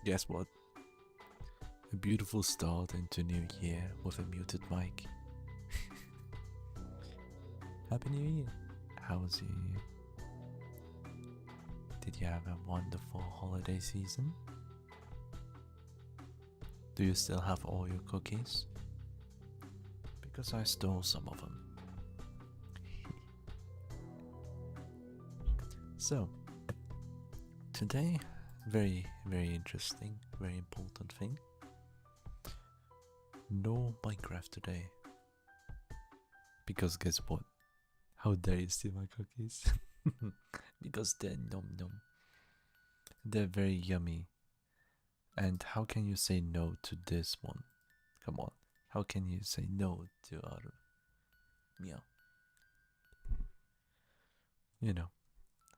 Guess what? A beautiful start into New Year with a muted mic. Happy New Year! How was your year? Did you have a wonderful holiday season? Do you still have all your cookies? Because I stole some of them. So, today, very interesting, very important thing. No Minecraft today. Because guess what? How dare you steal my cookies? Because they're nom nom. They're very yummy. And how can you say no to this one? Come on. How can you say no to our meow? You know,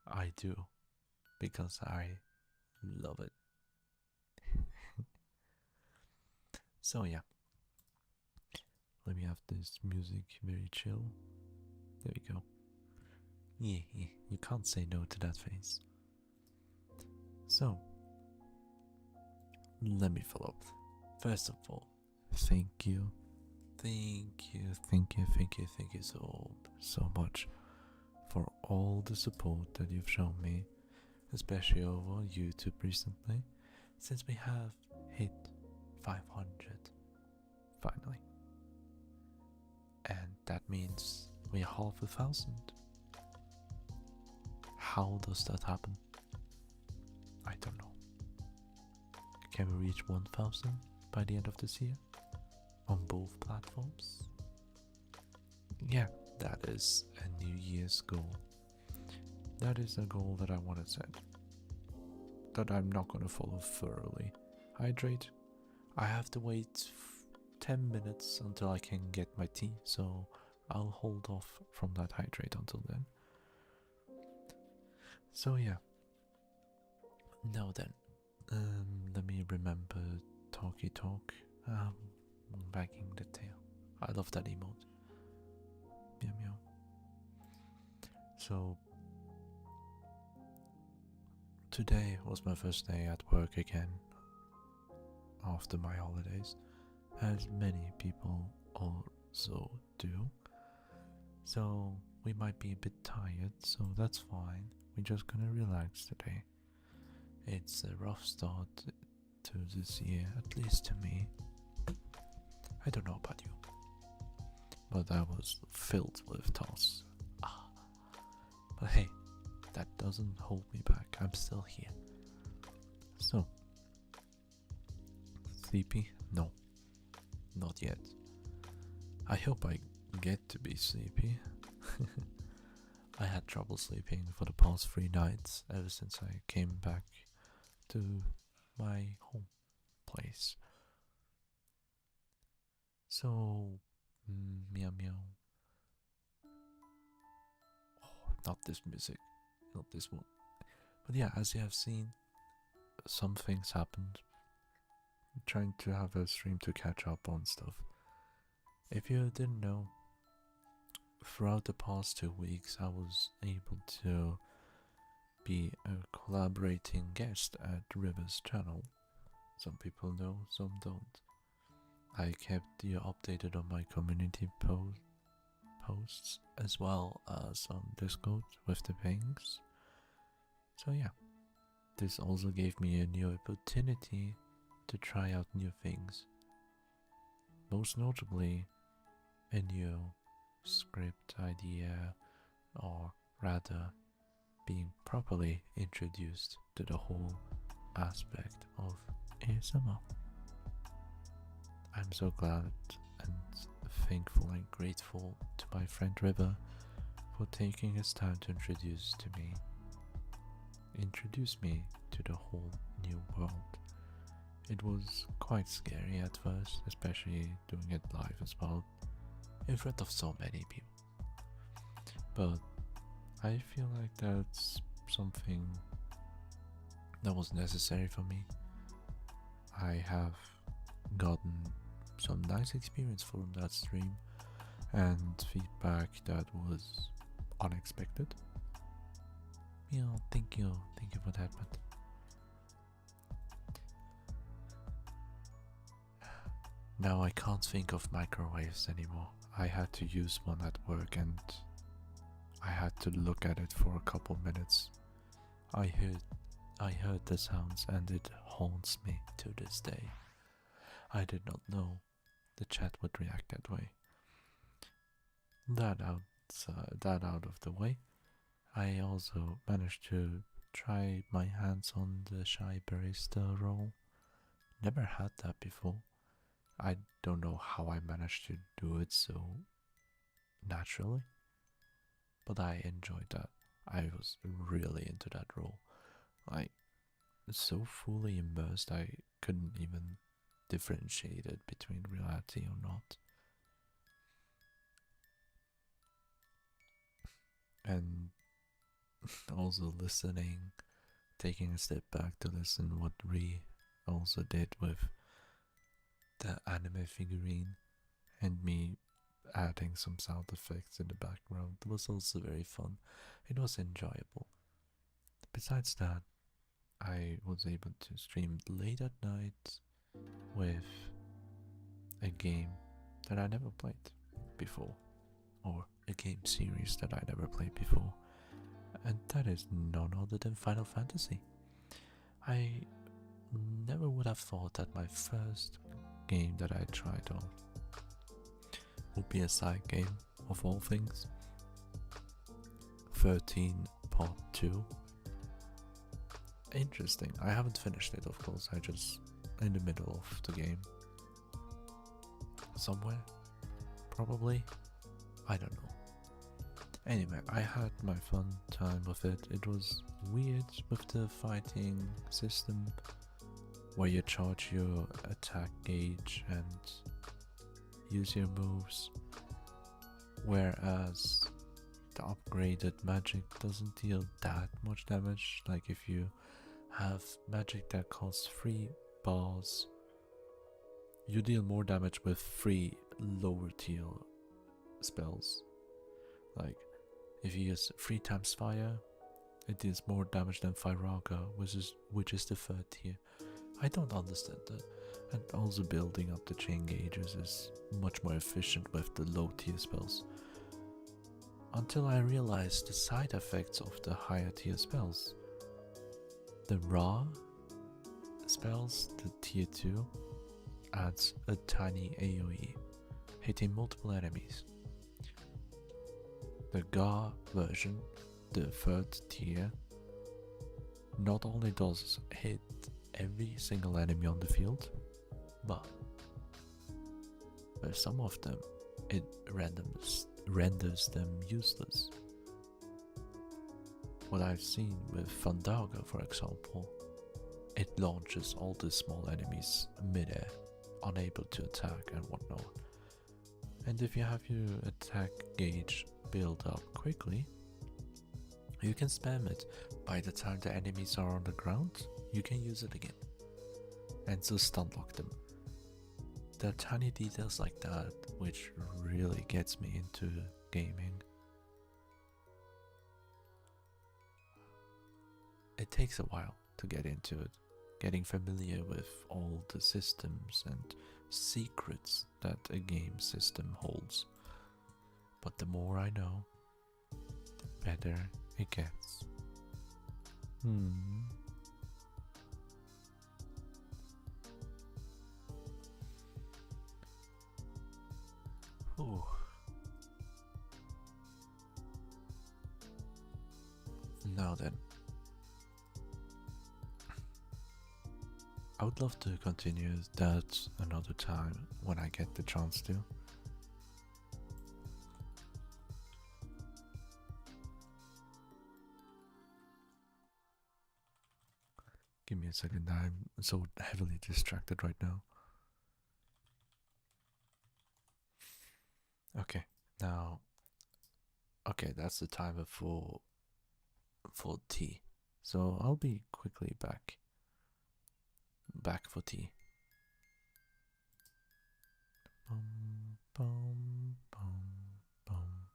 I do. Because I love it. So yeah. Let me have this music very chill. There we go. Yeah, you can't say no to that face. So, let me follow up. First of all, thank you so much for all the support that you've shown me, especially over YouTube recently, since we have hit 500 finally. And that means we're half 1,000. How does that happen? I don't know. Can we reach 1,000 by the end of this year? On both platforms? Yeah, that is a New Year's goal. That is a goal that I want to set. That I'm not going to follow thoroughly. Hydrate. I have to wait 10 minutes until I can get my tea, so I'll hold off from that hydrate until then. So yeah. Now then, let me remember talky talk. Wagging the tail. I love that emote. Meow meow. So today was my first day at work again after my holidays, as many people also do. So we might be a bit tired, so that's fine. We're just gonna relax today. It's a rough start to this year, at least to me. I don't know about you, but I was filled with tasks. But hey, that doesn't hold me back. I'm still here. So, sleepy? No, not yet. I hope I get to be sleepy. I had trouble sleeping for the past 3 nights ever since I came back to my home place. So, meow meow. Oh, not this music, not this one. But yeah, as you have seen, some things happened. I'm trying to have a stream to catch up on stuff. If you didn't know, throughout the past 2 weeks, I was able to be a collaborating guest at River's channel. Some people know, some don't. I kept you updated on my community posts as well as on Discord with the pings. So yeah, this also gave me a new opportunity to try out new things. Most notably, a new script idea, or rather being properly introduced to the whole aspect of ASMR. I'm so glad and thankful and grateful to my friend River for taking his time to introduce me to the whole new world. It was quite scary at first, especially doing it live as well, in front of so many people. But I feel like that's something that was necessary for me. I have gotten some nice experience from that stream and feedback that was unexpected. Thank you for that, but Now I can't think of microwaves anymore. I had to use one at work and I had to look at it for a couple minutes. I heard the sounds and it haunts me to this day. I did not know the chat would react that way. That out of the way, I also managed to try my hands on the shy barista role. Never had that before. I don't know how I managed to do it so naturally, but I enjoyed that. I was really into that role. Like, so fully immersed, I couldn't even differentiate it between reality or not. And also listening, taking a step back to listen what Ree also did with the anime figurine and me adding some sound effects in the background was also very fun. It was enjoyable. Besides that, I was able to stream late at night with a game that I never played before, or a game series that I never played before, and that is none other than Final Fantasy. I never would have thought that my first game that I tried on would be a side game of all things. 13 Part 2. Interesting. I haven't finished it, of course. I just in the middle of the game. Somewhere? Probably? I don't know. Anyway, I had my fun time with it. It was weird with the fighting system where you charge your attack gauge and use your moves, whereas the upgraded magic doesn't deal that much damage. Like if you have magic that costs 3 bars, you deal more damage with 3 lower tier spells. Like if you use 3 times fire, it deals more damage than Firaga, which is the 3rd tier. I don't understand that. And also building up the chain gauges is much more efficient with the low tier spells. Until I realized the side effects of the higher tier spells. The raw spells, the tier 2, adds a tiny AoE, hitting multiple enemies. The GA version, the 3rd tier, not only does hit every single enemy on the field, but with some of them it renders them useless. What I've seen with Fandaga, for example, it launches all the small enemies mid-air, unable to attack and whatnot. And if you have your attack gauge build up quickly, you can spam it. By the time the enemies are on the ground, you can use it again and so stun lock them. There are tiny details like that which really gets me into gaming. It takes a while to get into it, getting familiar with all the systems and secrets that a game system holds. But the more I know, the better it gets. Ooh. Now then, I would love to continue that another time when I get the chance to. Give me a second, I'm so heavily distracted right now. Okay, now, okay, that's the timer for tea. So I'll be quickly back for tea. Bum, bum, bum, bum.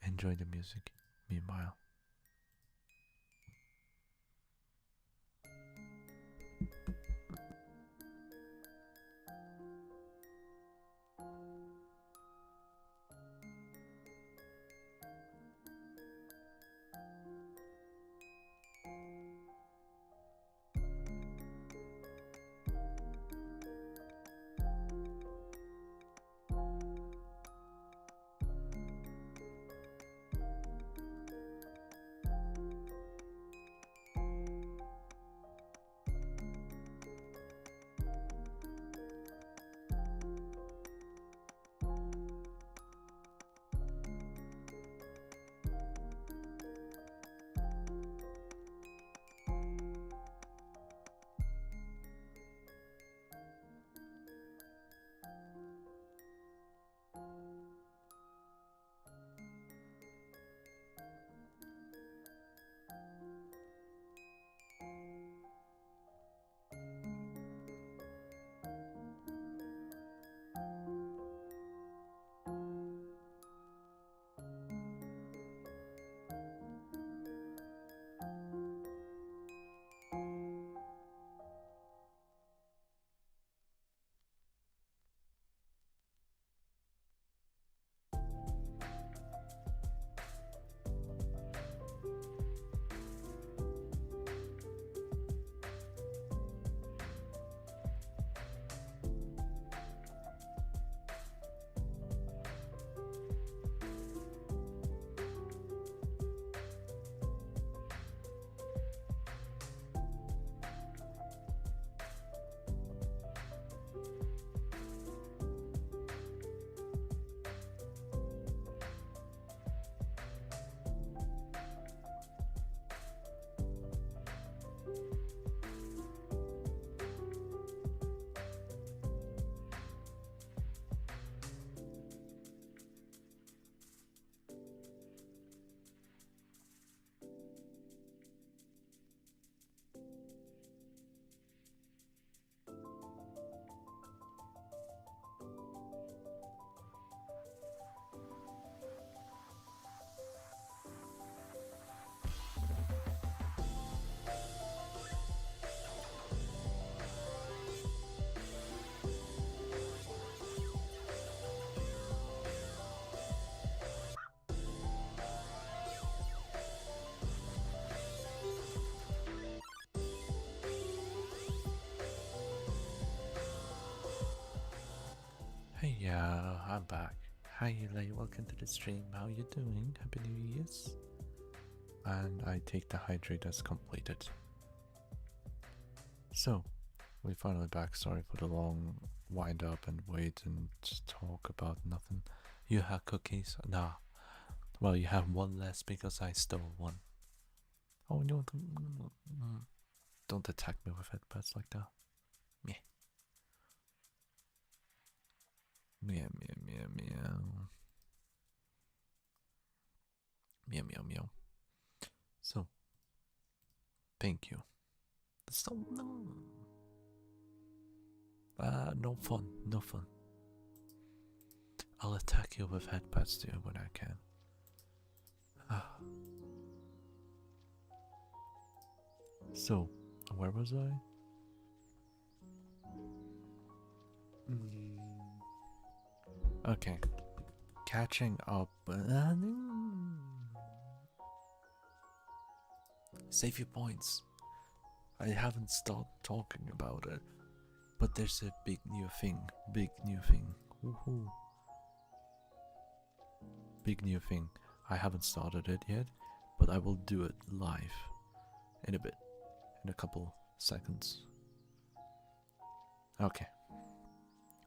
Enjoy the music, meanwhile. Hey, yeah, I'm back. Hi, Eli. Welcome to the stream. How you doing? Happy New Year's. And I take the hydrate as completed. So, we're finally back. Sorry for the long wind up and wait and talk about nothing. You have cookies? Nah. Well, you have one less because I stole one. Oh, no. Don't attack me with headpats like that. Meh. Meow, meow, meow, meow. Meow, meow, meow. So, thank you. So, no. No fun, no fun. I'll attack you with headpats too when I can. So, where was I? Okay, catching up. Save your points. I haven't stopped talking about it, but there's a big new thing. Big new thing. Woohoo! Big new thing. I haven't started it yet, but I will do it live in a bit, in a couple seconds. Okay.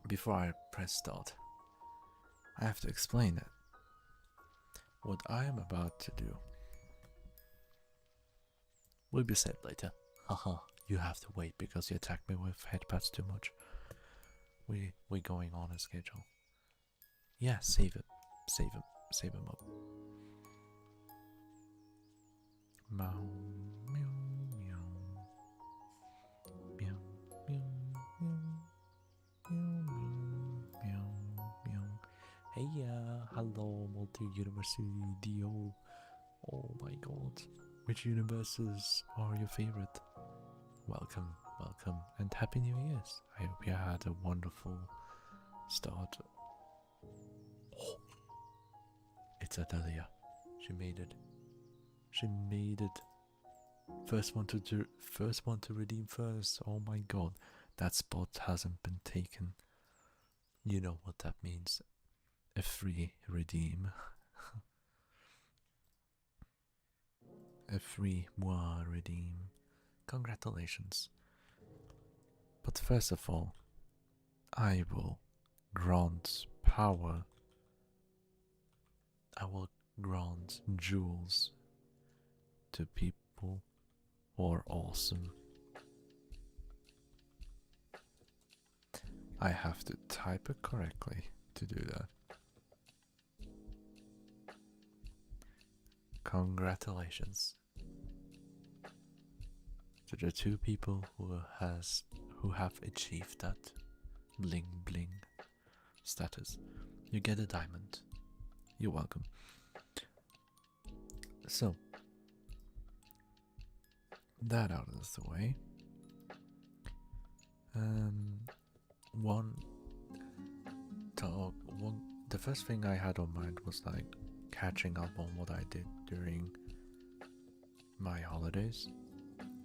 Before I press start, I have to explain it. What I am about to do will be said later. Haha, you have to wait because you attacked me with headpats too much. We're going on a schedule. Yeah, save it. Save him up. Meow, meow, meow. Meow, meow, meow, meow, meow, meow. Hey, hello, multi-university DO. Oh my god. Which universes are your favorite? Welcome, welcome, and Happy New Year's. I hope you had a wonderful start. Oh, it's Adelia. She made it. She made it. First one to redeem first. Oh my god, that spot hasn't been taken. You know what that means. A free redeem. A free moi redeem. Congratulations. But first of all, I will grant power. I will grant jewels to people who are awesome. I have to type it correctly to do that. Congratulations to the two people who have achieved that bling bling status. You get a diamond. You're welcome. So that out of the way. The first thing I had on mind was like catching up on what I did during my holidays.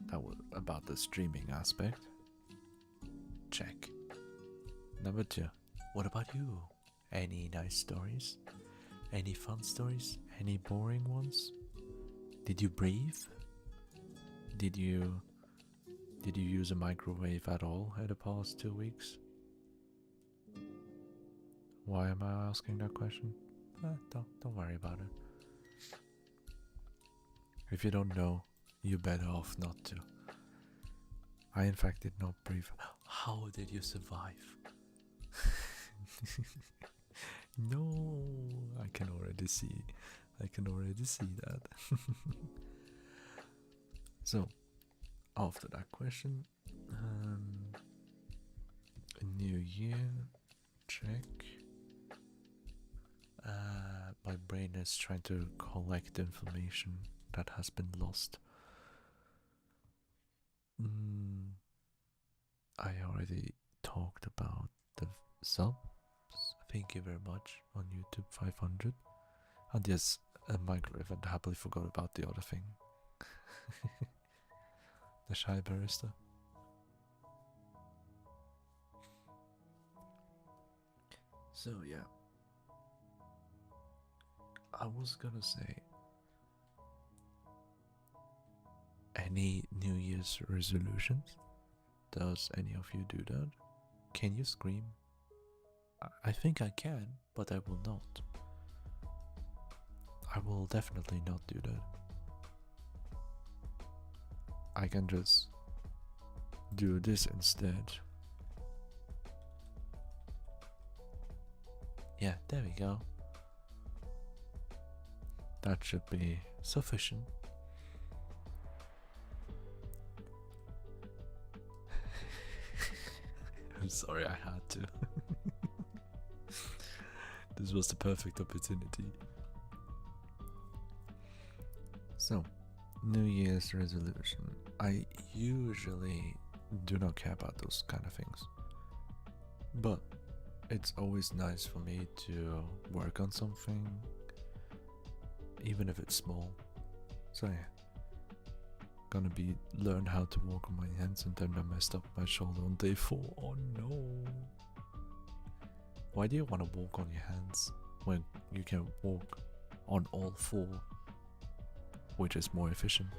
That was about the streaming aspect. Check. Number 2. What about you? Any nice stories? Any fun stories? Any boring ones? Did you breathe? Did you use a microwave at all in the past 2 weeks? Why am I asking that question? Don't worry about it. If you don't know, you're better off not to. I in fact did not breathe. How did you survive? No, I can already see that. So, after that question, New Year, check. My brain is trying to collect information that has been lost. I already talked about the subs. Thank you very much on YouTube 500. And yes, a microwave, and happily forgot about the other thing. The shy barista. So yeah, I was gonna say, any New Year's resolutions? Does any of you do that? Can you scream? I think I can, but I will not. I will definitely not do that. I can just do this instead. Yeah, there we go. That should be sufficient. I'm sorry, I had to. This was the perfect opportunity. So, New Year's resolution. I usually do not care about those kind of things. But it's always nice for me to work on something, even if it's small. So yeah. Gonna be learn how to walk on my hands, and then I messed up my shoulder on day 4. Oh no. Why do you want to walk on your hands when you can walk on all 4, which is more efficient?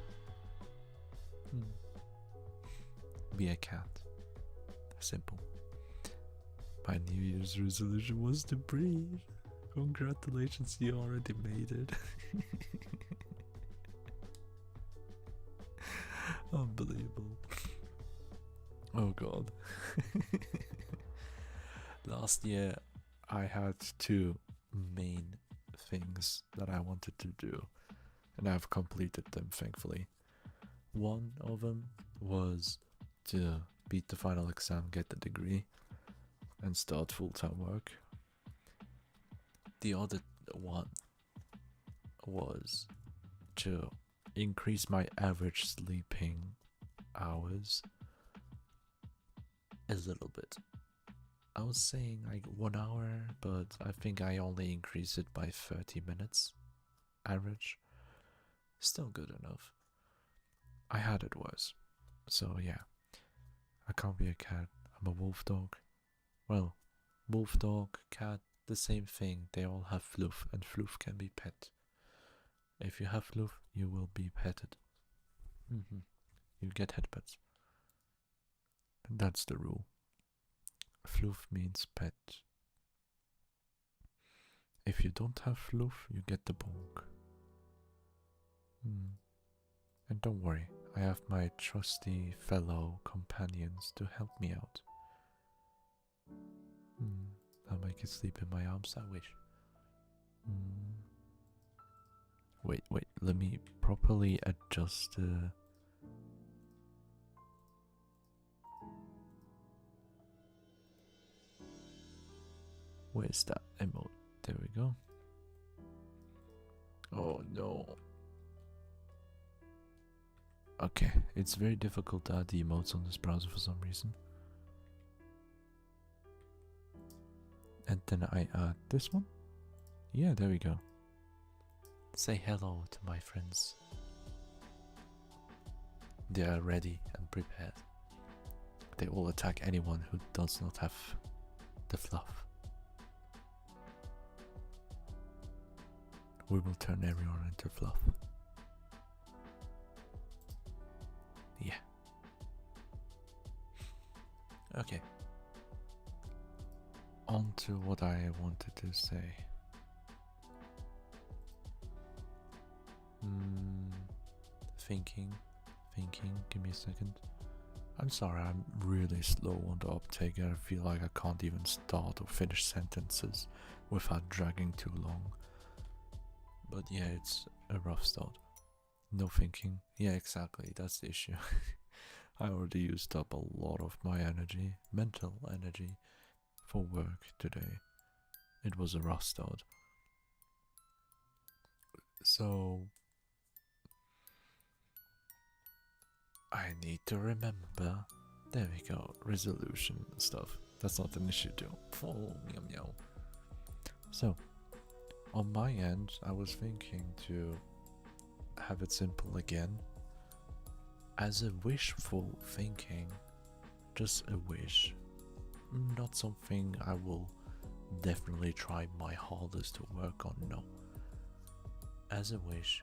Be a cat. Simple. My New Year's resolution was to breathe. Congratulations, you already made it. Unbelievable. Oh god. Last year I had 2 main things that I wanted to do, and I've completed them thankfully. One of them was to beat the final exam, get the degree, and start full-time work. The other one was to increase my average sleeping hours a little bit. I was saying like 1 hour, but I think I only increased it by 30 minutes average. Still good enough. I had it worse. So yeah, I can't be a cat. I'm a wolf dog. Well, wolf dog, cat, the same thing. They all have floof, and floof can be pet. If you have floof, you will be petted. You get headpets. And that's the rule. Floof means pet. If you don't have floof, you get the bonk. And don't worry, I have my trusty fellow companions to help me out. I'll make you sleep in my arms, I wish. Wait, let me properly adjust the... Where's that emote? There we go. Oh no. Okay, it's very difficult to add the emotes on this browser for some reason. And then I add this one. Yeah, there we go. Say hello to my friends. They are ready and prepared. They will attack anyone who does not have the fluff. We will turn everyone into fluff. Yeah. Okay. On to what I wanted to say. Thinking. Give me a second. I'm sorry, I'm really slow on the uptake. I feel like I can't even start or finish sentences without dragging too long. But yeah, it's a rough start. No thinking. Yeah, exactly, that's the issue. I already used up a lot of my energy, mental energy, for work today. It was a rough start. So I need to remember. There we go, resolution stuff. That's not an issue too. Oh, meow meow. So, on my end, I was thinking to have it simple again. As a wishful thinking, just a wish. Not something I will definitely try my hardest to work on. No. As a wish,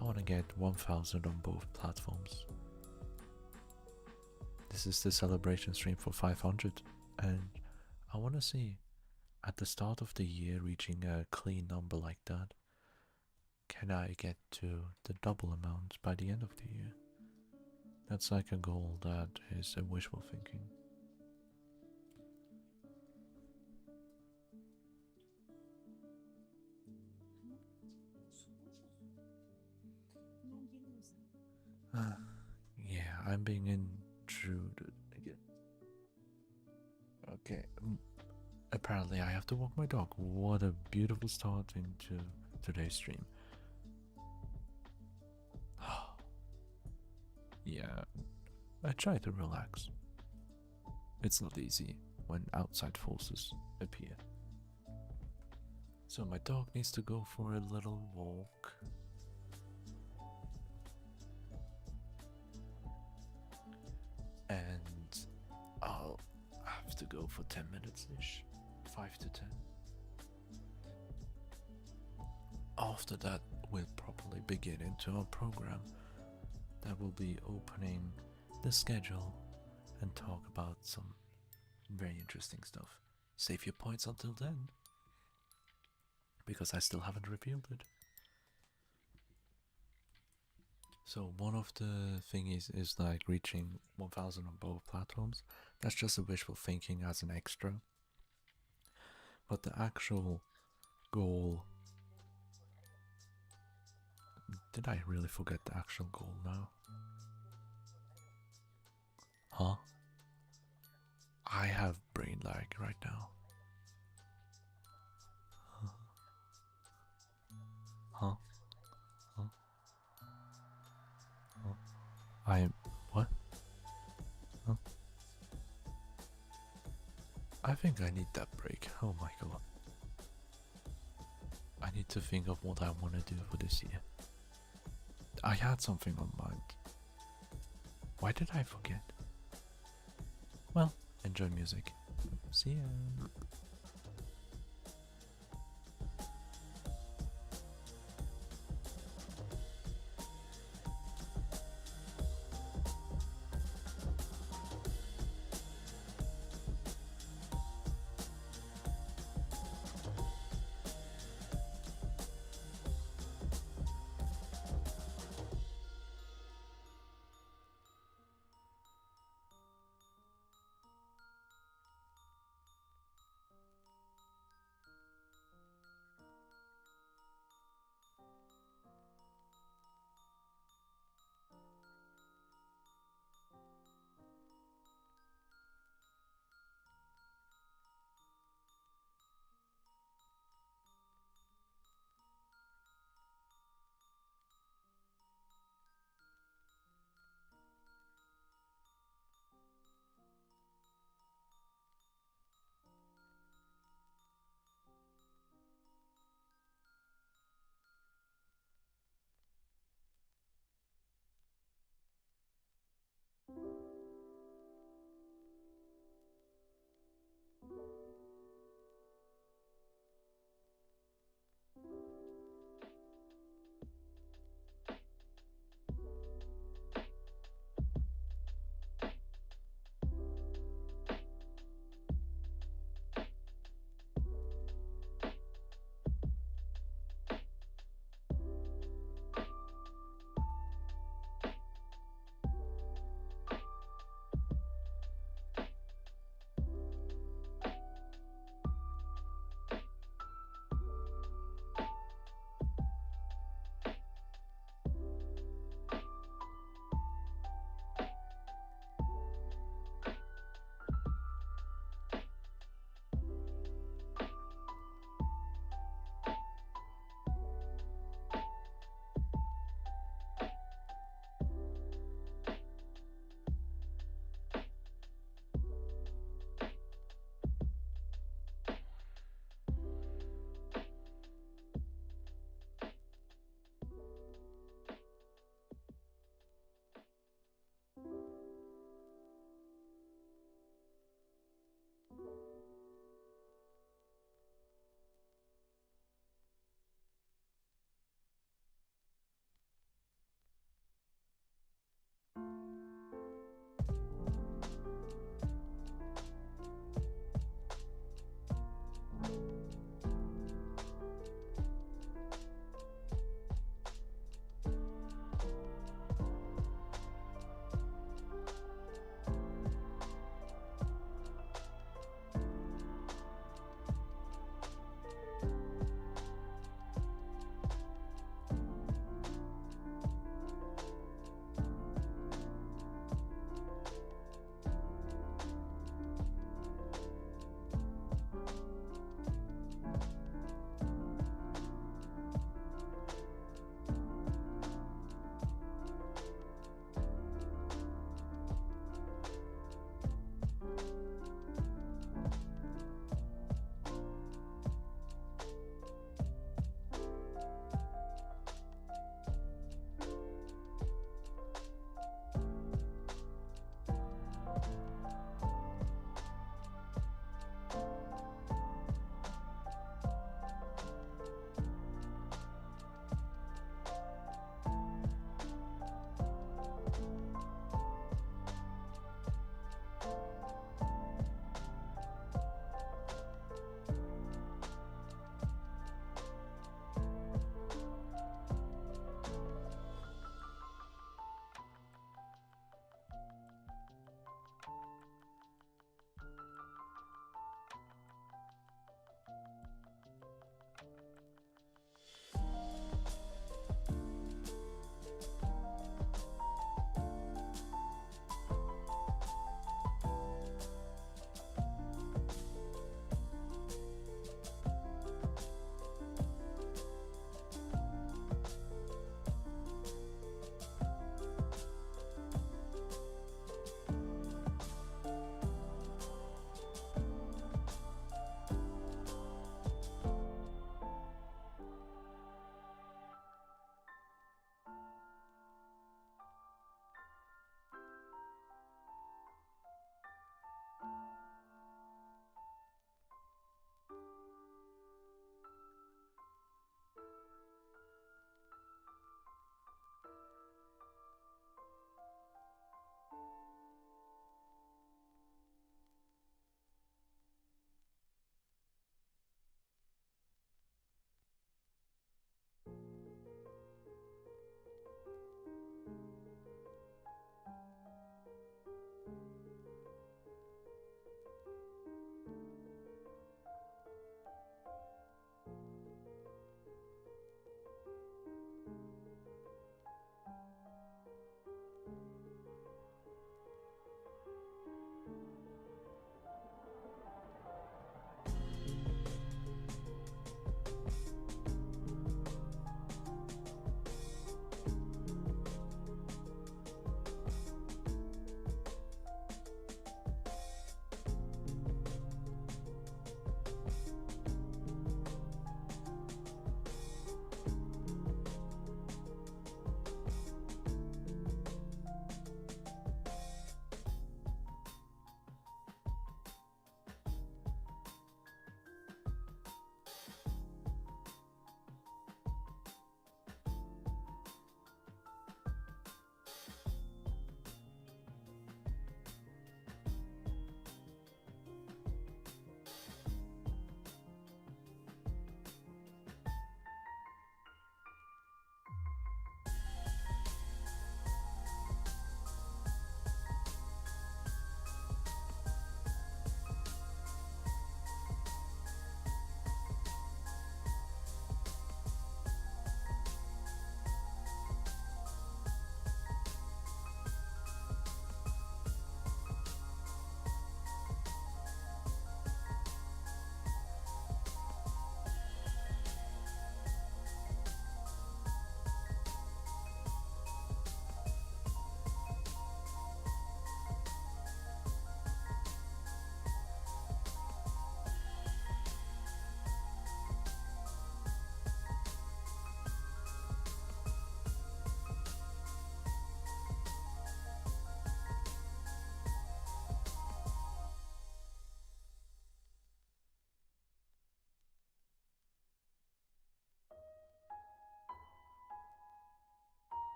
I want to get 1000 on both platforms. This is the celebration stream for 500, and I want to see at the start of the year reaching a clean number like that. Can I get to the double amount by the end of the year? That's like a goal that is a wishful thinking. Yeah, I'm being intruded again. Okay, apparently I have to walk my dog. What a beautiful start into today's stream. Yeah, I try to relax. It's not easy when outside forces appear. So my dog needs to go for a little walk. And I'll have to go for 10 minutes-ish. 5 to 10. After that, we'll probably begin into our program that will be opening the schedule and talk about some very interesting stuff. Save your points until then, because I still haven't revealed it. So one of the thingies is like reaching 1000 on both platforms. That's just a wishful thinking as an extra. But the actual goal... Did I really forget the actual goal now? Huh? I have brain lag right now. Huh? Huh? Huh? I am... What? Huh? I think I need that break. Oh my god. I need to think of what I want to do for this year. I had something on mind. Why did I forget? Well, enjoy music. See ya.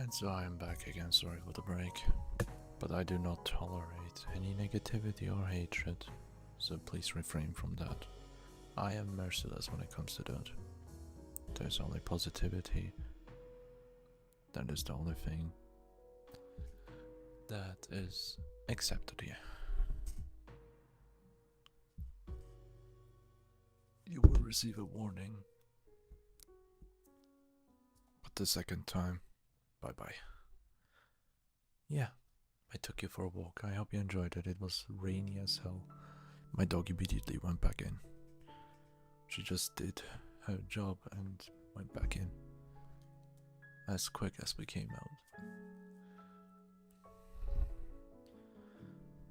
And so I am back again, sorry for the break. But I do not tolerate any negativity or hatred, so please refrain from that. I am merciless when it comes to that. There's only positivity. That is the only thing that is accepted here. You will receive a warning. But the second time, bye bye. Yeah, I took you for a walk. I hope you enjoyed it. It was rainy as hell. My dog immediately went back in. She just did her job and went back in as quick as we came out.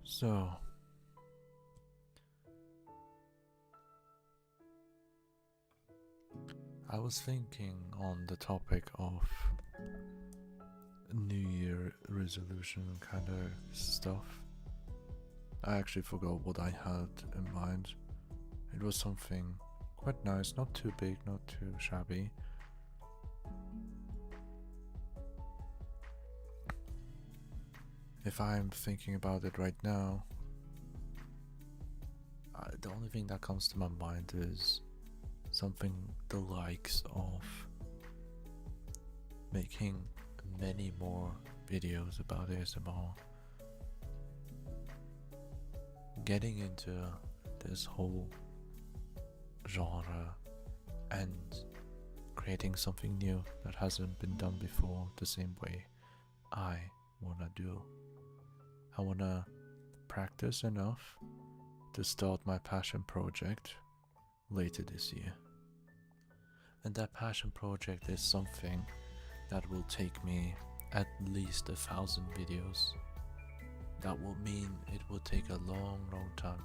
So, I was thinking on the topic of New Year resolution kind of stuff. I actually forgot what I had in mind. It was something quite nice, not too big, not too shabby. If I'm thinking about it right now, the only thing that comes to my mind is something the likes of making many more videos about ASMR, getting into this whole genre and creating something new that hasn't been done before the same way I wanna do. I wanna practice enough to start my passion project later this year. And that passion project is something that will take me at least 1,000 videos. That will mean it will take a long time.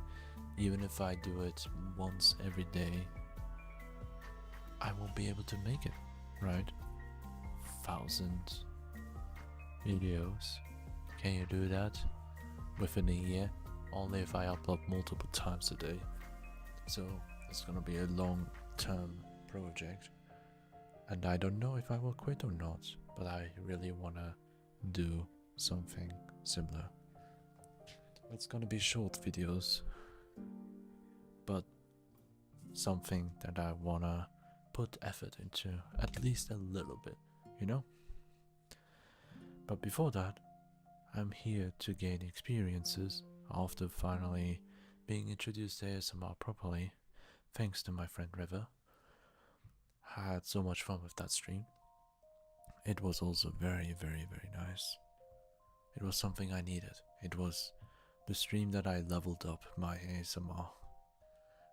Even if I do it once every day, I won't be able to make it, right? 1,000 videos. Can you do that within a year? Only if I upload multiple times a day. So it's gonna be a long-term project. And I don't know if I will quit or not, but I really wanna do something similar. It's gonna be short videos, but something that I wanna put effort into, at least a little bit, you know? But before that, I'm here to gain experiences after finally being introduced to ASMR properly, thanks to my friend River. I had so much fun with that stream. It was also very nice. It was something I needed. It was the stream that I leveled up my ASMR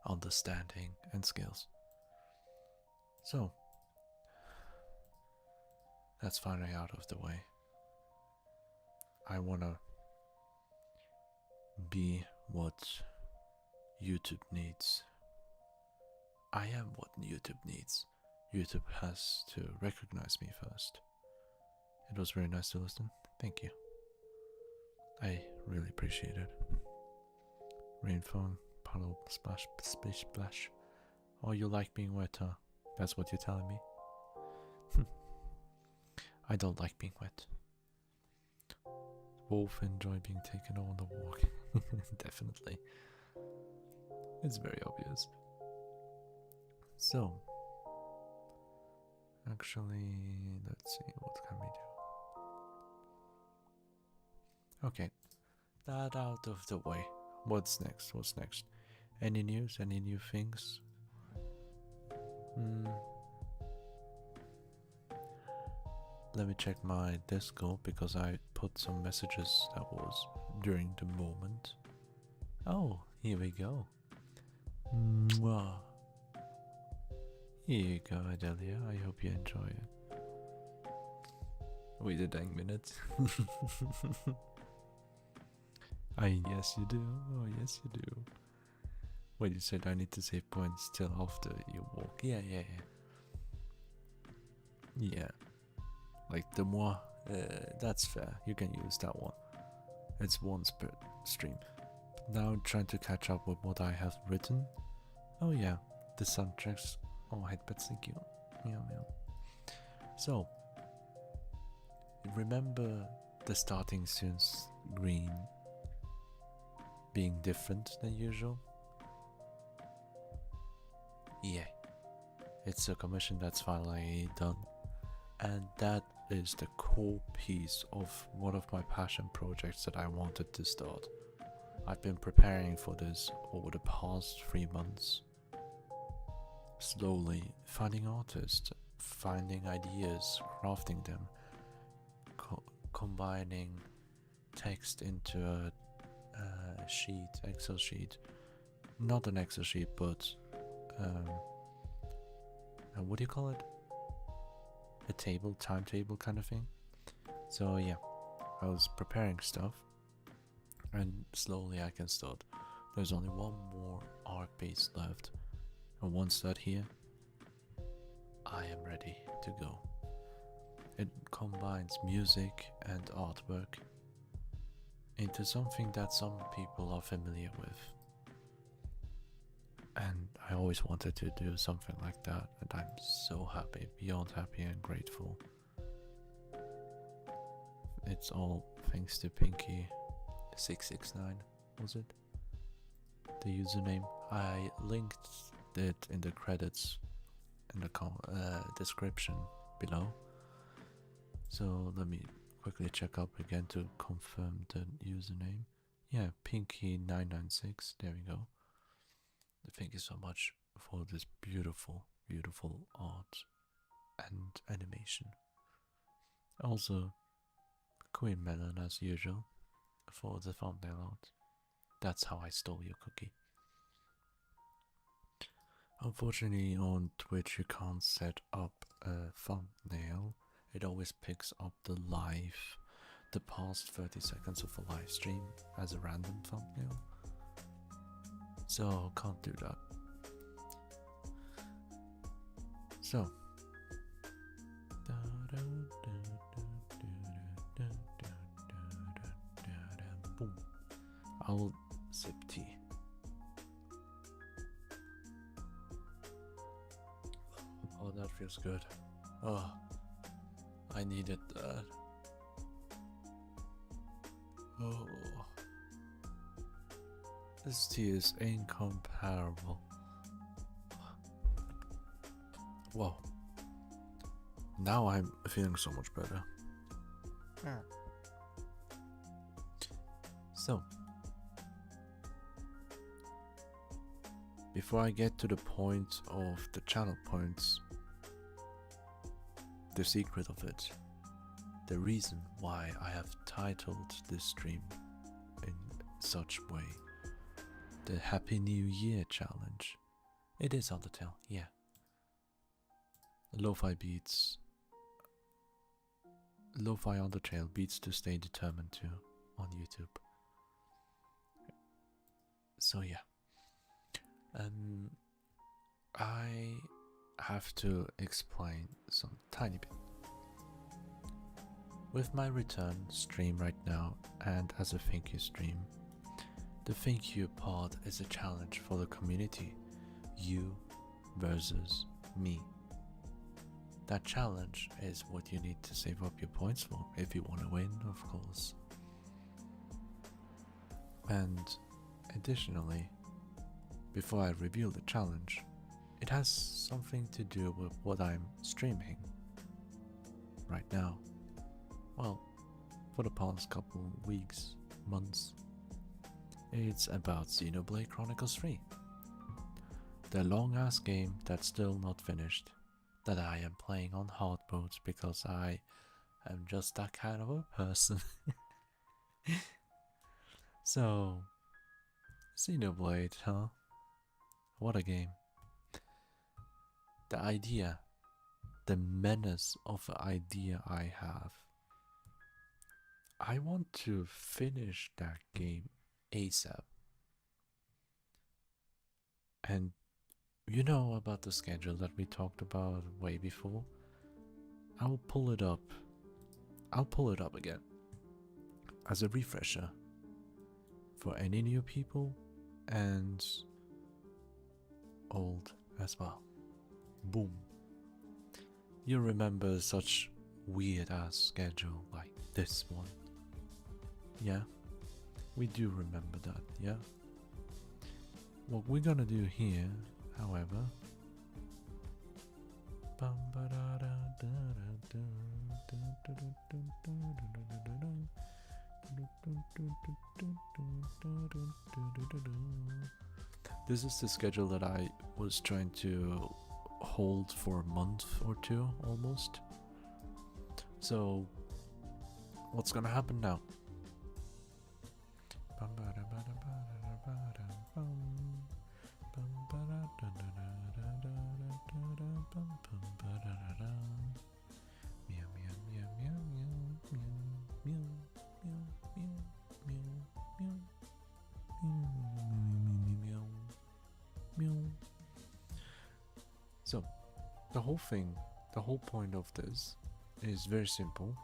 understanding and skills. So, that's finally out of the way. I wanna be what YouTube needs. I am what YouTube needs. YouTube has to recognize me first. It was very nice to listen. Thank you. I really appreciate it. Rainfall, puddle, splash, splish, splash. Oh, you like being wet, huh? That's what you're telling me? I don't like being wet. Wolf enjoy being taken on the walk. Definitely. It's very obvious. So, actually, let's see, what can we do? Okay, that out of the way. What's next? What's next? Any news? Any new things? Let me check my Discord because I put some messages that was during the moment. Oh, here we go. Mwah. Here you go, Adelia. I hope you enjoy it. Wait a dang minute. Yes you do. Oh, yes you do. Wait, you said I need to save points till after you walk. Yeah. Yeah. Like the moi, that's fair. You can use that one. It's once per stream. Now I'm trying to catch up with what I have written. Oh yeah, the soundtracks. Oh, headbats, thank you. Meow meow. So, Remember the starting scenes green being different than usual? Yeah, it's a commission that's finally done, and that is the core piece of one of my passion projects that I wanted to start. I've been preparing for this over the past 3 months, slowly finding artists, finding ideas, crafting them, combining text into a Excel sheet, not an Excel sheet, but what do you call it? A table, timetable kind of thing. So yeah, I was preparing stuff, and slowly I can start. There's only one more art piece left, and once that here, I am ready to go. It combines music and artwork into something that some people are familiar with. And I always wanted to do something like that, and I'm so happy, beyond happy and grateful. It's all thanks to Pinky669, was it? The username. I linked it in the credits in the description below. So let me quickly check up again to confirm the username. Yeah, Pinky996, there we go. Thank you so much for this beautiful, beautiful art and animation. Also, Queen Melon as usual for the thumbnail art. That's how I stole your cookie. Unfortunately, on Twitch you can't set up a thumbnail. It always picks up the past 30 seconds of a live stream as a random thumbnail. So can't do that. So boom. I'll sip tea. Oh, that feels good. Oh, I needed that. Oh, this tea is incomparable. Whoa. Now I'm feeling so much better. So, before I get to the point of the channel points, the secret of it, the reason why I have titled this stream in such way, the Happy New Year challenge. It is Undertale, yeah. Lo-fi beats, Lo-fi Undertale beats to stay determined to on YouTube. So yeah, I have to explain some tiny bit. With my return stream right now and as a thank you stream, the thank you part is a challenge for the community, you versus me. That challenge is what you need to save up your points for if you want to win, of course. And additionally, before I reveal the challenge, it has something to do with what I'm streaming right now. Well, for the past couple weeks, months. It's about Xenoblade Chronicles 3. The long ass game that's still not finished, that I am playing on hard mode because I am just that kind of a person. So, Xenoblade, huh? What a game. The idea, the menace of the idea I have. I want to finish that game ASAP. And you know about the schedule that we talked about way before? I'll pull it up. I'll pull it up again as a refresher for any new people and old as well. Boom. You remember such weird ass schedule like this one. Yeah, we do remember that, yeah? What we're gonna do here, however, this is the schedule that I was trying to hold for a month or two almost. So, what's gonna happen now? So, the whole point of this is very simple.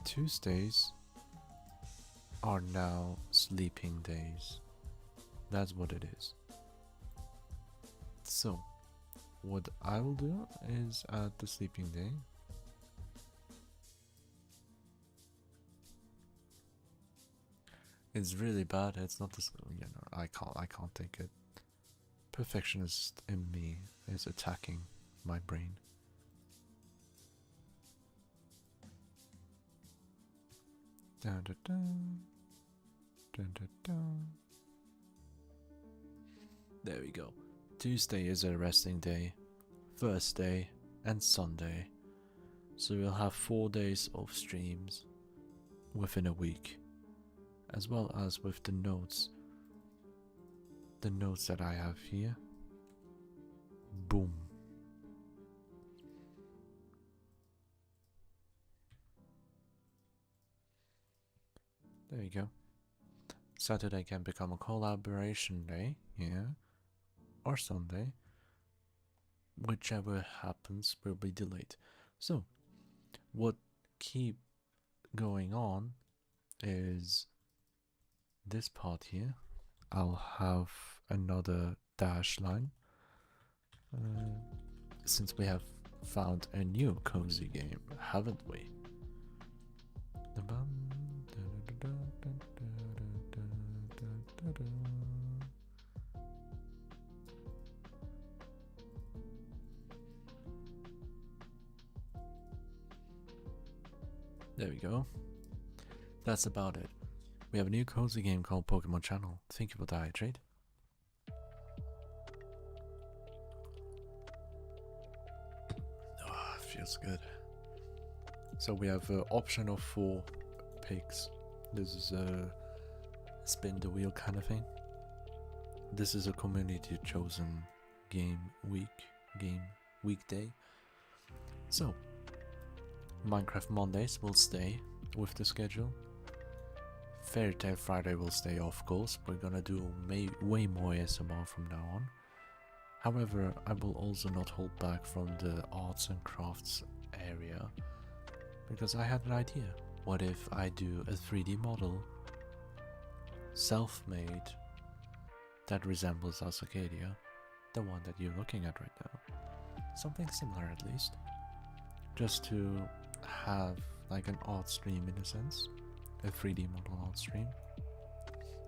Tuesdays are now sleeping days. That's what it is. So, what I will do is add the sleeping day. It's really bad. It's not this. You know, I can't take it. Perfectionist in me is attacking my brain. Dun, dun, dun. Dun, dun, dun. There we go. Tuesday is a resting day, Thursday and Sunday. So we'll have 4 days of streams within a week, as well as with the notes. The notes that I have here. Boom. There you go. Saturday can become a collaboration day, yeah, or Sunday. Whichever happens will be delayed. So, what keep going on is this part here. I'll have another dash line since we have found a new cozy game, haven't we? There we go. That's about it. We have a new cozy game called Pokemon Channel. Think about that, trade. Oh, feels good. So we have an option of 4 picks. This is a spin the wheel kind of thing. This is a community chosen game weekday. So Minecraft Mondays will stay with the schedule. Fairy Tale Friday will stay, of course. We're gonna do way more ASMR from now on. However, I will also not hold back from the arts and crafts area, because I had an idea. What if I do a 3D model, self-made, that resembles Asakedia, the one that you're looking at right now? Something similar at least. Just to have like an art stream in a sense. A 3D model art stream.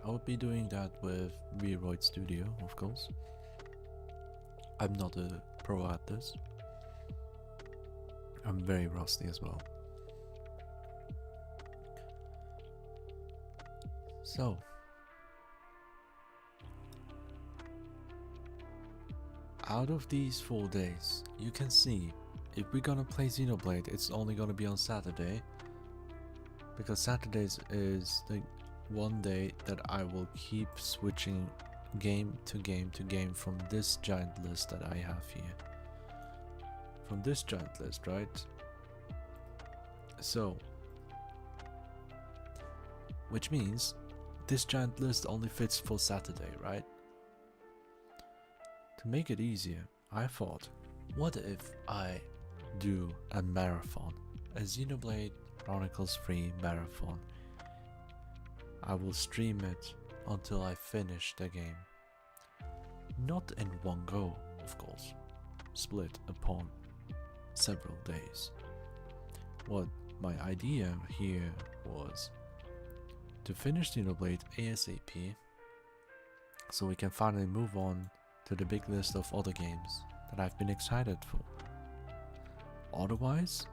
I would be doing that with Vroid Studio, of course. I'm not a pro at this. I'm very rusty as well. So, out of these 4 days, you can see if we're gonna play Xenoblade, it's only gonna be on Saturday. Because Saturdays is the one day that I will keep switching game to game to game from this giant list that I have here. From this giant list, right? So, which means this giant list only fits for Saturday, right? To make it easier, I thought, what if I do a marathon, a Xenoblade Chronicles 3 marathon. I will stream it until I finish the game. Not in one go, of course, split upon several days. what my idea here was to finish Xenoblade ASAP so we can finally move on to the big list of other games that I've been excited for. Otherwise,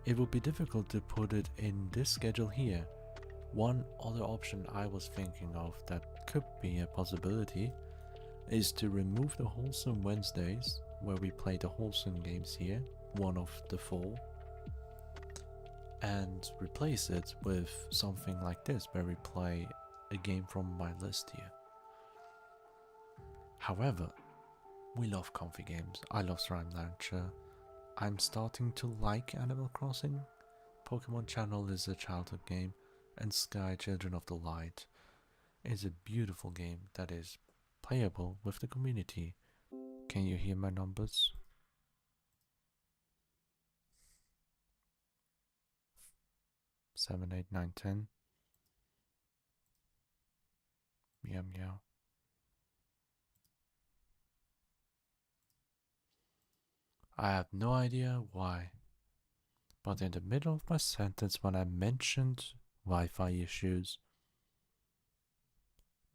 it would be difficult to put it in this schedule here. One other option I was thinking of that could be a possibility is to remove the Wholesome Wednesdays, where we play the wholesome games here, one of the 4, and replace it with something like this, where we play a game from my list here. However, we love comfy games. I love Slime Launcher. I'm starting to like Animal Crossing. Pokemon Channel is a childhood game, and Sky Children of the Light is a beautiful game that is playable with the community. Can you hear my numbers? 7, 8, 9, 10. Meow meow. I have no idea why, but in the middle of my sentence when I mentioned Wi-Fi issues,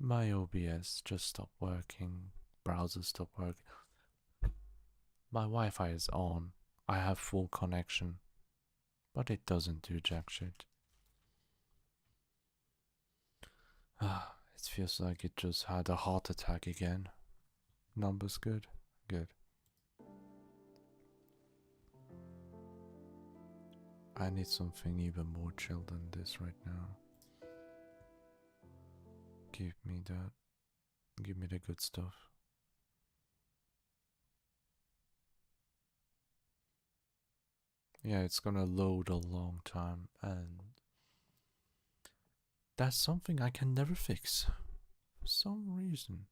my OBS just stopped working, browser stopped working. My Wi-Fi is on, I have full connection, but it doesn't do jack shit. It feels like it just had a heart attack again. Numbers good? Good. I need something even more chill than this right now. Give me that. Give me the good stuff. Yeah, it's gonna load a long time, and that's something I can never fix. For some reason.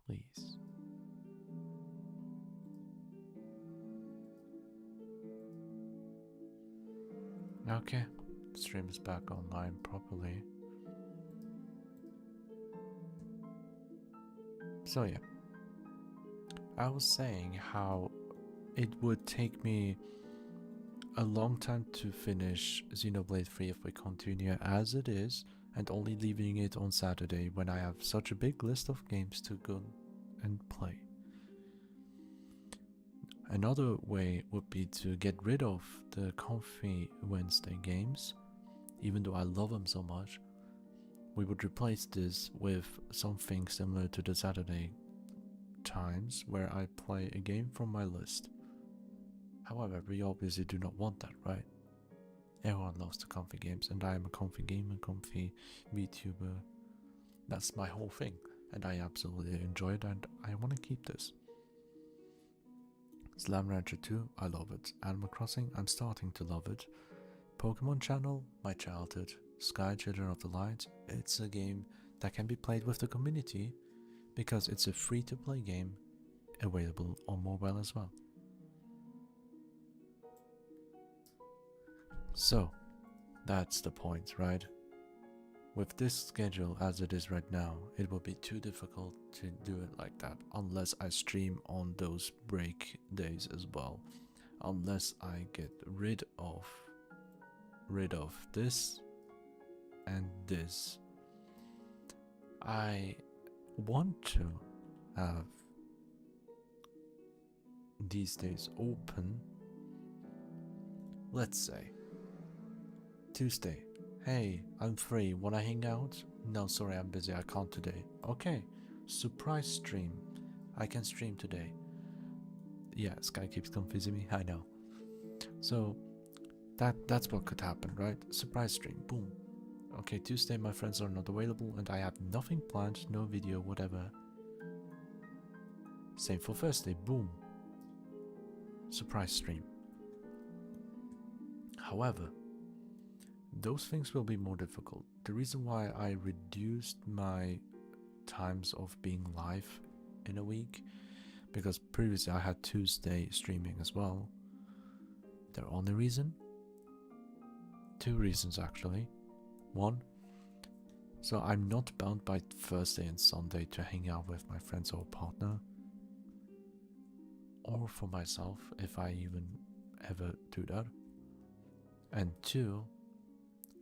Please. Okay, stream is back online properly. So yeah, I was saying how it would take me a long time to finish Xenoblade 3 if we continue as it is, and only leaving it on Saturday when I have such a big list of games to go and play. Another way would be to get rid of the comfy Wednesday games, even though I love them so much. We would replace this with something similar to the Saturday times where I play a game from my list. However, we obviously do not want that, right? Everyone loves the comfy games, and I am a comfy gamer, comfy VTuber. That's my whole thing, and I absolutely enjoy it, and I want to keep this. Slam Rancher 2, I love it. Animal Crossing, I'm starting to love it. Pokemon Channel, my childhood. Sky Children of the Light, it's a game that can be played with the community because it's a free-to-play game available on mobile as well. So, that's the point, right? With this schedule as it is right now, it will be too difficult to do it like that unless I stream on those break days as well. Unless I get rid of this and this. I want to have these days open. Let's say Tuesday. Hey, I'm free. Wanna hang out? No, sorry, I'm busy. I can't today. Okay. Surprise stream. I can stream today. Yeah, Sky keeps confusing me. I know. So that's what could happen, right? Surprise stream. Boom. Okay, Tuesday my friends are not available and I have nothing planned, no video, whatever. Same for Thursday. Boom. Surprise stream. However, those things will be more difficult. The reason why I reduced my times of being live in a week, because previously I had Tuesday streaming as well. The only reason? 2 reasons actually. 1, so I'm not bound by Thursday and Sunday to hang out with my friends or partner. Or for myself, if I even ever do that. And two,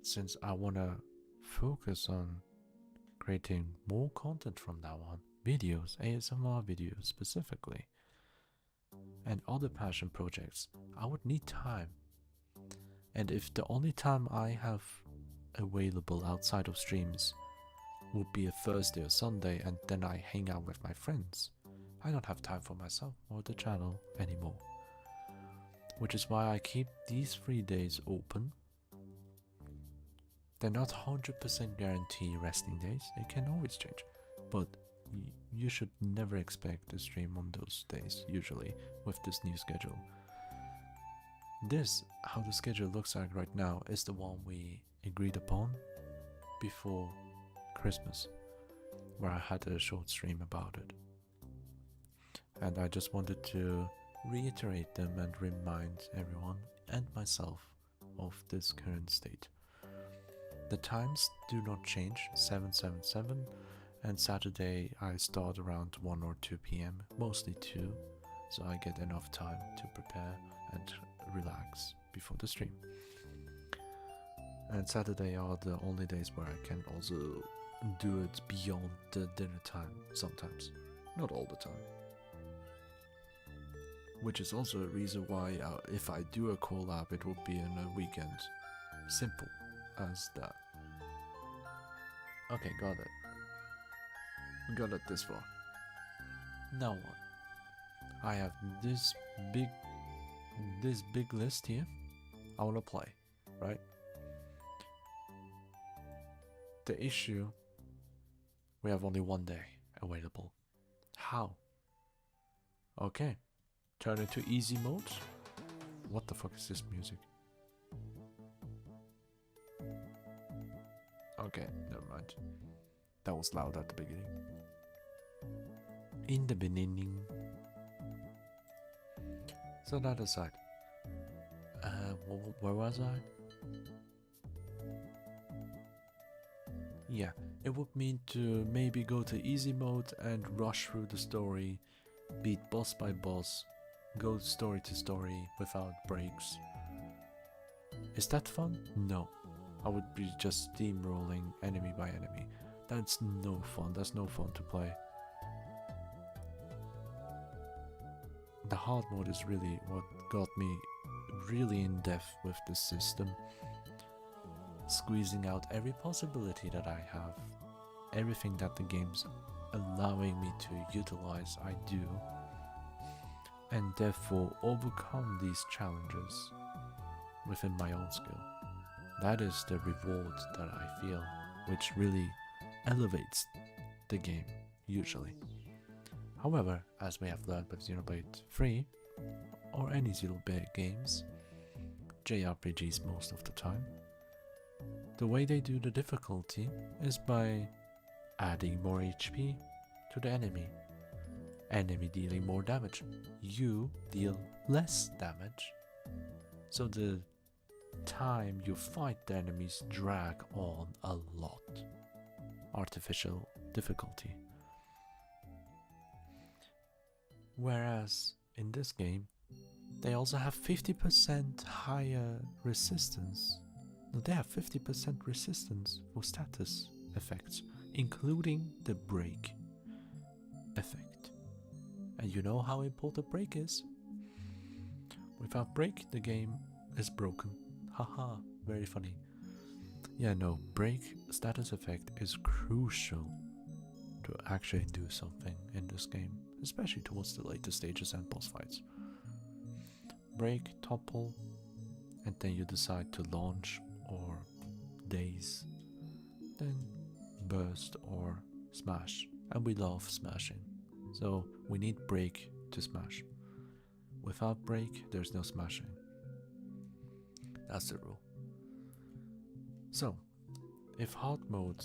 since I wanna focus on creating more content from now on, videos, ASMR videos specifically, and other passion projects, I would need time. And if the only time I have available outside of streams would be a Thursday or Sunday and then I hang out with my friends, I don't have time for myself or the channel anymore. Which is why I keep these 3 days open. They're not 100% guarantee resting days, it can always change, but you should never expect to stream on those days, usually, with this new schedule. This, how the schedule looks like right now, is the one we agreed upon before Christmas, where I had a short stream about it. And I just wanted to reiterate them and remind everyone and myself of this current state. The times do not change, 777, and Saturday I start around 1 or 2 p.m, mostly 2, so I get enough time to prepare and relax before the stream. And Saturday are the only days where I can also do it beyond the dinner time sometimes, not all the time. Which is also a reason why if I do a collab, it will be in a weekend. Simple as that. Okay, got it. Got it this far. Now what? I have this big list here. I wanna play, right? The issue, we have only 1 day available. How? Okay. Turn it to easy mode. What the fuck is this music? Okay, never mind. That was loud at the beginning. In the beginning. So that aside, where was I? Yeah, it would mean to maybe go to easy mode and rush through the story, beat boss by boss, go story to story without breaks. Is that fun? No. I would be just steamrolling enemy by enemy. That's no fun. That's no fun to play. The hard mode is really what got me really in depth with this system. Squeezing out every possibility that I have. Everything that the game's allowing me to utilize, I do. And therefore overcome these challenges within my own skill. That is the reward that I feel, which really elevates the game, usually. However, as we have learned with Xenoblade 3, or any Xenoblade games, JRPGs most of the time, the way they do the difficulty is by adding more HP to the enemy. Enemy dealing more damage, you deal less damage. So the time you fight the enemies drag on a lot. Artificial difficulty. Whereas in this game, they also have 50% higher resistance. No, they have 50% resistance for status effects, including the break effect. And you know how important break is? Without break, the game is broken. Haha, very funny. Yeah, no, break status effect is crucial to actually do something in this game, especially towards the later stages and boss fights. Break, topple, and then you decide to launch or daze, then burst or smash. And we love smashing, so we need break to smash. Without break, there's no smashing. That's the rule. So, if hard mode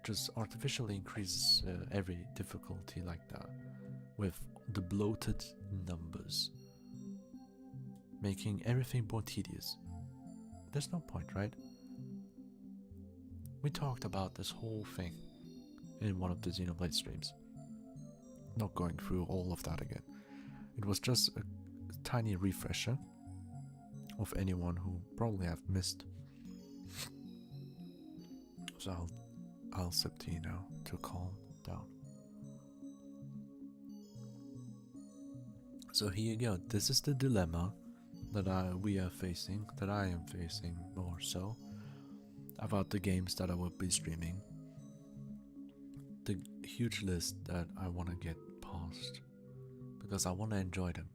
just artificially increases every difficulty like that, with the bloated numbers, making everything more tedious, there's no point, right? We talked about this whole thing in one of the Xenoblade streams. Not going through all of that again. It was just a tiny refresher of anyone who probably have missed. So I'll sip tea now to calm down. So here you go. This is the dilemma that we are facing, that I am facing more so, about the games that I will be streaming. The huge list that I want to get past because I want to enjoy them.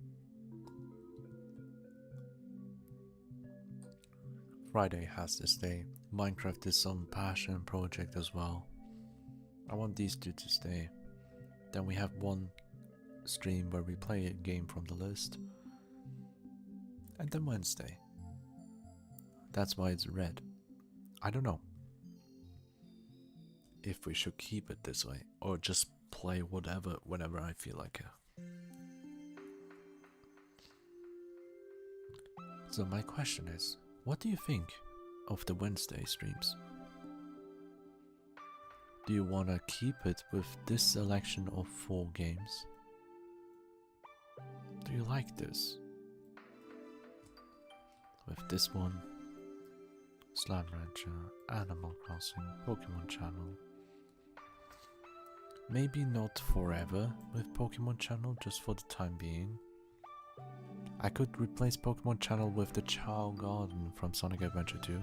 Friday has this day. Minecraft is some passion project as well. I want these two to stay. Then we have one stream where we play a game from the list. And then Wednesday. That's why it's red. I don't know if we should keep it this way or just play whatever whenever I feel like it. So my question is, what do you think of the Wednesday streams? Do you want to keep it with this selection of 4 games? Do you like this? With this one, Slime Rancher, Animal Crossing, Pokemon Channel. Maybe not forever with Pokemon Channel, just for the time being. I could replace Pokemon Channel with the Chow Garden from Sonic Adventure 2.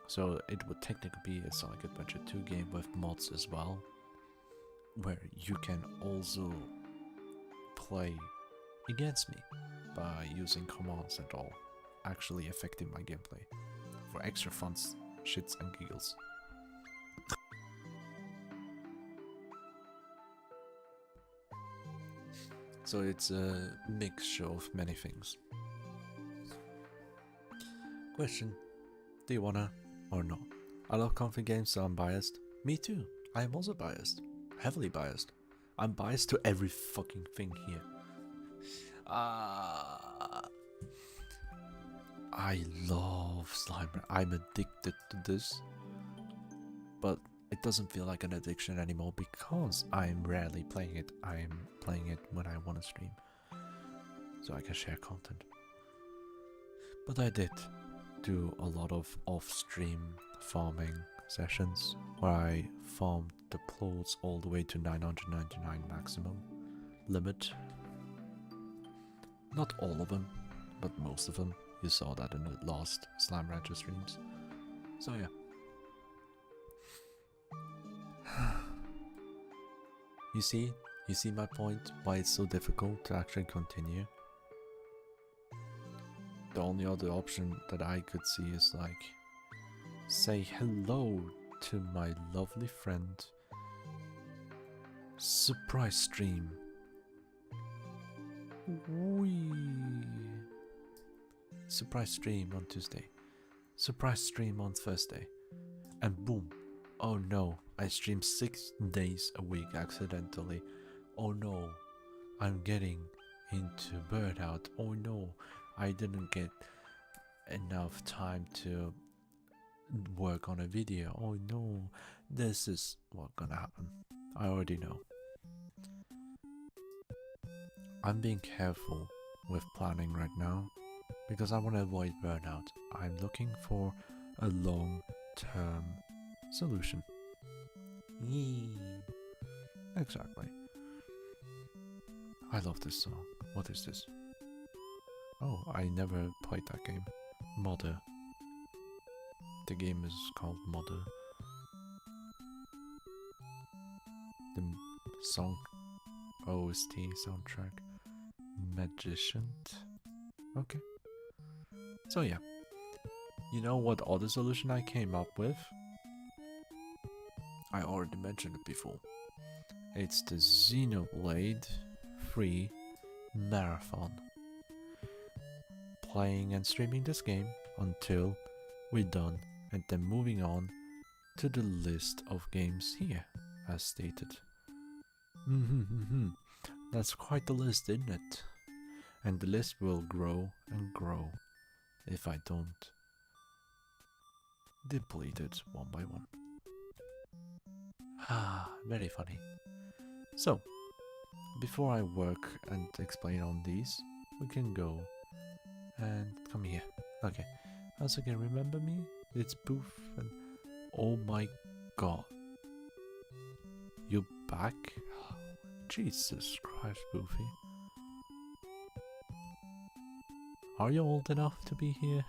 So it would technically be a Sonic Adventure 2 game with mods as well, where you can also play against me by using commands and all, actually affecting my gameplay for extra fun shits and giggles. So it's a mixture of many things. Question: do you wanna or not? I love comfy games, so I'm biased. Me too. I am also biased. Heavily biased. I'm biased to every fucking thing here. I love Slime. I'm addicted to this. But it doesn't feel like an addiction anymore because I'm rarely playing it. I'm playing it when I want to stream, so I can share content. But I did do a lot of off-stream farming sessions where I farmed the plots all the way to 999 maximum limit. Not all of them, but most of them. You saw that in the last Slime Rancher streams. So yeah. You see my point, why it's so difficult to actually continue? The only other option that I could see is like, say hello to my lovely friend. Surprise stream. Whee. Surprise stream on Tuesday. Surprise stream on Thursday. And boom. Oh no, I stream 6 days a week accidentally. Oh no, I'm getting into burnout. Oh no, I didn't get enough time to work on a video. Oh no, this is what's gonna happen. I already know. I'm being careful with planning right now because I want to avoid burnout. I'm looking for a long-term solution. Yee. Exactly. I love this song. What is this? Oh, I never played that game. Mother. The game is called Mother. The song OST soundtrack. Magician. Okay. So yeah. You know what other solution I came up with? I already mentioned it before. It's the Xenoblade free marathon. Playing and streaming this game until we're done, and then moving on to the list of games here, as stated. That's quite the list, isn't it? And the list will grow and grow if I don't deplete it one by one. Very funny. So, before I work and explain on these, we can go And come here. Okay. Asake, remember me? It's Boof and oh my god. You back? Jesus Christ, Boofy. Are you old enough to be here?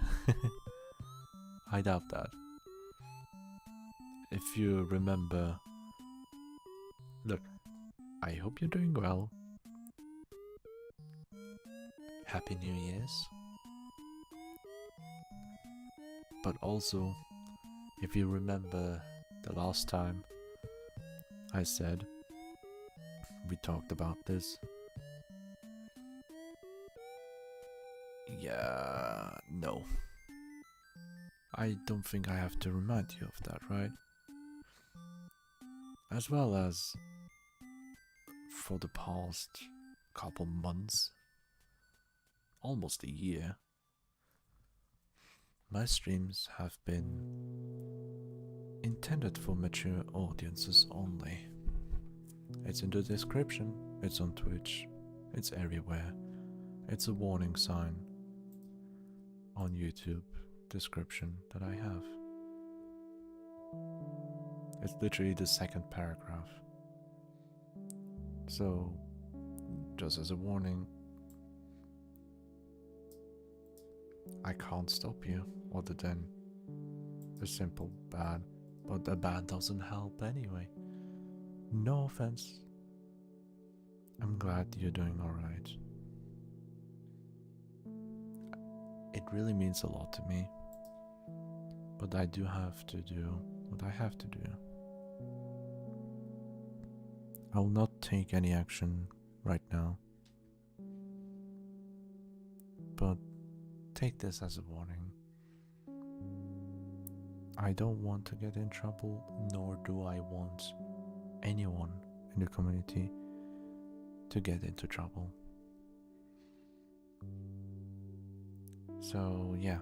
I doubt that. If you remember... Look, I hope you're doing well. Happy New Year's. But also, if you remember the last time I said we talked about this. Yeah, no. I don't think I have to remind you of that, right? As well as for the past couple months, almost a year, my streams have been intended for mature audiences only. It's in the description, it's on Twitch, it's everywhere. It's a warning sign on YouTube description that I have. It's literally the second paragraph. So, just as a warning, I can't stop you other than a simple ban, but a ban doesn't help anyway. No offense. I'm glad you're doing alright. It really means a lot to me, but I do have to do what I have to do. I will not take any action right now, but take this as a warning. I don't want to get in trouble, nor do I want anyone in the community to get into trouble. So yeah,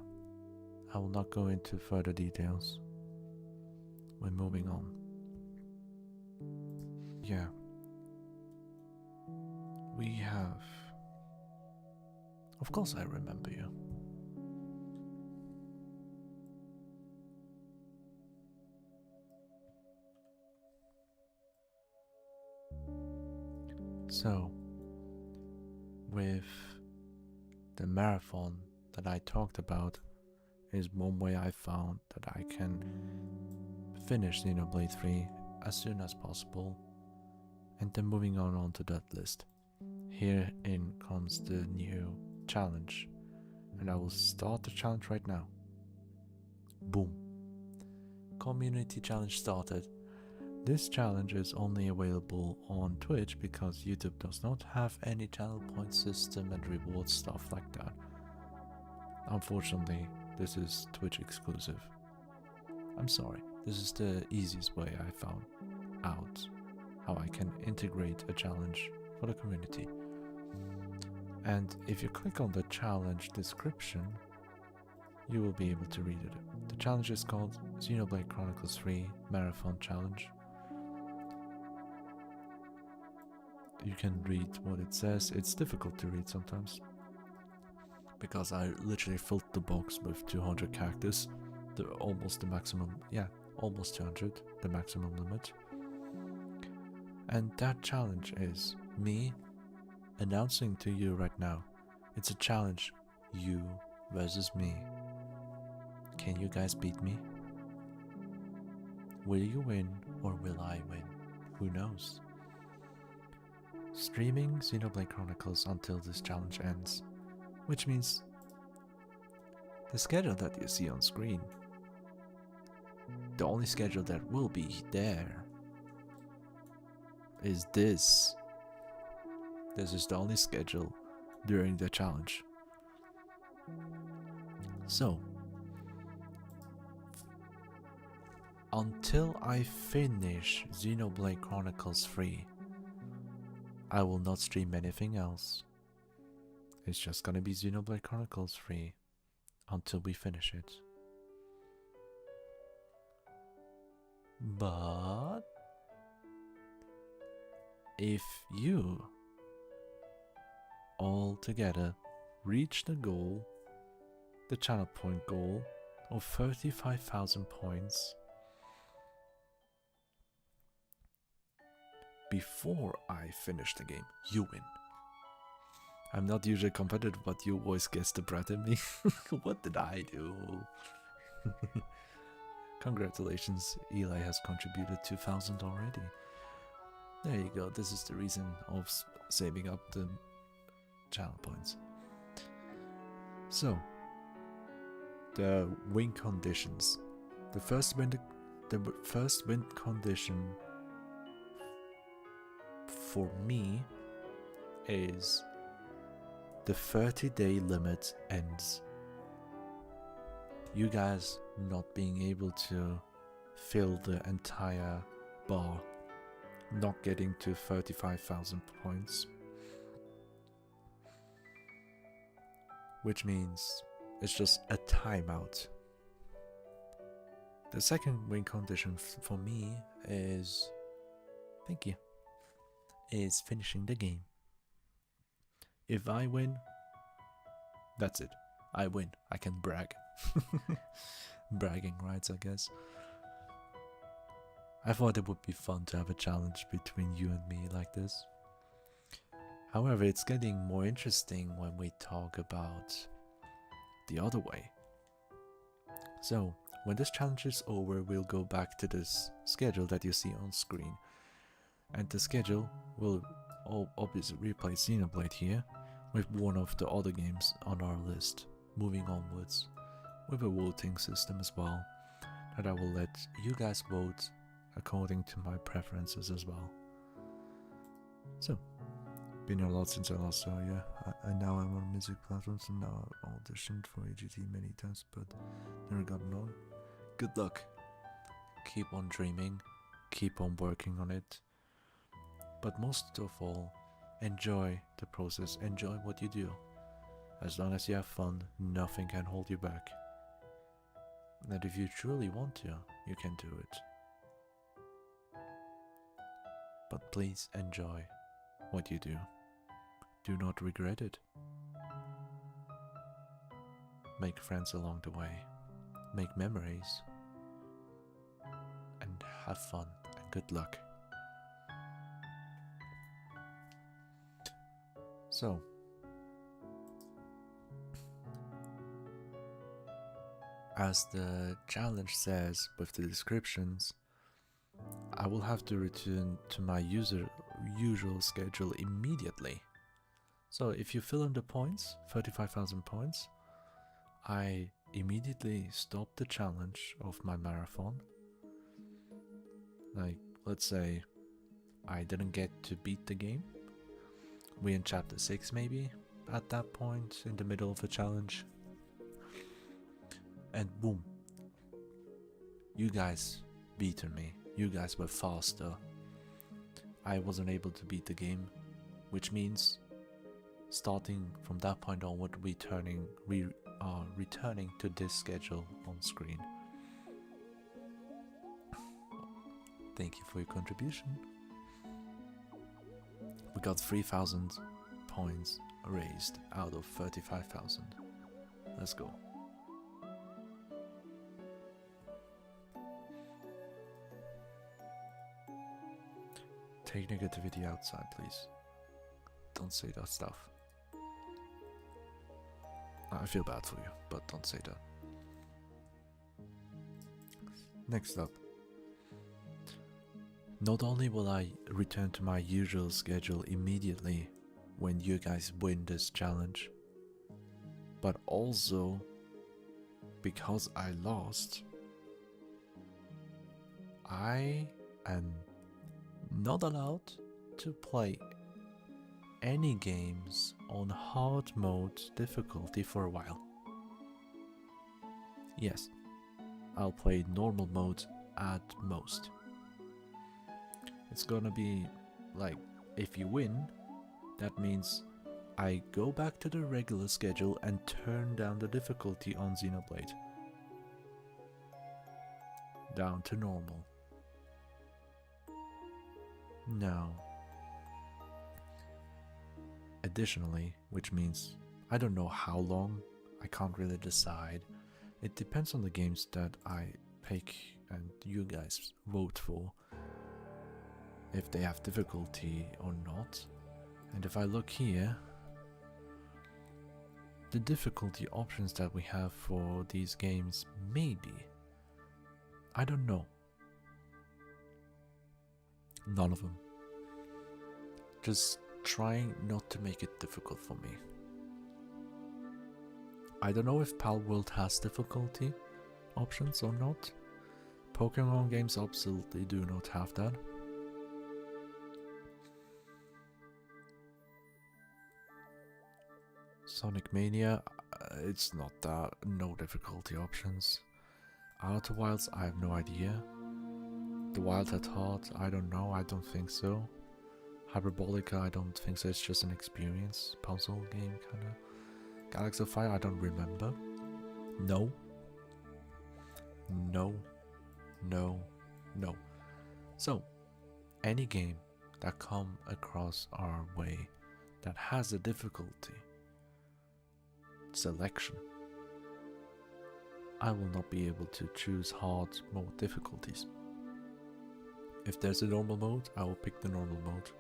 I will not go into further details. We're moving on. Yeah. We have... Of course I remember you. So, with the marathon that I talked about is one way I found that I can finish Xenoblade 3 as soon as possible, and then moving on to that list. Herein comes the new challenge, and I will start the challenge right now. Boom. Community challenge started. This challenge is only available on Twitch because YouTube does not have any channel point system and reward stuff like that. Unfortunately, this is Twitch exclusive. I'm sorry, this is the easiest way I found out how I can integrate a challenge for the community. And if you click on the challenge description, you will be able to read it. The challenge is called Xenoblade Chronicles 3 Marathon Challenge. You can read what it says. It's difficult to read sometimes, because I literally filled the box with 200 characters, almost the maximum, yeah, almost 200, the maximum limit. And that challenge is me announcing to you right now, it's a challenge, you versus me. Can you guys beat me? Will you win or will I win? Who knows? Streaming Xenoblade Chronicles until this challenge ends, which means the schedule that you see on screen, the only schedule that will be there is this. This is the only schedule during the challenge. So, until I finish Xenoblade Chronicles 3, I will not stream anything else. It's just gonna be Xenoblade Chronicles 3 until we finish it. But if you all together reach the goal the channel point goal of 35,000 points before I finish the game. You win. I'm not usually competitive, but you always guess the breath in me. What did I do? Congratulations, Eli has contributed 2,000 already. There you go, this is the reason of saving up the channel points. So, the win conditions. The first win condition for me is the 30-day limit ends. You guys not being able to fill the entire bar, not getting to 35,000 points, which means it's just a timeout. The second win condition for me is, thank you, is finishing the game. If I win, that's it. I win. I can brag. Bragging rights, I guess. I thought it would be fun to have a challenge between you and me like this. However, it's getting more interesting when we talk about the other way. So, when this challenge is over, we'll go back to this schedule that you see on screen. And the schedule will obviously replace Xenoblade here with one of the other games on our list, moving onwards, with a voting system as well, that I will let you guys vote according to my preferences as well. So, been a lot since I last saw you. I now am on music platforms and now I've auditioned for AGT many times but never gotten on. Good luck. Keep on dreaming, keep on working on it. But most of all, enjoy the process, enjoy what you do. As long as you have fun, nothing can hold you back. And if you truly want to, you can do it. But please enjoy what you do. Do not regret it. Make friends along the way. Make memories. And have fun and good luck. So, as the challenge says with the descriptions, I will have to return to my usual schedule immediately. So if you fill in the points, 35,000 points, I immediately stop the challenge of my marathon. Like, let's say I didn't get to beat the game. We're in chapter 6 maybe, at that point, in the middle of the challenge. And boom. You guys beaten me. You guys were faster. I wasn't able to beat the game, which means starting from that point onward, returning to this schedule on screen. Thank you for your contribution. We got 3,000 points raised out of 35,000. Let's go. Take negativity outside, please. Don't say that stuff. I feel bad for you, but don't say that. Next up. Not only will I return to my usual schedule immediately when you guys win this challenge, but also because I lost, I am not allowed to play any games on hard mode difficulty for a while. Yes, I'll play normal mode at most. It's gonna be like, if you win, that means I go back to the regular schedule and turn down the difficulty on Xenoblade. Down to normal. No. Additionally, which means I don't know how long I can't really decide. It depends on the games that I pick and you guys vote for, if they have difficulty or not. And if I look here, the difficulty options that we have for these games, maybe, I don't know. None of them. Just trying not to make it difficult for me. I don't know if Pal World has difficulty options or not. Pokemon games absolutely do not have that. Sonic Mania, it's not that, no difficulty options. Outer Wilds, I have no idea. The Wild at Heart, I don't know, I don't think so. Hyperbolica, I don't think so, it's just an experience, puzzle game kinda. Galaxy of Fire, I don't remember. No. No. No. No. So, any game that come across our way that has a difficulty selection, I will not be able to choose hard mode difficulties. If there's a normal mode, I will pick the normal mode,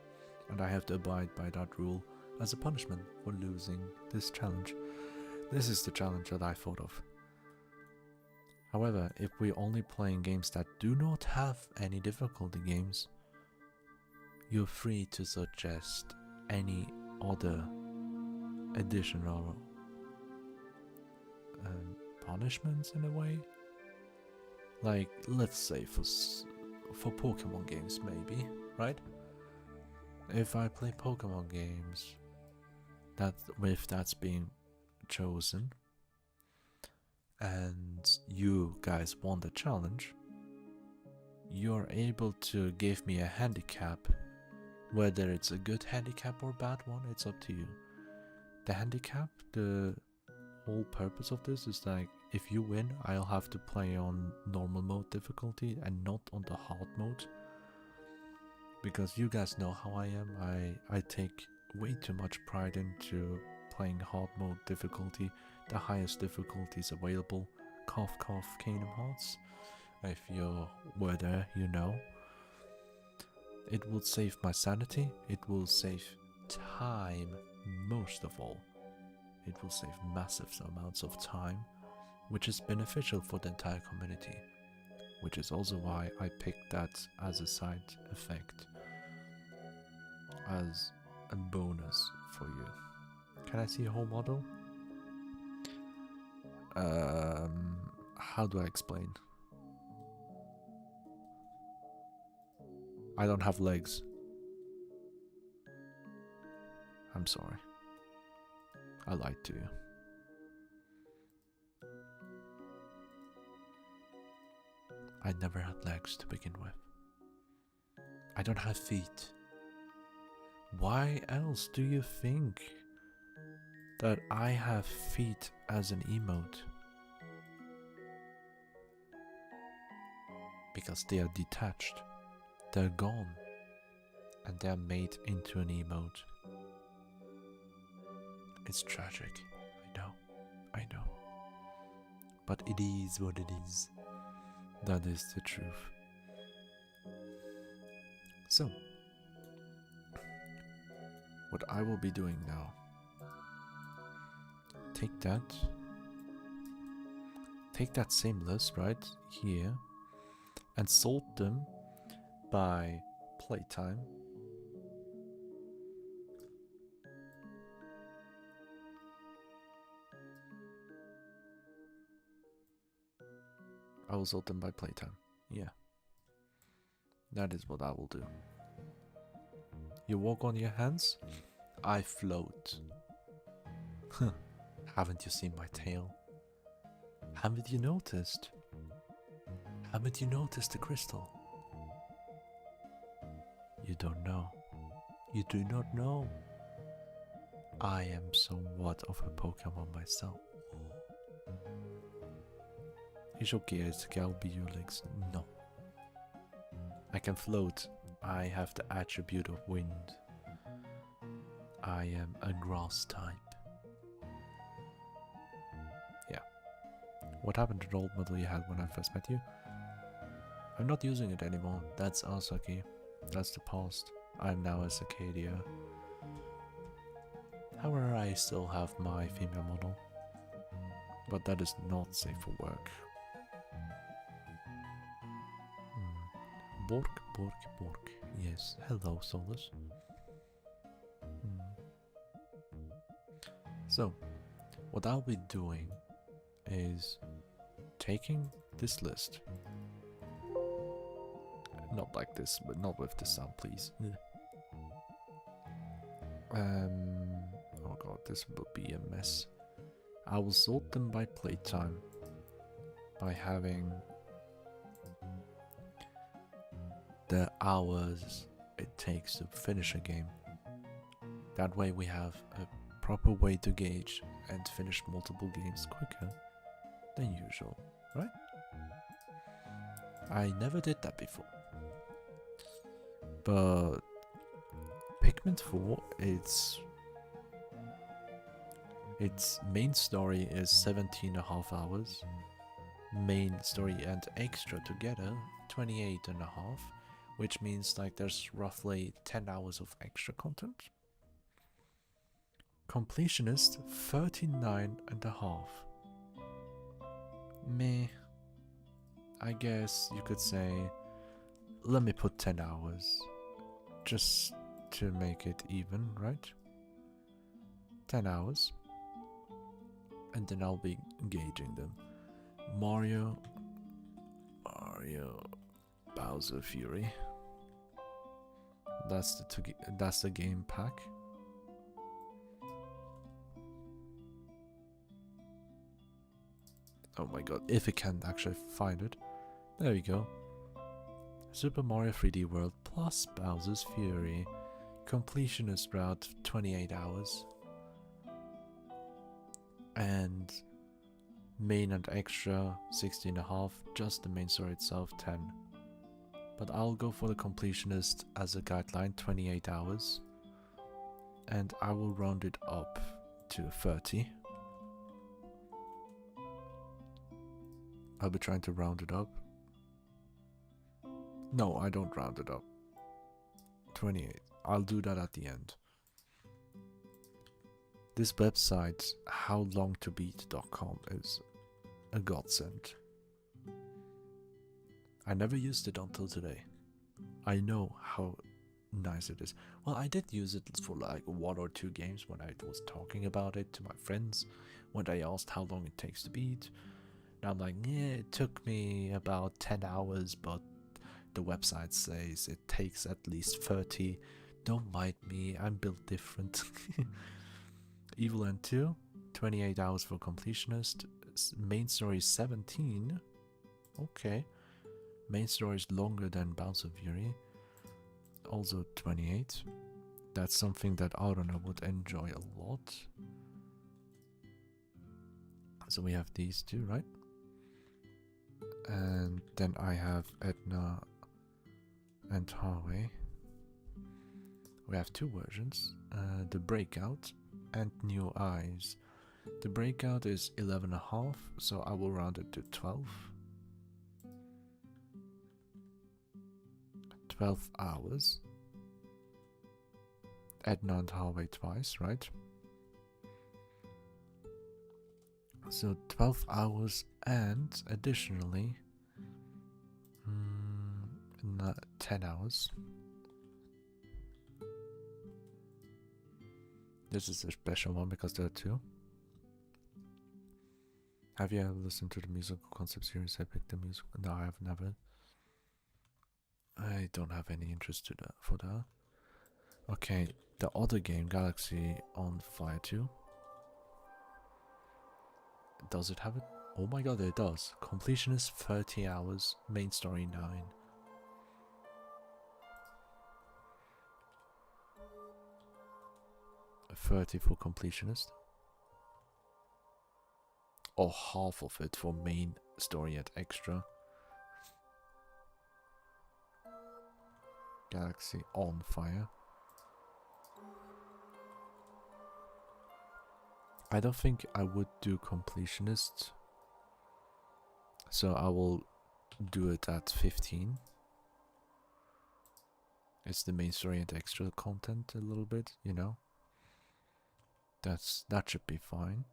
and I have to abide by that rule as a punishment for losing this challenge. This is the challenge that I thought of. However, if we're only playing games that do not have any difficulty games, you're free to suggest any other additional punishments in a way. Like, let's say for Pokemon games maybe, right? If I play Pokemon games that's being chosen and you guys won the challenge, you're able to give me a handicap. Whether it's a good handicap or a bad one, it's up to you. The handicap, the whole purpose of this is like, if you win, I'll have to play on normal mode difficulty and not on the hard mode. Because you guys know how I am, I take way too much pride into playing hard mode difficulty, the highest difficulties available. Cough cough, Kingdom Hearts. If you were there, you know. It will save my sanity, it will save time most of all. It will save massive amounts of time, which is beneficial for the entire community, which is also why I picked that as a side effect, as a bonus for you. Can I see a whole model? How do I explain? I don't have legs. I'm sorry. I lied to you. I never had legs to begin with. I don't have feet. Why else do you think that I have feet as an emote? Because they are detached. They're gone. And they're made into an emote. It's tragic. I know. But it is what it is. That is the truth. So, what I will be doing now, take that same list right here and sort them by playtime. I will sort them by playtime. Yeah. That is what I will do. You walk on your hands, I float. Haven't you seen my tail? Haven't you noticed? Haven't you noticed the crystal? You don't know. You do not know. I am somewhat of a Pokemon myself. It's okay, I'll be your legs. No. I can float. I have the attribute of wind. I am a grass type. What happened to the old model you had when I first met you? I'm not using it anymore. That's Asaki. That's the past. I'm now Asakedia. However, I still have my female model. But that is not safe for work. Bork, bork, bork. Yes, hello, Solus. So, what I'll be doing is taking this list. Not like this, but not with the sound, please. Oh god, this will be a mess. I will sort them by playtime. By having the hours it takes to finish a game. That way we have a proper way to gauge and finish multiple games quicker than usual, right? I never did that before. But Pikmin 4, its main story is 17.5 hours. Main story and extra together 28.5, which means like there's roughly 10 hours of extra content. Completionist 39.5. Meh. I guess you could say, let me put 10 hours just to make it even, right? 10 hours. And then I'll be gauging them. Mario Bowser Fury. That's the game pack. Oh my god, if I can actually find it. There we go. Super Mario 3D World plus Bowser's Fury. Completionist route 28 hours. And main and extra 16.5, just the main story itself 10. But I'll go for the completionist as a guideline, 28 hours. And I will round it up to 30. I'll be trying to round it up. No, I don't round it up. 28. I'll do that at the end. This website, howlongtobeat.com, is a godsend. I never used it until today. I know how nice it is. Well, I did use it for like 1 or 2 games when I was talking about it to my friends, when they asked how long it takes to beat. And I'm like, yeah, it took me about 10 hours, but the website says it takes at least 30. Don't mind me, I'm built different. Evil End 2, 28 hours for completionist. Main story is 17. Okay. Main story is longer than Bowser Fury. Also 28. That's something that Aruna would enjoy a lot. So we have these two, right? And then I have Edna and Harvey. We have 2 versions. The Breakout and New Eyes. The Breakout is 11.5, so I will round it to 12. 12 hours. Edna and Harvey twice, right? So 12 hours and additionally 10 hours. This is a special one because there are 2. Have you ever listened to the musical concept series? I picked the music. No, I have never. I don't have any interest for that. Okay, the other game, Galaxy on Fire 2. Does it have it? Oh my god, it does. Completion is 30 hours, main story 9. A 30 for completionist. Or half of it for main story at extra. Galaxy on Fire. I don't think I would do completionist So I will do it at 15. It's the main story and extra content a little bit, you know. That should be fine.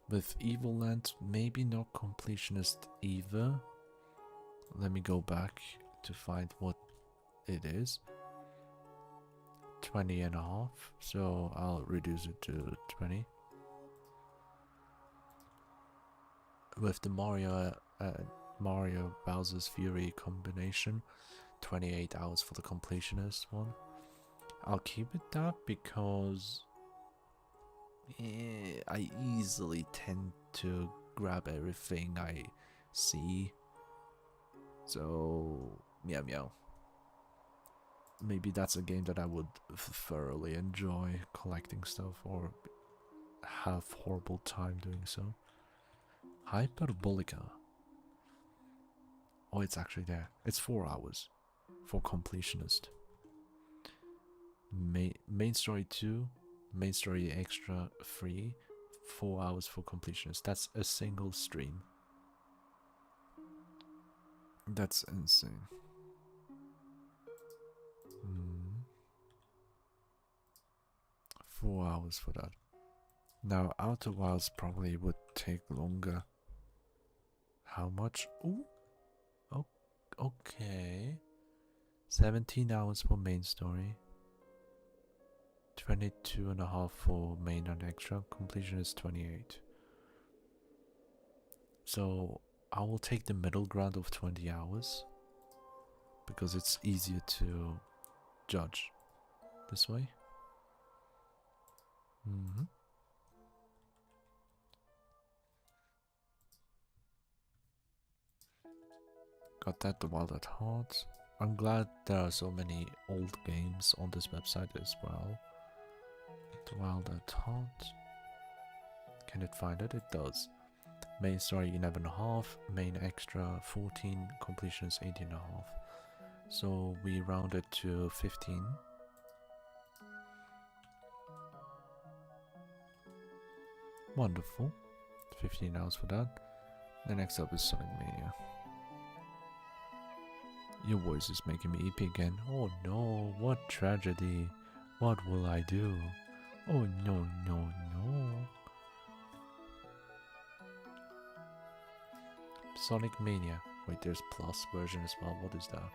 With Evil Land, maybe not completionist either. Let me go back to find what it is. 20 and a half, so I'll reduce it to 20. With the Mario Bowser's Fury combination, 28 hours for the completionist one. I'll keep it that because I easily tend to grab everything I see. So, meow meow. Maybe that's a game that I would thoroughly enjoy collecting stuff or have horrible time doing so. Hyperbolica. Oh, it's actually there. It's 4 hours for completionist. Main story 2, main story extra 3, 4 hours for completionist. That's a single stream. That's insane. 4 hours for that. Now, Outer Wilds probably would take longer. How much? Ooh. Oh, okay. 17 hours for main story. 22 and a half for main and extra. Completion is 28. So I will take the middle ground of 20 hours because it's easier to judge this way. Got that, the Wild at Heart. I'm glad there are so many old games on this website as well. The Wild at Heart. Can it find it? It does. Main story 11.5, main extra 14, completion is 18.5. So we round it to 15. Wonderful. 15 hours for that. The next up is Sonic Mania. Your voice is making me EP again. Oh no, what tragedy. What will I do? Oh no, no, no. Sonic Mania. Wait, there's plus version as well. What is that?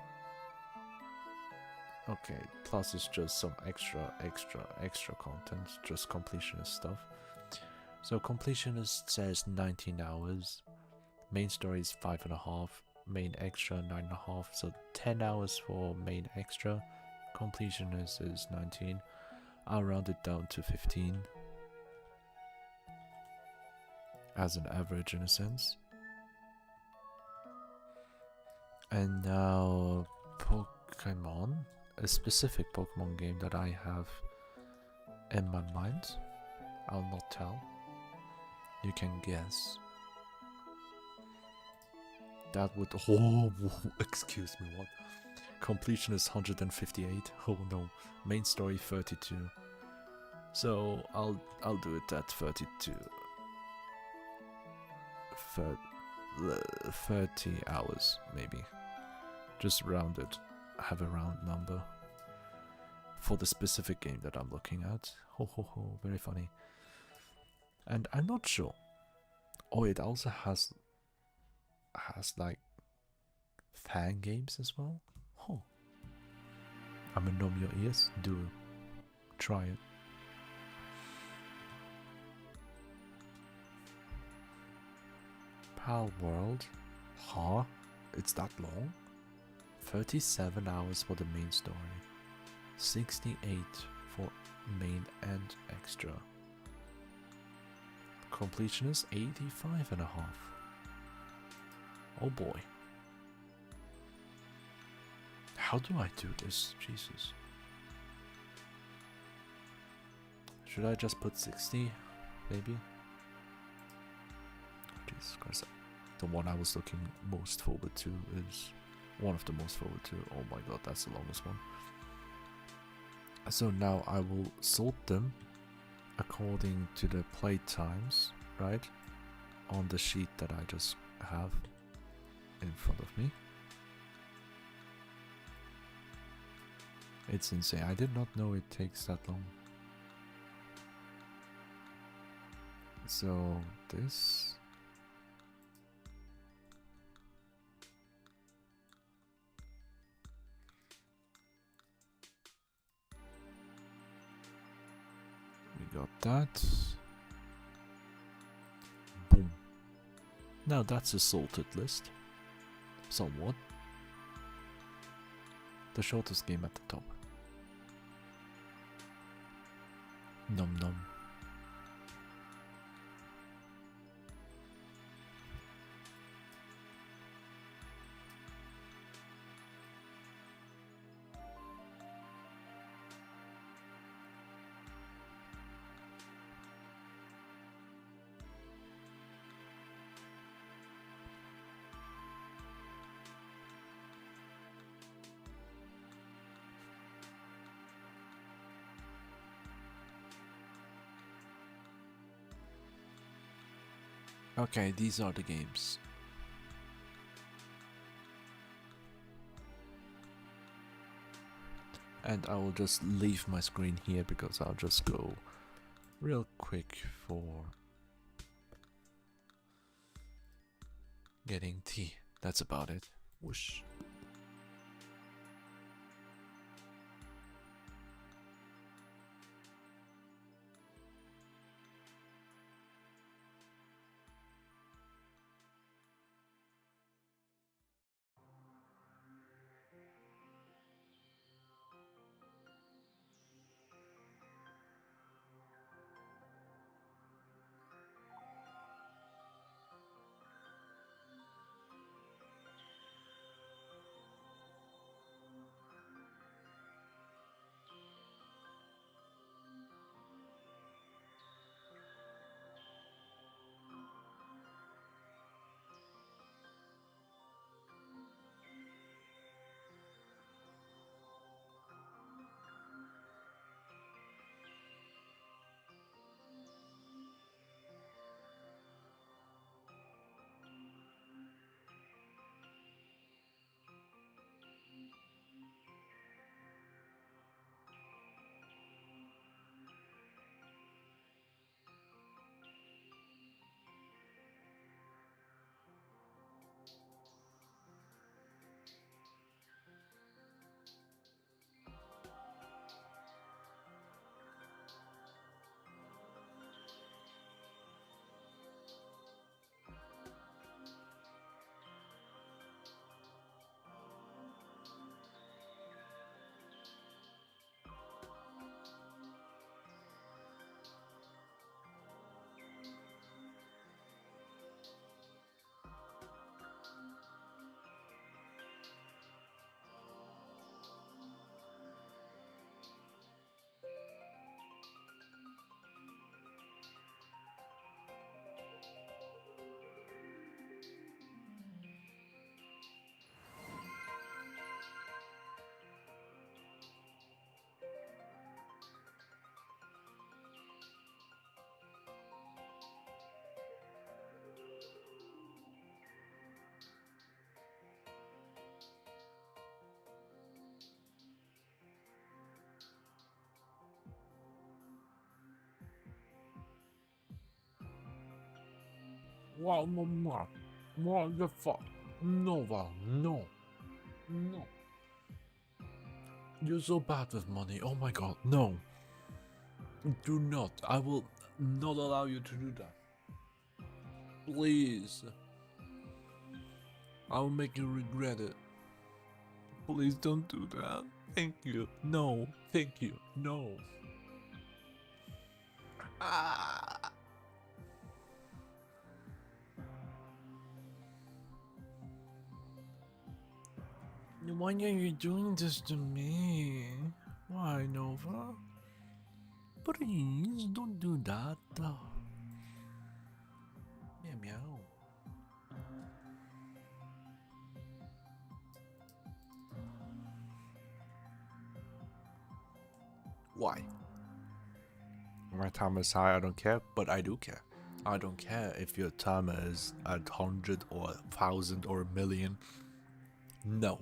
Okay, plus is just some extra content. Just completionist stuff. So completionist says 19 hours. Main story is 5.5. Main extra 9.5. So 10 hours for main extra. Completionist is 19. I'll round it down to 15. As an average in a sense. And now Pokemon. A specific Pokemon game that I have in my mind. I'll not tell. You can guess. That would... Oh, excuse me, what? Completion is 158. Oh no. Main story 32. So I'll do it at 32. 30 hours, maybe. Just round it. Have a round number. For the specific game that I'm looking at. Ho ho ho, very funny. And I'm not sure. Oh, it also has like fan games as well. Oh, I'm gonna numb your ears. Do try it. Pal World. Huh? It's that long? 37 hours for the main story. 68 for main and extra. Completion is 85.5. Oh boy. How do I do this? Jesus. Should I just put 60? Maybe? Jesus Christ. The one I was looking most forward to is one of the most forward to. Oh my god, that's the longest one. So now I will sort them according to the play times. right? On the sheet that I just have in front of me. It's insane. I did not know it takes that long. So this. We got that. Boom. Now that's a sorted list. Somewhat. The shortest game at the top. Nom nom. Okay, these are the games. And I will just leave my screen here because I'll just go real quick for getting tea. That's about it. Whoosh. Wow, no, what the fuck? No, wow, no. No. You're so bad with money. Oh my god, no. Do not. I will not allow you to do that. Please. I will make you regret it. Please don't do that. Thank you. No. Thank you. No. Ah. Why are you doing this to me? Why, Nova? Please don't do that. Meow meow. Why? My time is high, I don't care, but I do care. I don't care if your timer is at 100 or 1,000 or a million. No.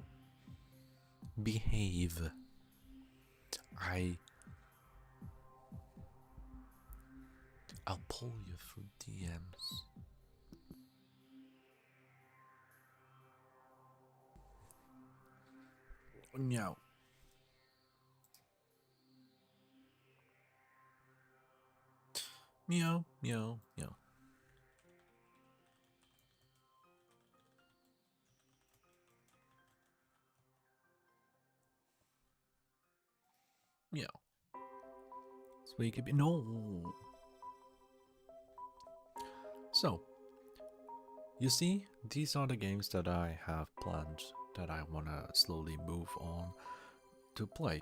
Behave. I'll pull you through DMs. Meow. Meow, meow, meow. Meow. So we could be no. So, you see, these are the games that I have planned that I wanna slowly move on to play.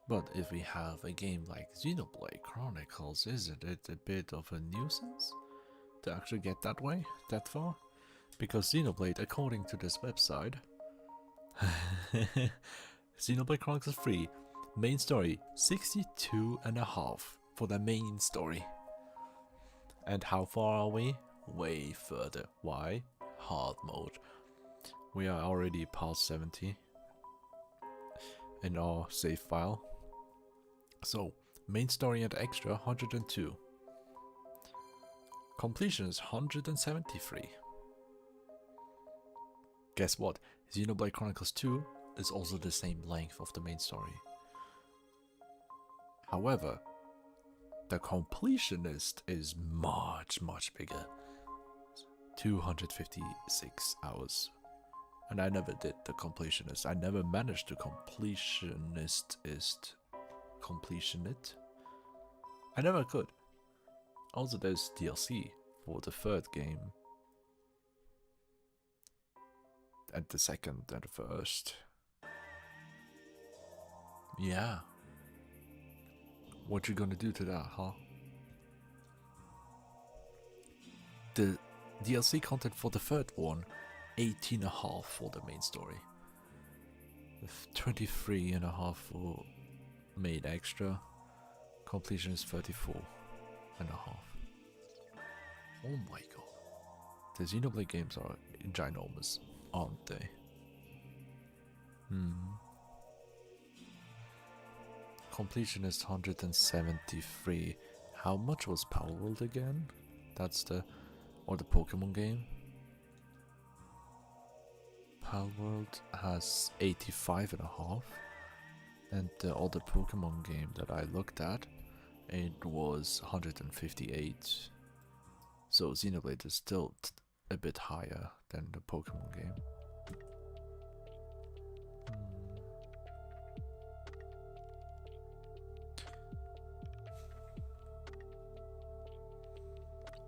But if we have a game like Xenoblade Chronicles, isn't it a bit of a nuisance to actually get that far? Because Xenoblade, according to this website, Xenoblade Chronicles 3, main story, 62.5 for the main story. And how far are we? Way further. Why? Hard mode. We are already past 70 in our save file. So, main story and extra 102. Completion is 173. Guess what? Xenoblade Chronicles 2 is also the same length of the main story. However, the completionist is much bigger. 256 hours. And I never did the completionist. I never managed to completionist. I never could. Also, there's DLC for the third game. And the second and the first. Yeah. What you gonna do to that, huh? The DLC content for the third one, 18.5 for the main story. 23.5 for main extra. Completion is 34.5. Oh my god. The Xenoblade games are ginormous, aren't they? Completion is 173. How much was Palworld again? That's the Pokemon game. Palworld has 85.5, and the other Pokemon game that I looked at, it was 158. So Xenoblade is still a bit higher than the Pokemon game.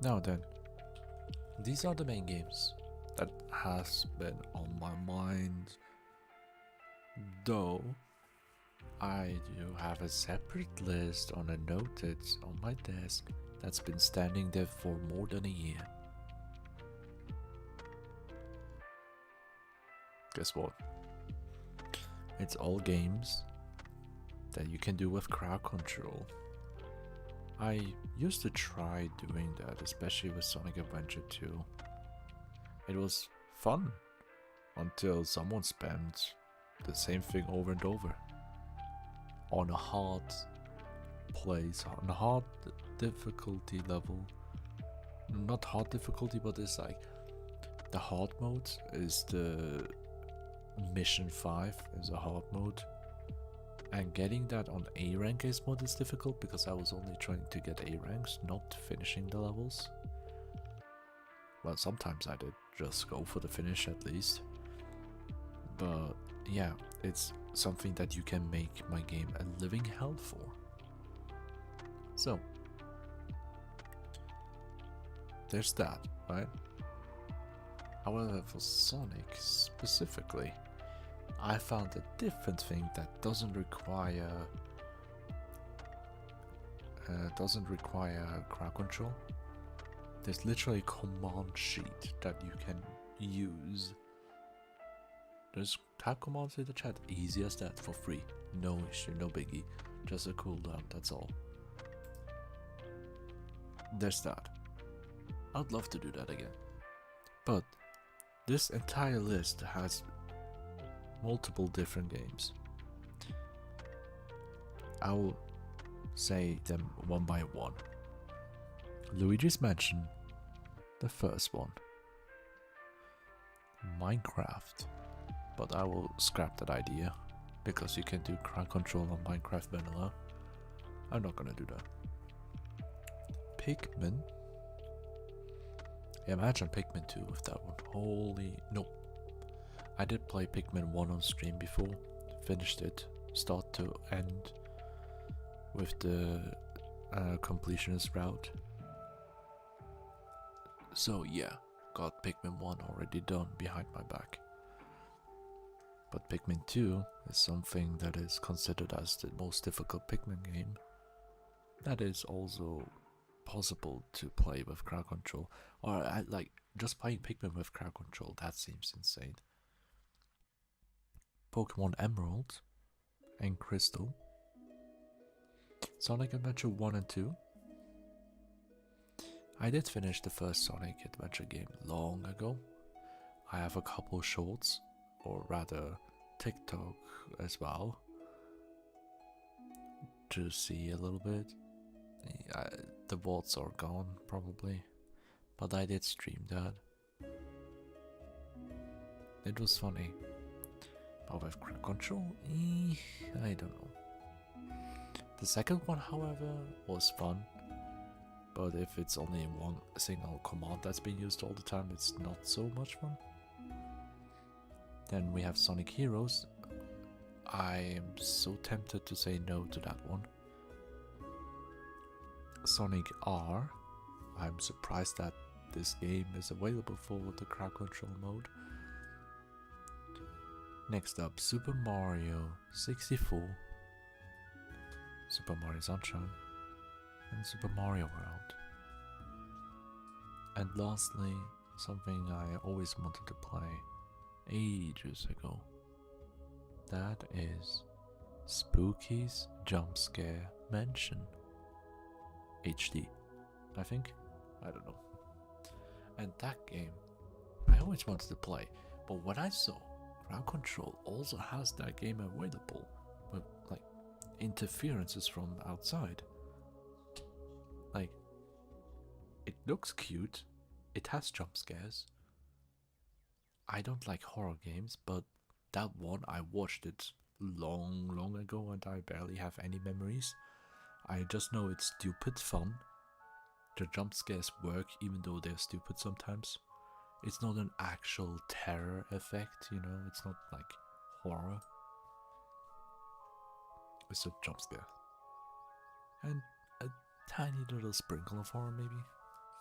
Now then, these are the main games that has been on my mind, though I do have a separate list on a noted on my desk that's been standing there for more than a year. Guess what? It's all games that you can do with crowd control. I used to try doing that, especially with Sonic Adventure 2. It was fun until someone spammed the same thing over and over on a hard place, on a hard difficulty level. Not hard difficulty, but it's like the hard mode is the mission 5 is a hard mode. And getting that on A rank is what is difficult because I was only trying to get A ranks, not finishing the levels. Well, sometimes I did just go for the finish at least. But yeah, it's something that you can make my game a living hell for. So, there's that, right? However, for Sonic specifically, I found a different thing that doesn't require crowd control. There's literally a command sheet that you can use. Just type commands in the chat, easy as that, for free. No issue, no biggie. Just a cooldown, that's all. There's that. I'd love to do that again. But this entire list has multiple different games. I'll say them one by one. Luigi's Mansion, the first one. Minecraft, but I will scrap that idea because you can do crowd control on Minecraft vanilla. I'm not gonna do that. Pikmin. Imagine Pikmin 2 with that one. Holy no. I did play Pikmin 1 on stream before. Finished it start to end with the completionist route. So yeah, got Pikmin 1 already done behind my back. But Pikmin 2 is something that is considered as the most difficult Pikmin game. That is also possible to play with crowd control, or like just playing Pikmin with crowd control, that seems insane. Pokemon Emerald and Crystal, Sonic Adventure 1 and 2. I did finish the first Sonic Adventure game long ago. I have a couple shorts, or rather TikTok as well, to see a little bit. The bots are gone probably, but I did stream that. It was funny. But with crowd control, I don't know. The second one, however, was fun. But if it's only one single command that's being used all the time, it's not so much fun. Then we have Sonic Heroes. I am so tempted to say no to that one. Sonic R. I'm surprised that this game is available for the crowd control mode. Next up, Super Mario 64, Super Mario Sunshine, and Super Mario World. And lastly, something I always wanted to play ages ago. That is Spooky's Jump Scare Mansion HD, I think. I don't know. And that game, I always wanted to play, but when I saw crowd control also has that game available with like interferences from outside, like it looks cute, it has jump scares. I don't like horror games, but that one I watched it long ago and I barely have any memories. I just know it's stupid fun. The jump scares work even though they're stupid sometimes. It's not an actual terror effect, you know, it's not like horror. It's a jump scare. And a tiny little sprinkle of horror maybe.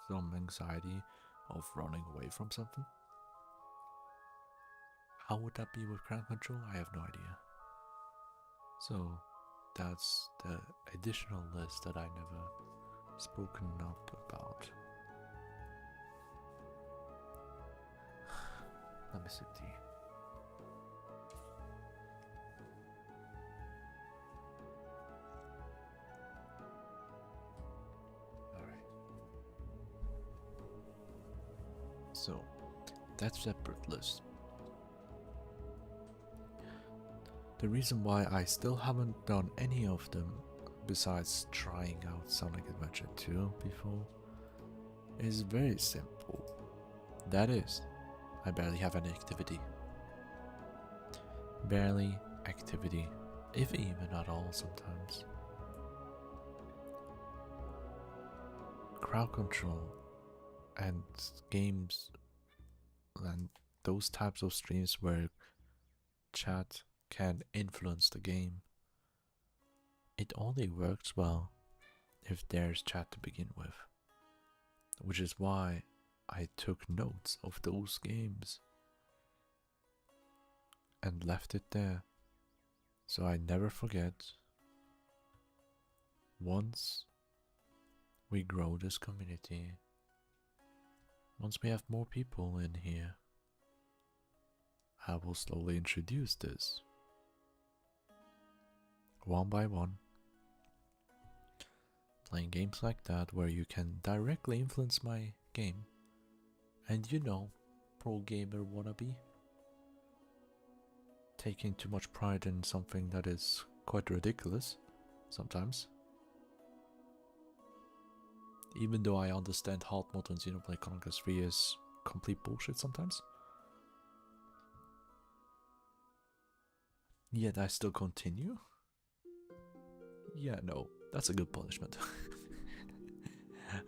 Some anxiety of running away from something. How would that be with crowd control? I have no idea. So that's the additional list that I never spoken up about. Let me sip tea. Alright. So, that's separate list. The reason why I still haven't done any of them, besides trying out Sonic Adventure 2 before, is very simple. That is, I barely have any activity. Barely activity, if even at all sometimes. Crowd control and games and those types of streams where chat can influence the game. It only works well if there's chat to begin with, which is why I took notes of those games and left it there, so I never forget. Once we grow this community, once we have more people in here, I will slowly introduce this one by one, playing games like that where you can directly influence my game. And you know, pro gamer wannabe. Taking too much pride in something that is quite ridiculous sometimes. Even though I understand hard mode on Xenoblade Chronicles 3 is complete bullshit sometimes. Yet I still continue? Yeah, no, that's a good punishment.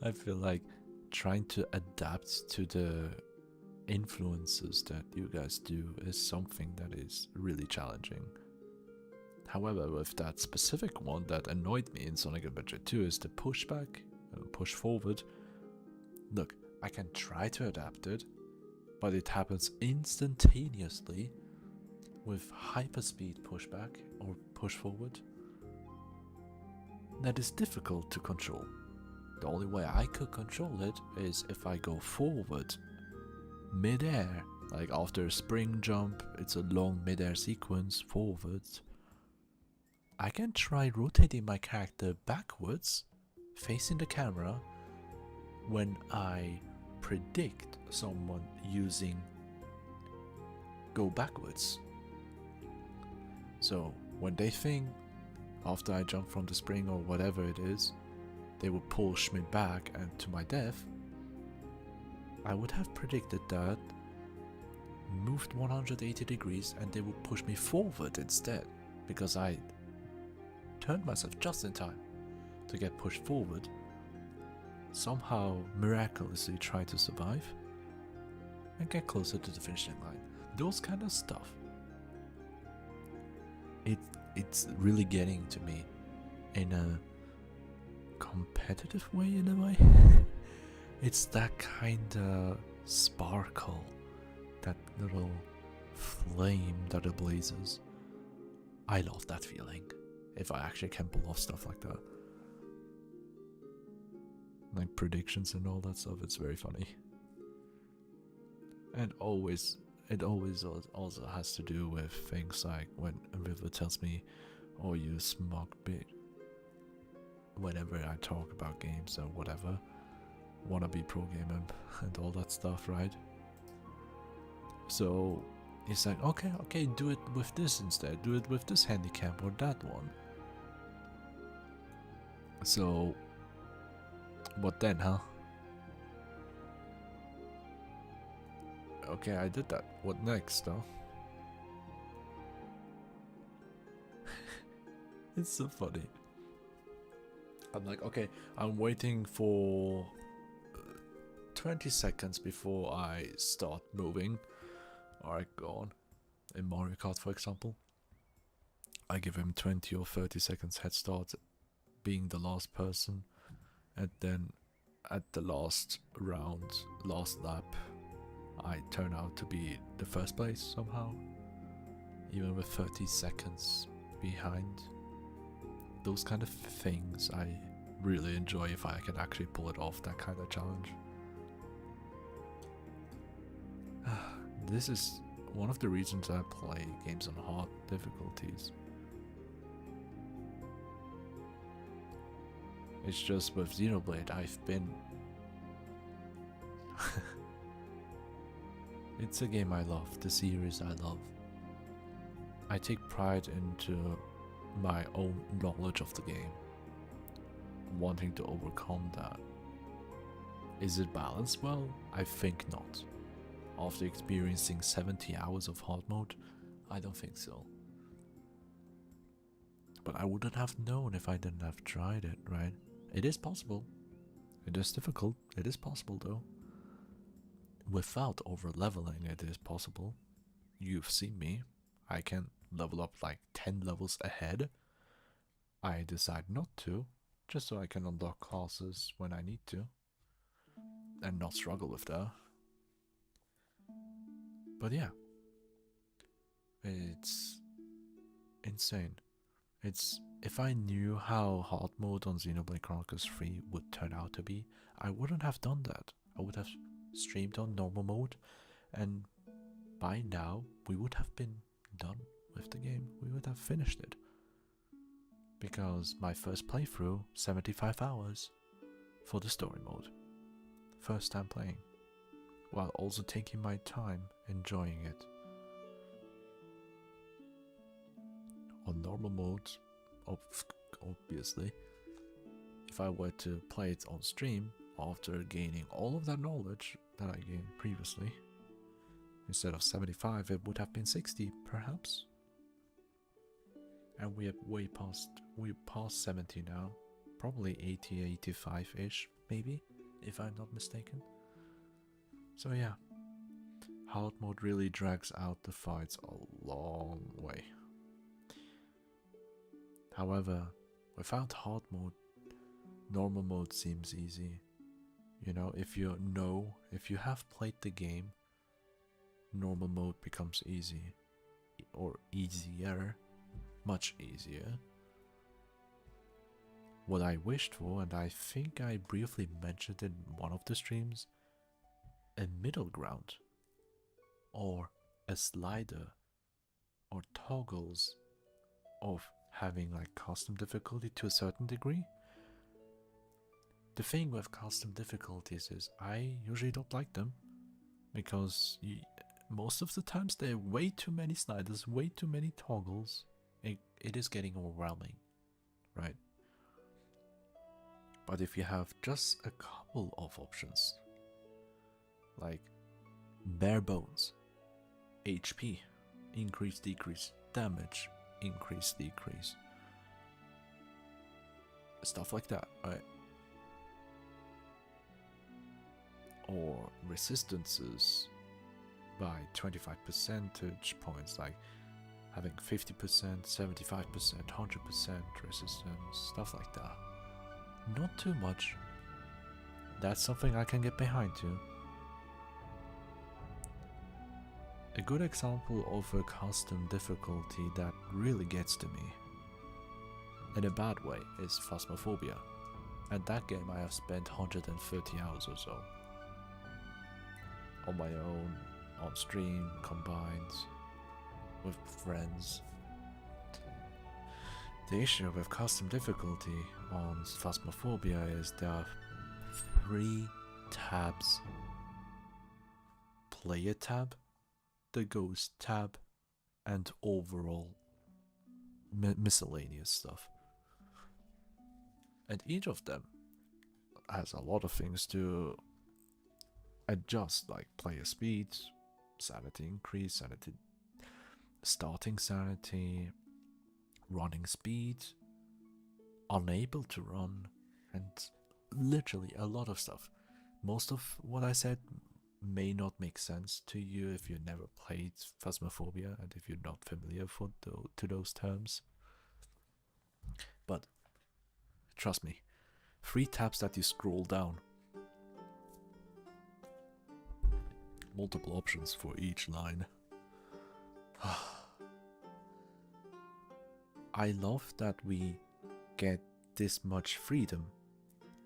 I feel like trying to adapt to the influences that you guys do is something that is really challenging. However, with that specific one that annoyed me in Sonic Adventure 2 is the pushback, push forward. Look, I can try to adapt it, but it happens instantaneously with hyperspeed pushback or push forward. That is difficult to control. The only way I could control it is if I go forward mid-air, like after a spring jump, it's a long mid-air sequence forwards. I can try rotating my character backwards, facing the camera, when I predict someone using go backwards. So when they think after I jump from the spring or whatever it is, they will push me back and to my death, I would have predicted that, moved 180 degrees, and they would push me forward instead, because I turned myself just in time to get pushed forward, somehow miraculously try to survive, and get closer to the finishing line. Those kind of stuff. It's really getting to me in a competitive way, in a way. It's that kind of sparkle, that little flame that it blazes. I love that feeling, if I actually can pull off stuff like that. Like predictions and all that stuff, it's very funny. And it always also has to do with things like when a river tells me, oh, you smug bitch. Whenever I talk about games or whatever, wanna be pro gamer and all that stuff, right? So he's like, okay, do it with this instead. Do it with this handicap or that one. So what then, huh? Okay, I did that. What next, though? It's so funny. I'm like, okay, I'm waiting for 20 seconds before I start moving. Alright, go on. In Mario Kart, for example, I give him 20 or 30 seconds head start being the last person, and then at the last round, last lap, I turn out to be the first place somehow, even with 30 seconds behind. Those kind of things I really enjoy if I can actually pull it off, that kind of challenge. This is one of the reasons I play games on hard difficulties. It's just with Xenoblade, I've been... It's a game I love, the series I love. I take pride into my own knowledge of the game, wanting to overcome that. Is it balanced well? I think not. After experiencing 70 hours of hard mode, I don't think so. But I wouldn't have known if I didn't have tried it, right? It is possible. It is difficult. It is possible though. Without over leveling, it is possible. You've seen me. I can level up like 10 levels ahead. I decide not to, just so I can unlock classes when I need to, and not struggle with that. But yeah, it's insane. It's, if I knew how hard mode on Xenoblade Chronicles 3 would turn out to be, I wouldn't have done that. I would have streamed on normal mode, and by now we would have been done with the game. We would have finished it. Because my first playthrough, 75 hours for the story mode. first time playing, while also taking my time enjoying it. On normal mode, obviously, if I were to play it on stream after gaining all of that knowledge that I gained previously, instead of 75 it would have been 60 perhaps. And we're past 70 now, probably 80, 85-ish maybe, if I'm not mistaken. So yeah, hard mode really drags out the fights a long way. However, without hard mode, normal mode seems easy. You know, if you have played the game, normal mode becomes easy. Or easier. Much easier. What I wished for, and I think I briefly mentioned in one of the streams, a middle ground. Or a slider. Or toggles of having like custom difficulty to a certain degree. The thing with custom difficulties is I usually don't like them because most of the times there are way too many sliders, way too many toggles. It is getting overwhelming, right? But if you have just a couple of options, like bare bones, HP, increase, decrease, damage, increase, decrease, stuff like that, right? Or resistances by 25 percentage points, like having 50%, 75%, 100% resistance, stuff like that. Not too much. That's something I can get behind too. A good example of a custom difficulty that really gets to me, in a bad way, is Phasmophobia. And that game I have spent 130 hours or so. On my own, on stream, combined, with friends. The issue with custom difficulty on Phasmophobia is there are 3 tabs. Player tab, the ghost tab, and overall miscellaneous stuff. And each of them has a lot of things to adjust, like player speed, sanity increase, sanity, starting sanity, running speed, unable to run, and literally a lot of stuff. Most of what I said may not make sense to you if you never played Phasmophobia and if you're not familiar to those terms. But trust me, 3 tabs that you scroll down. Multiple options for each line. I love that we get this much freedom,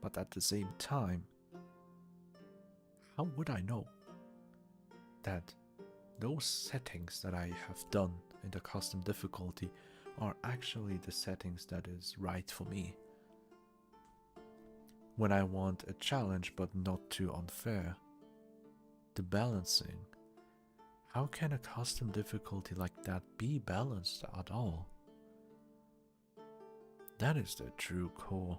but at the same time, how would I know that those settings that I have done in the custom difficulty are actually the settings that is right for me? When I want a challenge but not too unfair, the balancing. How can a custom difficulty like that be balanced at all? That is the true core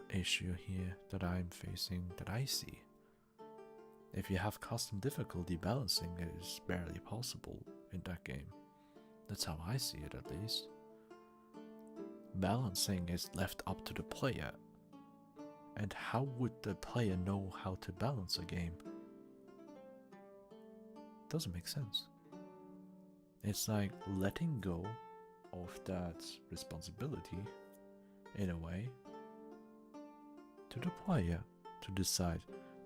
issue here that I'm facing, that I see. If you have custom difficulty, balancing is barely possible in that game. That's how I see it, at least. Balancing is left up to the player. And how would the player know how to balance a game? Doesn't make sense. It's like letting go of that responsibility, in a way, to the player to decide,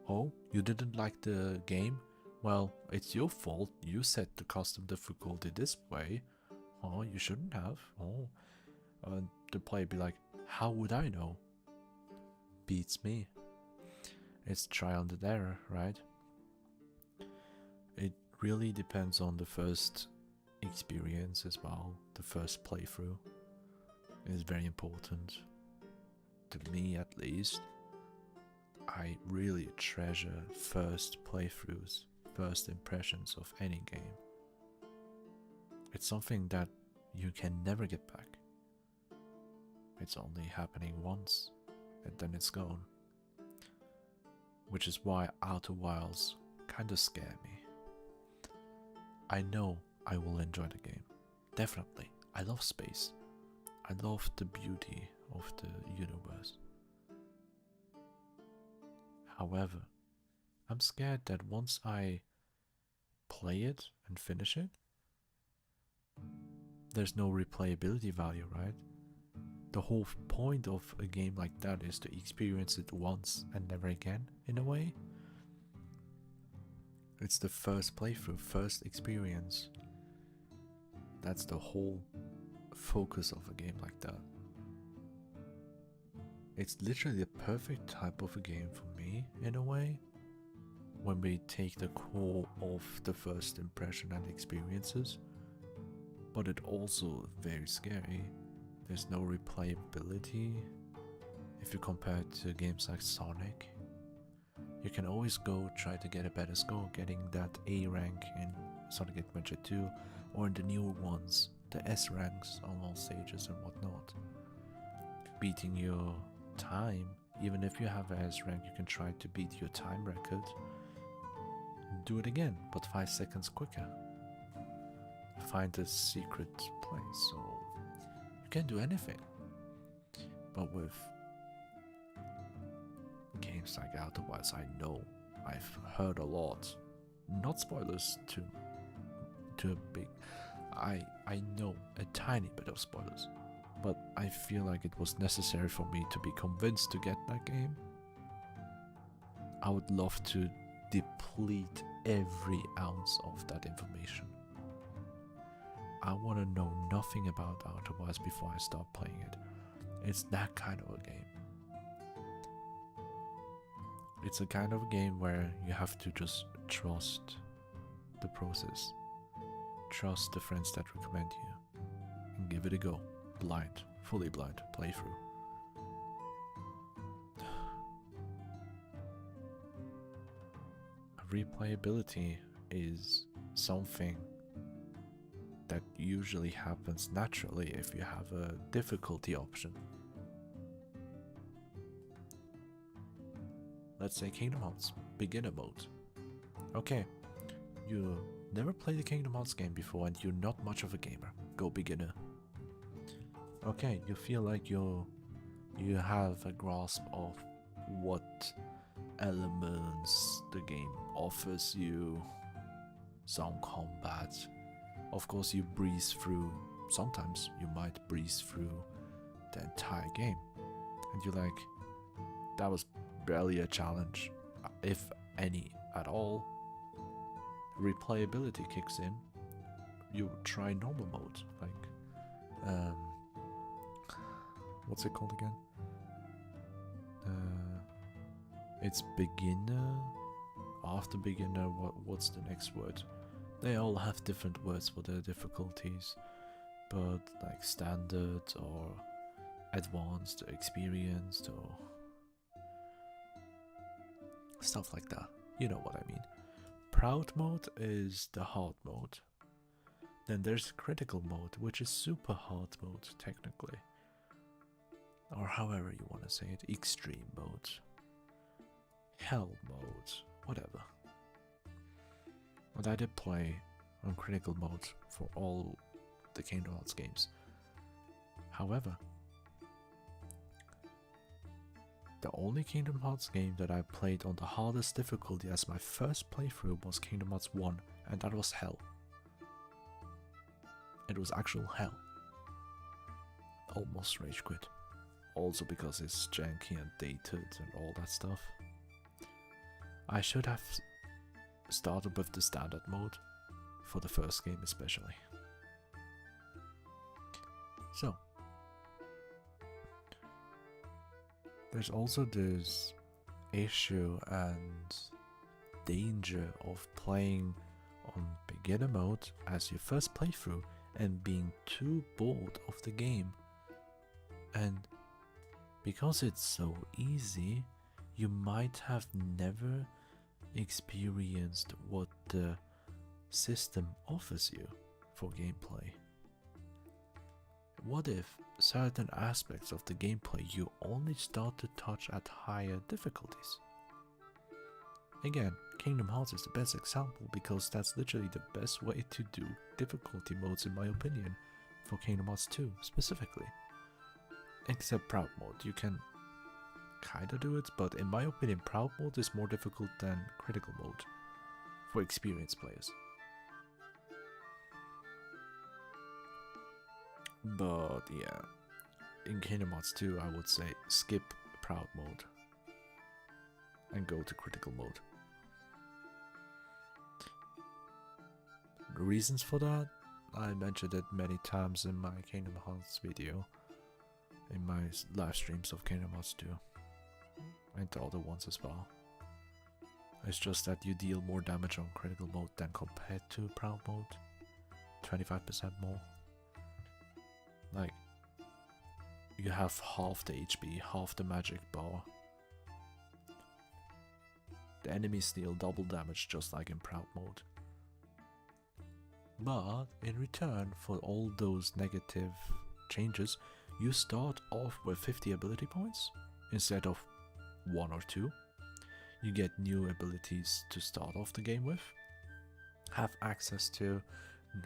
oh, you didn't like the game? Well, it's your fault, you set the custom difficulty this way. Oh, you shouldn't have. Oh, the player be like, how would I know? Beats me. It's trial and error, right? It really depends on the first experience as well. The first playthrough is very important. To me, at least. I really treasure first playthroughs, first impressions of any game. It's something that you can never get back. It's only happening once, and then it's gone. Which is why Outer Wilds kinda scare me. I know I will enjoy the game. Definitely. I love space. I love the beauty of the universe. However, I'm scared that once I play it and finish it, there's no replayability value, right? The whole point of a game like that is to experience it once and never again, in a way. It's the first playthrough, first experience. That's the whole focus of a game like that. It's literally the perfect type of a game for me, in a way, when we take the core of the first impression and experiences, but it also very scary. There's no replayability. If you compare it to games like Sonic, you can always go try to get a better score, getting that A rank in Sonic Adventure 2, or in the newer ones, the S ranks on all stages and whatnot. Beating your time, even if you have a S rank, you can try to beat your time record. Do it again, but 5 seconds quicker. Find a secret place, so you can do anything. But with games like Outer Wilds, I know I've heard a lot. Not spoilers too big. I know a tiny bit of spoilers, but I feel like it was necessary for me to be convinced to get that game. I would love to deplete every ounce of that information. I want to know nothing about Outer Wilds before I start playing it. It's that kind of a game. It's a kind of game where you have to just trust the process. Trust the friends that recommend you. And give it a go. Blind. Fully blind. Playthrough. Replayability is something that usually happens naturally if you have a difficulty option. Let's say Kingdom Hearts beginner mode. Okay, you never played a Kingdom Hearts game before and you're not much of a gamer. Go beginner. Okay, you feel like you have a grasp of what elements the game offers you. Some combat. Of course, you breeze through. Sometimes you might breeze through the entire game, and you're like, that was barely a challenge, if any at all. Replayability kicks in. You try normal mode, like, what's it called again? It's beginner. After beginner, what's the next word? They all have different words for their difficulties, but like standard or advanced or experienced or stuff like that. You know what I mean. Proud mode is the hard mode. Then there's critical mode, which is super hard mode technically. Or however you want to say it. Extreme mode. Hell mode. Whatever. But I did play on critical mode for all the Kingdom Hearts games. However, the only Kingdom Hearts game that I played on the hardest difficulty as my first playthrough was Kingdom Hearts 1, and that was hell. It was actual hell. Almost rage quit. Also because it's janky and dated and all that stuff. I should have started with the standard mode for the first game especially. So there's also this issue and danger of playing on beginner mode as your first playthrough and being too bored of the game, and because it's so easy you might have never experienced what the system offers you for gameplay. What if certain aspects of the gameplay you only start to touch at higher difficulties? Again, Kingdom Hearts is the best example because that's literally the best way to do difficulty modes in my opinion for Kingdom Hearts 2 specifically. Except Proud Mode, you can kinda do it, but in my opinion Proud Mode is more difficult than Critical Mode for experienced players. But yeah, in Kingdom Hearts 2 I would say skip Proud Mode and go to Critical Mode. The reasons for that, I mentioned it many times in my Kingdom Hearts video, in my live streams of Kingdom Hearts 2, and the other ones as well. It's just that you deal more damage on Critical Mode than compared to Proud Mode, 25% more. Like, you have half the HP, half the magic bar. The enemies deal double damage just like in Proud Mode. But in return for all those negative changes, you start off with 50 ability points instead of 1 or 2. You get new abilities to start off the game with, have access to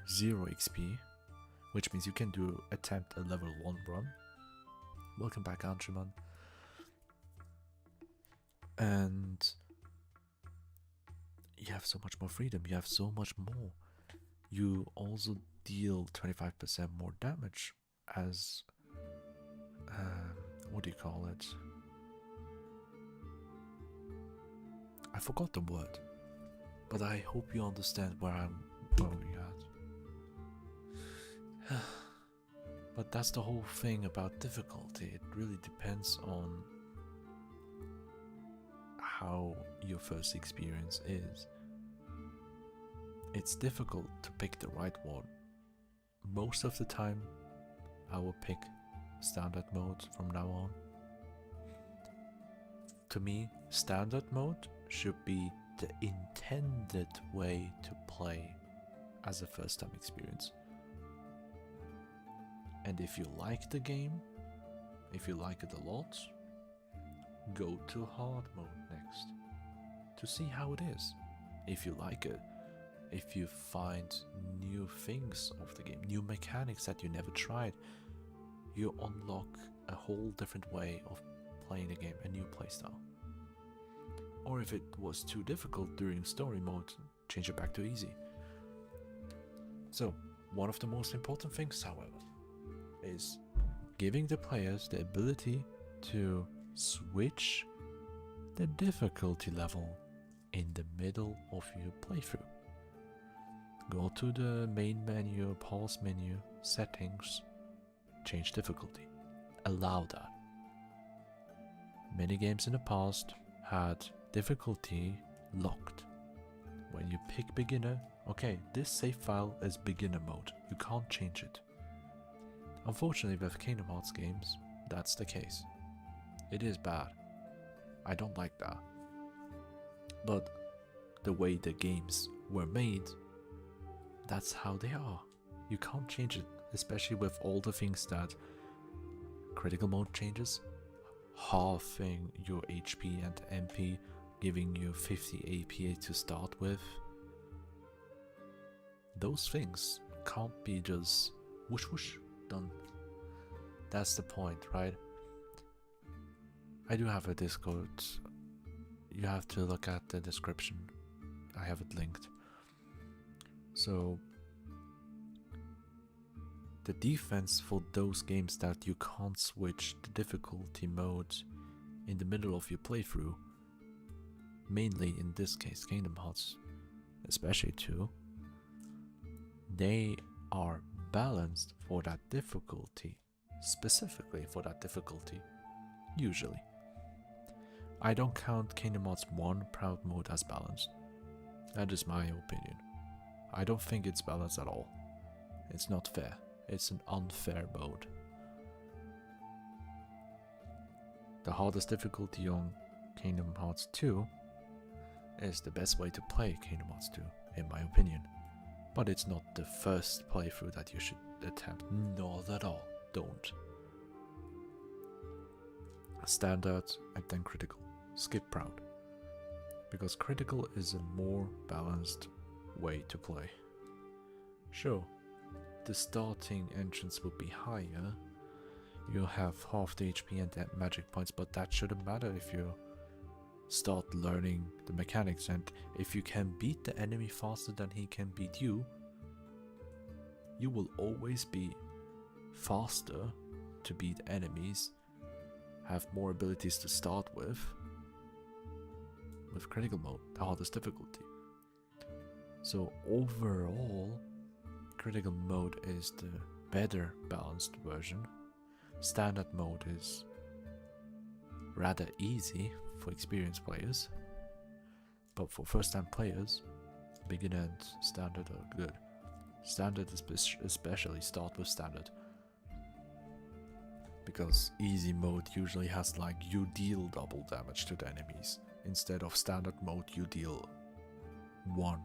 0 XP, which means you can attempt a level 1 run. Welcome back, Anshuman. And you have so much more freedom, you have so much more. You also deal 25% more damage as, what do you call it? I forgot the word, but I hope you understand where I'm going at. But that's the whole thing about difficulty. It really depends on how your first experience is. It's difficult to pick the right one. Most of the time, I will pick standard mode from now on. To me, standard mode should be the intended way to play as a first time experience. And if you like the game, if you like it a lot, go to hard mode next to see how it is. If you like it, if you find new things of the game, new mechanics that you never tried, you unlock a whole different way of playing the game, a new playstyle. Or if it was too difficult during story mode, change it back to easy. So, one of the most important things, however, is giving the players the ability to switch the difficulty level in the middle of your playthrough. Go to the main menu, pause menu, settings, change difficulty. Allow that. Many games in the past had difficulty locked. When you pick beginner, okay, this save file is beginner mode. You can't change it. Unfortunately, with Kingdom Hearts games, that's the case. It is bad. I don't like that. But the way the games were made, that's how they are. You can't change it, especially with all the things that critical mode changes, halving your HP and MP, giving you 50 APA to start with. Those things can't be just whoosh whoosh done. That's the point, right? I do have a Discord. You have to look at the description. I have it linked. So the defense for those games that you can't switch the difficulty mode in the middle of your playthrough, mainly in this case Kingdom Hearts, especially 2, they are balanced for that difficulty, specifically for that difficulty, usually. I don't count Kingdom Hearts 1 Proud Mode as balanced. That is my opinion. I don't think it's balanced at all. It's not fair. It's an unfair mode. The hardest difficulty on Kingdom Hearts 2 is the best way to play Kingdom Hearts 2, in my opinion. But it's not the first playthrough that you should attempt. Not at all. Don't. Standard and then critical. Skip proud. Because critical is a more balanced way to play. Sure, the starting entrance will be higher. You'll have half the HP and the magic points, but that shouldn't matter if you start learning the mechanics, and if you can beat the enemy faster than he can beat you, you will always be faster to beat enemies, have more abilities to start with critical mode, the hardest difficulty. So overall, critical mode is the better balanced version. Standard mode is rather easy for experienced players, but for first time players, beginner and standard are good. Standard especially, start with standard, because easy mode usually has like you deal double damage to the enemies, instead of standard mode you deal 1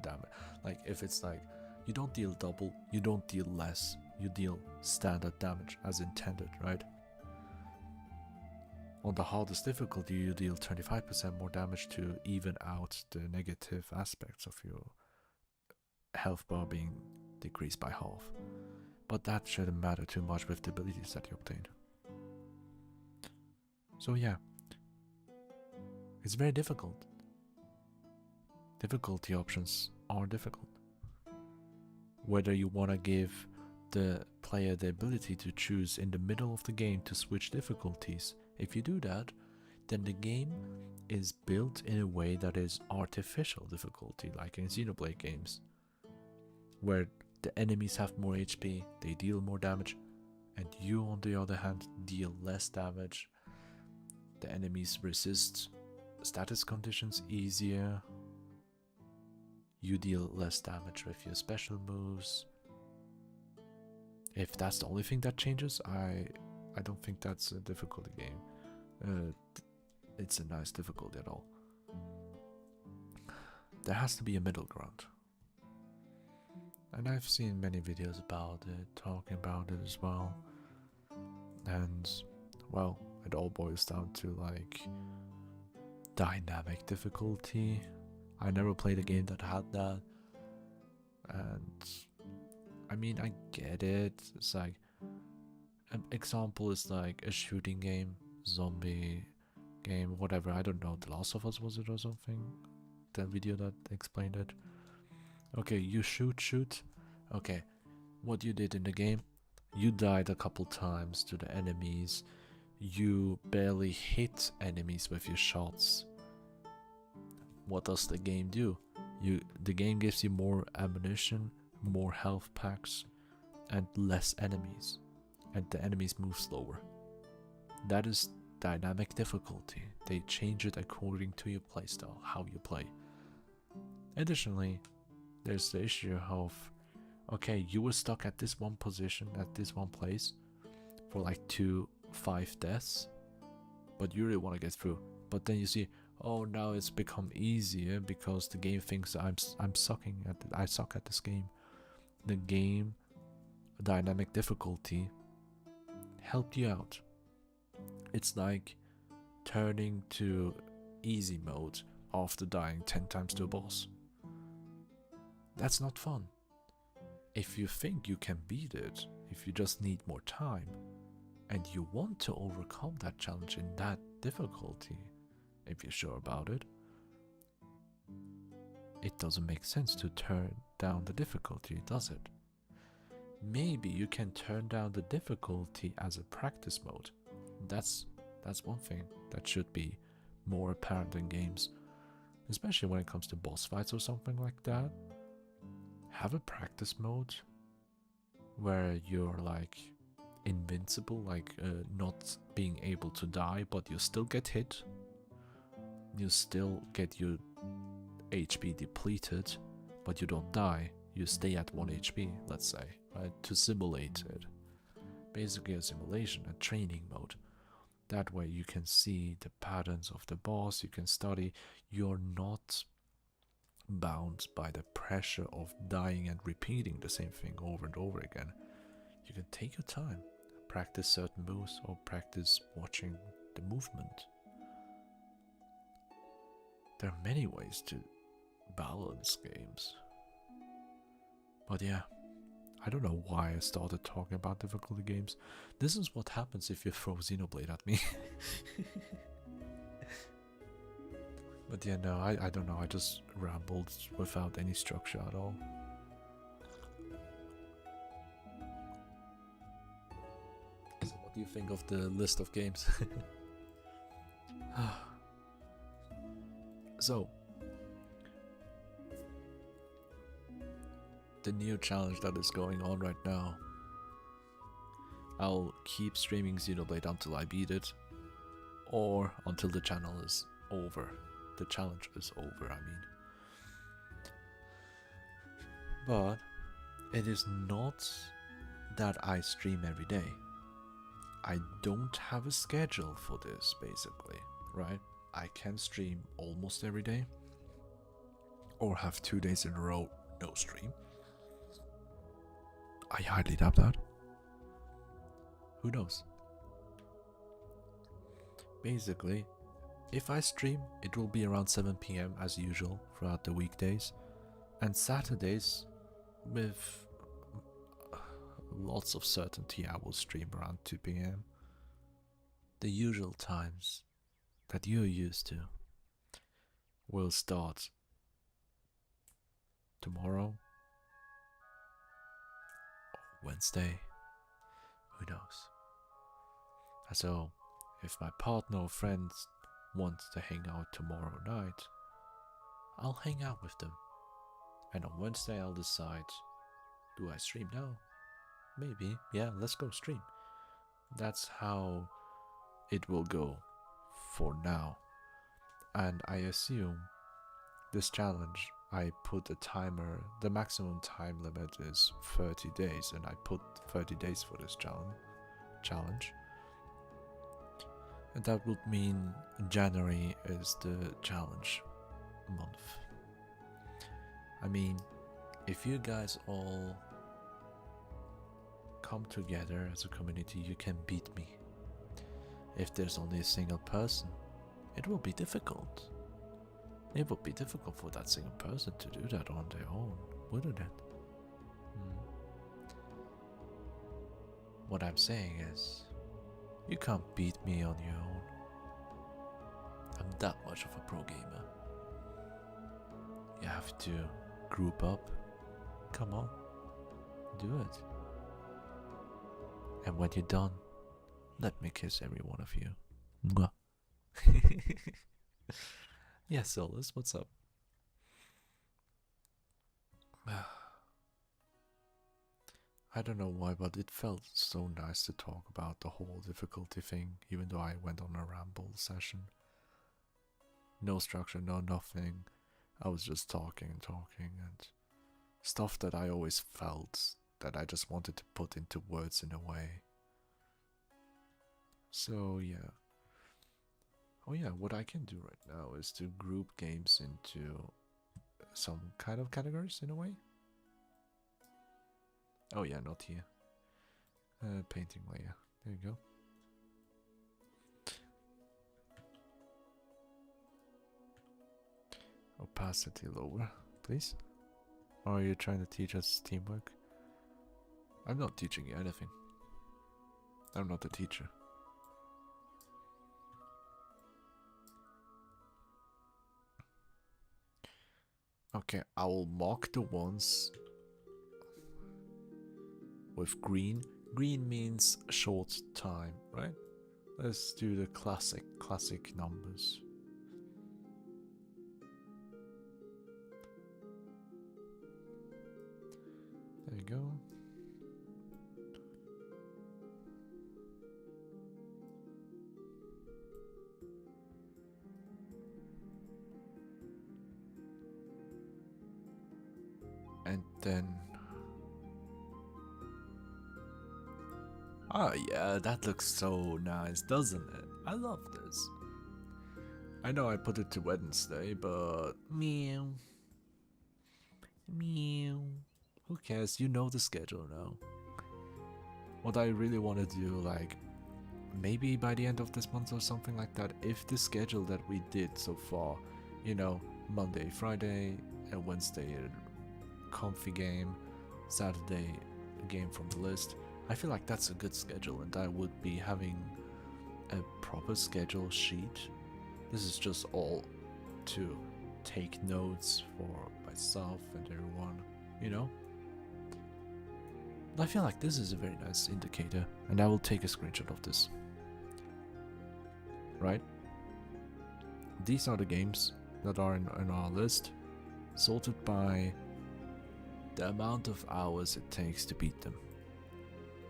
damage. Like if it's like you don't deal double, you don't deal less, you deal standard damage as intended, right? On the hardest difficulty you deal 25% more damage to even out the negative aspects of your health bar being decreased by half. But that shouldn't matter too much with the abilities that you obtain. So yeah, it's very difficult. Difficulty options are difficult. Whether you want to give the player the ability to choose in the middle of the game to switch difficulties, if you do that, then the game is built in a way that is artificial difficulty, like in Xenoblade games, where the enemies have more HP, they deal more damage, and you on the other hand deal less damage. The enemies resist status conditions easier, you deal less damage with your special moves. If that's the only thing that changes, I don't think that's a difficulty game. It's a nice difficulty at all. There has to be a middle ground. And I've seen many videos about it, talking about it as well. And, well, it all boils down to like dynamic difficulty. I never played a game that had that. And I mean, I get it. It's like, an example is like a shooting game, zombie game, whatever. I don't know, The Last of Us was it or something? That video that explained it. Okay, you shoot. Okay, what you did in the game, you died a couple times to the enemies. You barely hit enemies with your shots. What does the game do? The game gives you more ammunition, more health packs, and less enemies. And the enemies move slower. That is dynamic difficulty. They change it according to your playstyle, how you play. Additionally, there's the issue of, okay, you were stuck at this one position, at this one place, for like 5 deaths, but you really want to get through. But then you see, oh, now it's become easier because the game thinks I suck at this game. The game dynamic difficulty helped you out. It's like turning to easy mode after dying 10 times to a boss. That's not fun. If you think you can beat it, if you just need more time, and you want to overcome that challenge in that difficulty, if you're sure about it, it doesn't make sense to turn down the difficulty, does it? Maybe you can turn down the difficulty as a practice mode. That's one thing that should be more apparent in games, especially when it comes to boss fights or something like that. Have a practice mode where you're like invincible, like not being able to die, but you still get hit. You still get your HP depleted, but you don't die. You stay at 1 HP, let's say, right? To simulate it. Basically a simulation, a training mode. That way you can see the patterns of the boss, you can study. You're not bound by the pressure of dying and repeating the same thing over and over again. You can take your time, practice certain moves, or practice watching the movement. There are many ways to balance games. But yeah, I don't know why I started talking about difficulty games. This is what happens if you throw Xenoblade at me. But yeah, no, I don't know, I just rambled without any structure at all. So what do you think of the list of games? So, the new challenge that is going on right now. I'll keep streaming Xenoblade until I beat it, or until the channel is over. The challenge is over, I mean. But it is not that I stream every day. I don't have a schedule for this, basically, right? I can stream almost every day, or have 2 days in a row no stream. I hardly doubt that. Who knows? Basically, if I stream, it will be around 7 PM as usual throughout the weekdays, and Saturdays, with lots of certainty, I will stream around 2 PM. The usual times that you're used to will start tomorrow, Wednesday, who knows. So, if my partner or friends want to hang out tomorrow night, I'll hang out with them. And on Wednesday I'll decide, do I stream now? Maybe, yeah, let's go stream. That's how it will go for now. And I assume this challenge, I put a timer, the maximum time limit is 30 days, and I put 30 days for this challenge. And that would mean January is the challenge month. I mean, if you guys all come together as a community, you can beat me. If there's only a single person, it will be difficult. It would be difficult for that single person to do that on their own, wouldn't it? What I'm saying is, you can't beat me on your own. I'm that much of a pro gamer. You have to group up. Come on, do it. And when you're done, let me kiss every one of you. Mwah. Yeah, Solus, what's up? I don't know why, but it felt so nice to talk about the whole difficulty thing, even though I went on a ramble session. No structure, no nothing. I was just talking and talking, and stuff that I always felt that I just wanted to put into words in a way. So yeah. Oh yeah, what I can do right now is to group games into some kind of categories in a way. Oh yeah, not here. Painting layer. There you go. Opacity lower, please. Or are you trying to teach us teamwork? I'm not teaching you anything. I'm not a teacher. Okay, I will mark the ones with green. Green means short time, right? Let's do the classic numbers. There you go. And then... oh yeah, that looks so nice, doesn't it? I love this. I know I put it to Wednesday, but meow. Meow. Who cares? You know the schedule now. What I really want to do, like, maybe by the end of this month or something like that, if the schedule that we did so far, you know, Monday, Friday, and Wednesday, a comfy game, Saturday, a game from the list, I feel like that's a good schedule, and I would be having a proper schedule sheet. This is just all to take notes for myself and everyone, you know? I feel like this is a very nice indicator, and I will take a screenshot of this. Right? These are the games that are in our list, sorted by the amount of hours it takes to beat them.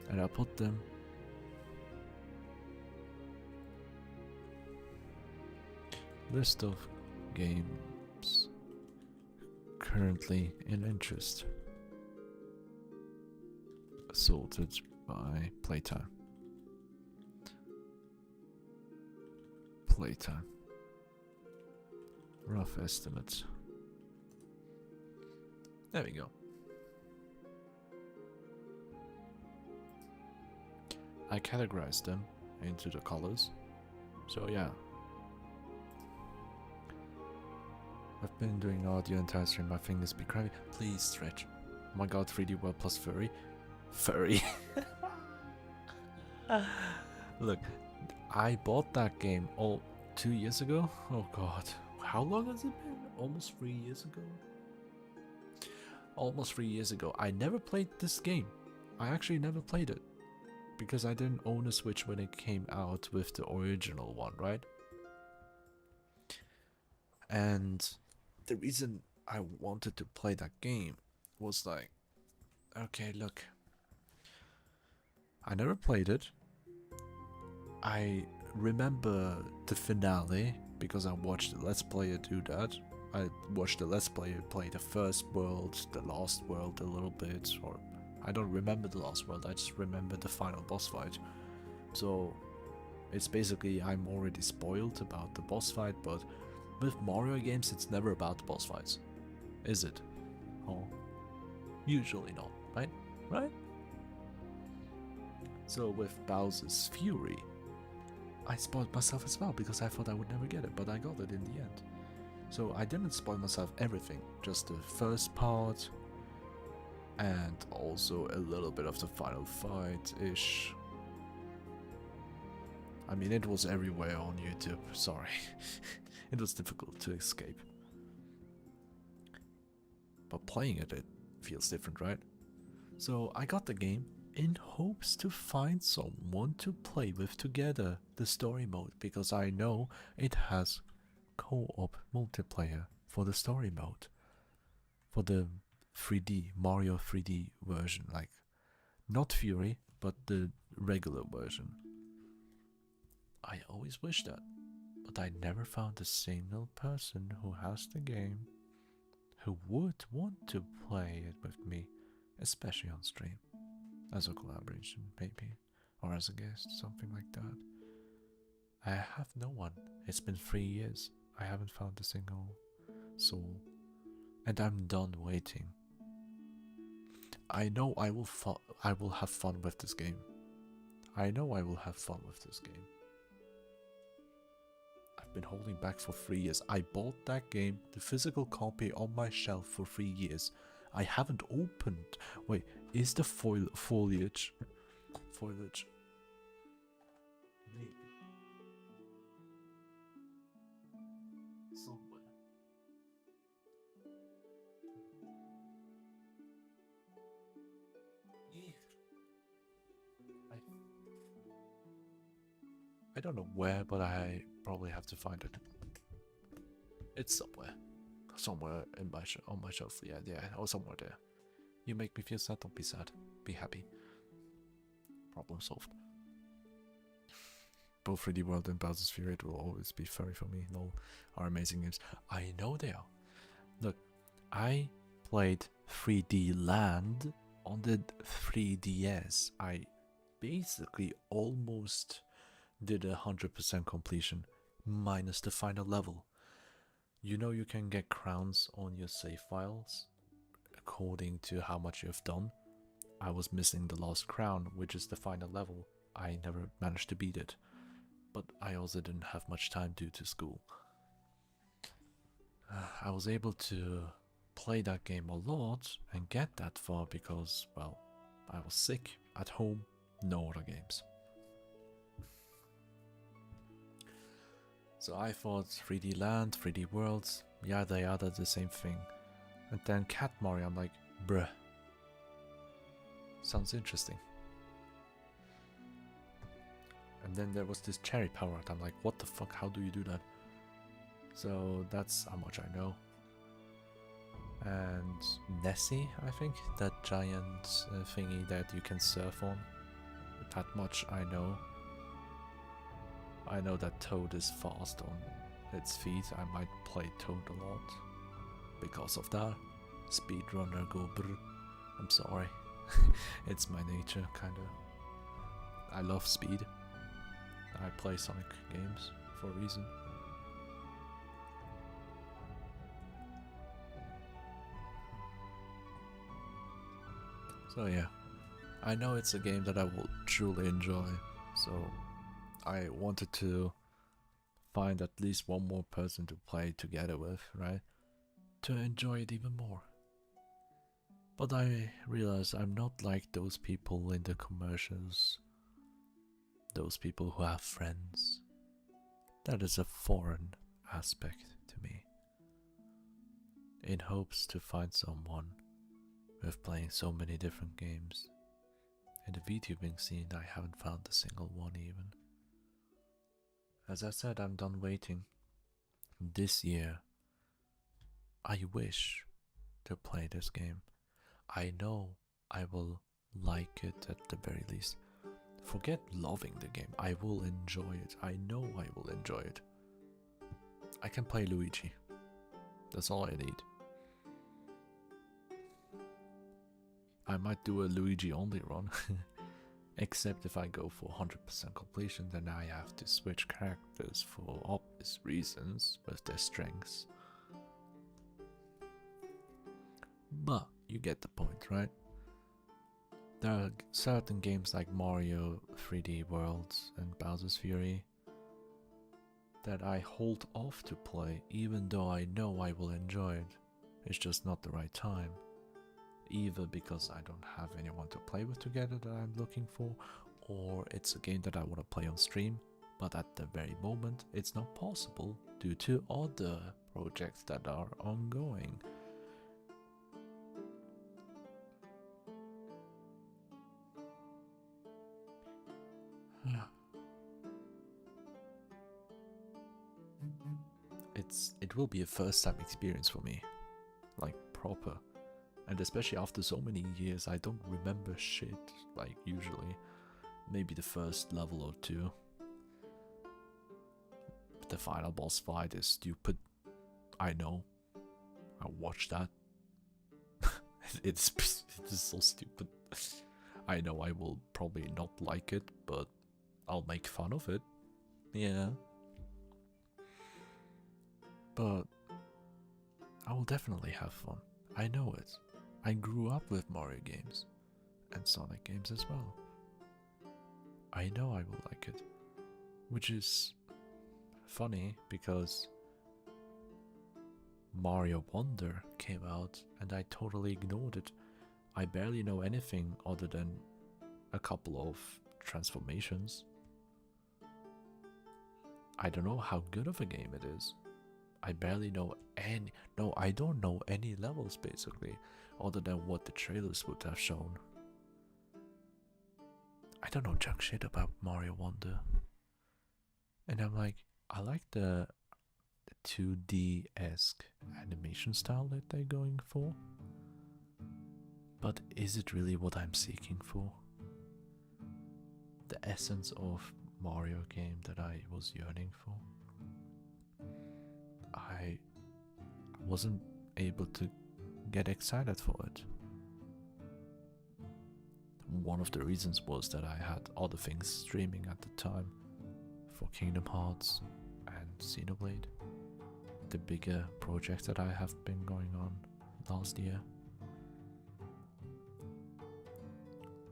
And I put them list of games currently in interest, sorted by playtime. Playtime. Rough estimates. There we go. I categorized them into the colors. So yeah. I've been doing audio entire stream, my fingers be crappy. Please stretch. Oh my god, 3D World plus furry. Furry. Look, I bought that game 2 years ago. Oh god. How long has it been? Almost 3 years ago? Almost 3 years ago. I never played this game. I actually never played it. Because I didn't own a Switch when it came out with the original one, right? And the reason I wanted to play that game was like, okay, look, I never played it. I remember the finale because I watched the Let's Player do that. I watched the Let's Player play the first world, the last world a little bit, or I don't remember the last world, I just remember the final boss fight. So it's basically I'm already spoiled about the boss fight, but with Mario games it's never about the boss fights, is it? Oh, usually not, right? Right? So with Bowser's Fury, I spoiled myself as well because I thought I would never get it, but I got it in the end. So I didn't spoil myself everything, just the first part, and also a little bit of the final fight-ish. I mean, it was everywhere on YouTube, sorry. It was difficult to escape. But playing it feels different, right? So I got the game in hopes to find someone to play with together, the story mode, because I know it has co-op multiplayer for the story mode. For the 3D, Mario 3D version, like, not Fury, but the regular version. I always wish that, but I never found a single person who has the game who would want to play it with me, especially on stream, as a collaboration maybe, or as a guest, something like that. I have no one. It's been 3 years. I haven't found a single soul, and I'm done waiting. I know I will have fun with this game. I know I will have fun with this game. I've been holding back for 3 years. I bought that game, the physical copy, on my shelf for 3 years. I haven't opened. Wait, is the foliage? Foliage. Maybe. Somewhere. Yeah. I don't know where, but I probably have to find it. It's somewhere. Somewhere in my on my shelf. Yeah, or somewhere there. You make me feel sad, don't be sad. Be happy. Problem solved. Both 3D World and Bowser's Fury will always be furry for me. Lol, are amazing games. I know they are. Look, I played 3D Land on the 3DS. I basically almost did 100% completion, minus the final level. You know you can get crowns on your save files according to how much you've done. I was missing the last crown, which is the final level. I never managed to beat it, but I also didn't have much time due to school. I was able to play that game a lot and get that far because, well, I was sick at home, no other games. So I thought 3D Land, 3D Worlds, yada yada, the same thing. And then Cat Mario, I'm like, bruh. Sounds interesting. And then there was this cherry power art. I'm like, what the fuck, how do you do that? So that's how much I know. And Nessie, I think, that giant thingy that you can surf on. That much I know. I know that Toad is fast on its feet. I might play Toad a lot because of that. Speedrunner go brr. I'm sorry. It's my nature, kinda. I love speed. I play Sonic games for a reason. So yeah, I know it's a game that I will truly enjoy, so I wanted to find at least one more person to play together with, right? To enjoy it even more. But I realize I'm not like those people in the commercials, those people who have friends. That is a foreign aspect to me. In hopes to find someone with playing so many different games. In the VTubing scene, I haven't found a single one even. As I said, I'm done waiting. This year, I wish to play this game. I know I will like it at the very least. Forget loving the game, I will enjoy it. I know I will enjoy it. I can play Luigi. That's all I need. I might do a Luigi only run. Except if I go for 100% completion, then I have to switch characters for obvious reasons with their strengths. But you get the point, right? There are certain games like Mario 3D Worlds and Bowser's Fury that I hold off to play even though I know I will enjoy it. It's just not the right time. Either because I don't have anyone to play with together that I'm looking for, or it's a game that I want to play on stream, but at the very moment it's not possible due to other projects that are ongoing. It will be a first time experience for me, like proper. And especially after so many years, I don't remember shit, like usually. Maybe the first level or two. The final boss fight is stupid. I know. I watched that. it is so stupid. I know I will probably not like it, but I'll make fun of it. Yeah. But I will definitely have fun. I know it. I grew up with Mario games and Sonic games as well. I know I will like it. Which is funny because Mario Wonder came out and I totally ignored it. I barely know anything other than a couple of transformations. I don't know how good of a game it is. I barely know any. No, I don't know any levels basically, other than what the trailers would have shown. I don't know jack shit about Mario Wonder. And I'm like, I like the 2D-esque animation style that they're going for. But is it really what I'm seeking for? The essence of Mario game that I was yearning for? I wasn't able to get excited for it. One of the reasons was that I had other things streaming at the time, for Kingdom Hearts and Xenoblade, the bigger projects that I have been going on last year.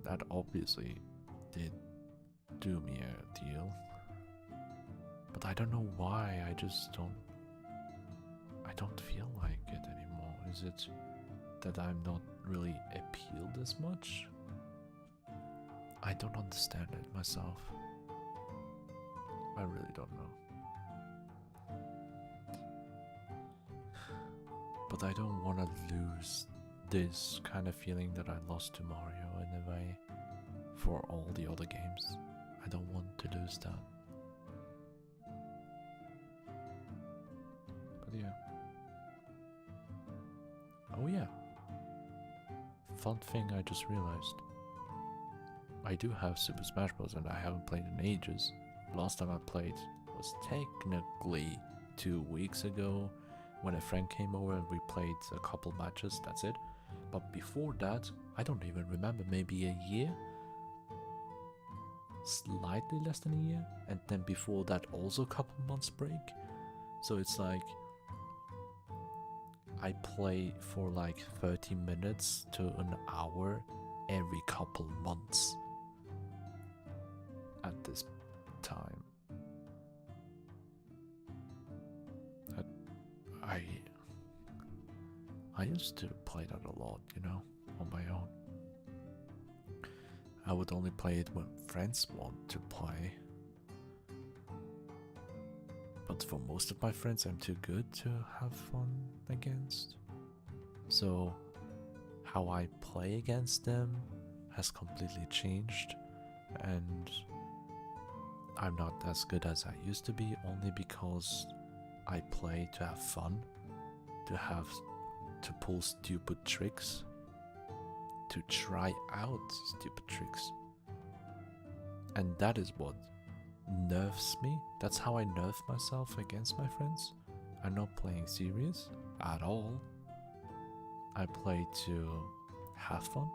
That obviously did do me a deal, but I don't know why. I don't feel like it anymore. Is it that I'm not really appealed as much? I don't understand it myself. I really don't know. But I don't want to lose this kind of feeling that I lost to Mario in a way for all the other games. I don't want to lose that. But yeah. Oh yeah. Fun thing I just realized. I do have Super Smash Bros. And I haven't played in ages. Last time I played was technically 2 weeks ago when a friend came over and we played a couple matches, that's it. But before that, I don't even remember, maybe a year? Slightly less than a year? And then before that also a couple months break? So it's like I play for like 30 minutes to an hour every couple months at this time. I used to play that a lot, you know, on my own. I would only play it when friends want to play. But for most of my friends, I'm too good to have fun against. So how I play against them has completely changed, and I'm not as good as I used to be, only because I play to have fun, to pull stupid tricks, to try out stupid tricks. And that is what nerves me. That's how I nerve myself against my friends. I'm not playing serious at all. I play to have fun,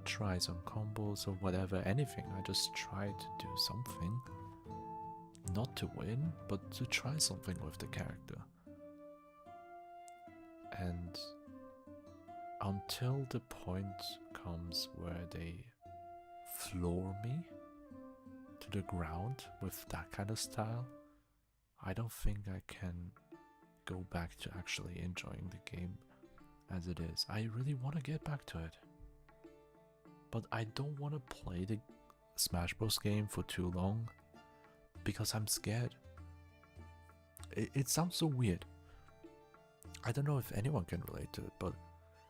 try some combos or whatever, anything. I just try to do something. Not to win, but to try something with the character. And until the point comes where they floor me to the ground with that kind of style, I don't think I can go back to actually enjoying the game as it is. I really want to get back to it, but I don't want to play the Smash Bros. Game for too long because I'm scared. It sounds so weird. I don't know if anyone can relate to it, but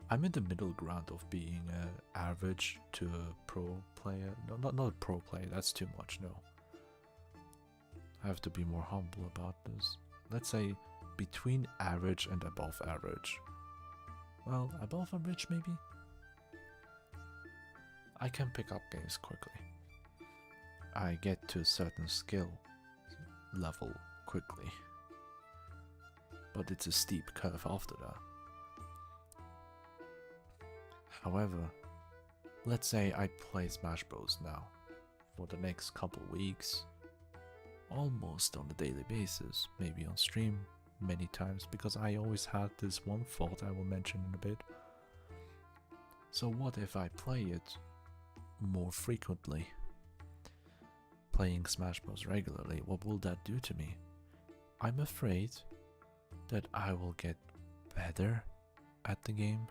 I'm in the middle ground of being an average to a pro player. No, not a pro player, that's too much, no. I have to be more humble about this. Let's say between average and above average. Well, above average maybe? I can pick up games quickly. I get to a certain skill level quickly. But it's a steep curve after that. However, let's say I play Smash Bros. Now for the next couple weeks, almost on a daily basis, maybe on stream many times, because I always had this one fault I will mention in a bit. So what if I play it more frequently? Playing Smash Bros. Regularly, what will that do to me? I'm afraid that I will get better at the game,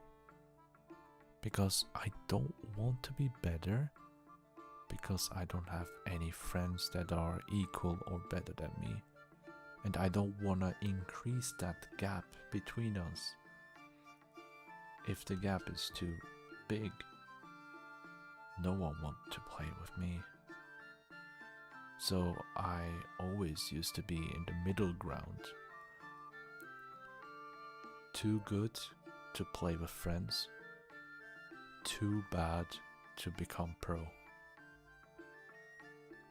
because I don't want to be better because I don't have any friends that are equal or better than me, and I don't want to increase that gap between us. If the gap is too big, no one wants to play with me. So I always used to be in the middle ground. Too good to play with friends, too bad to become pro.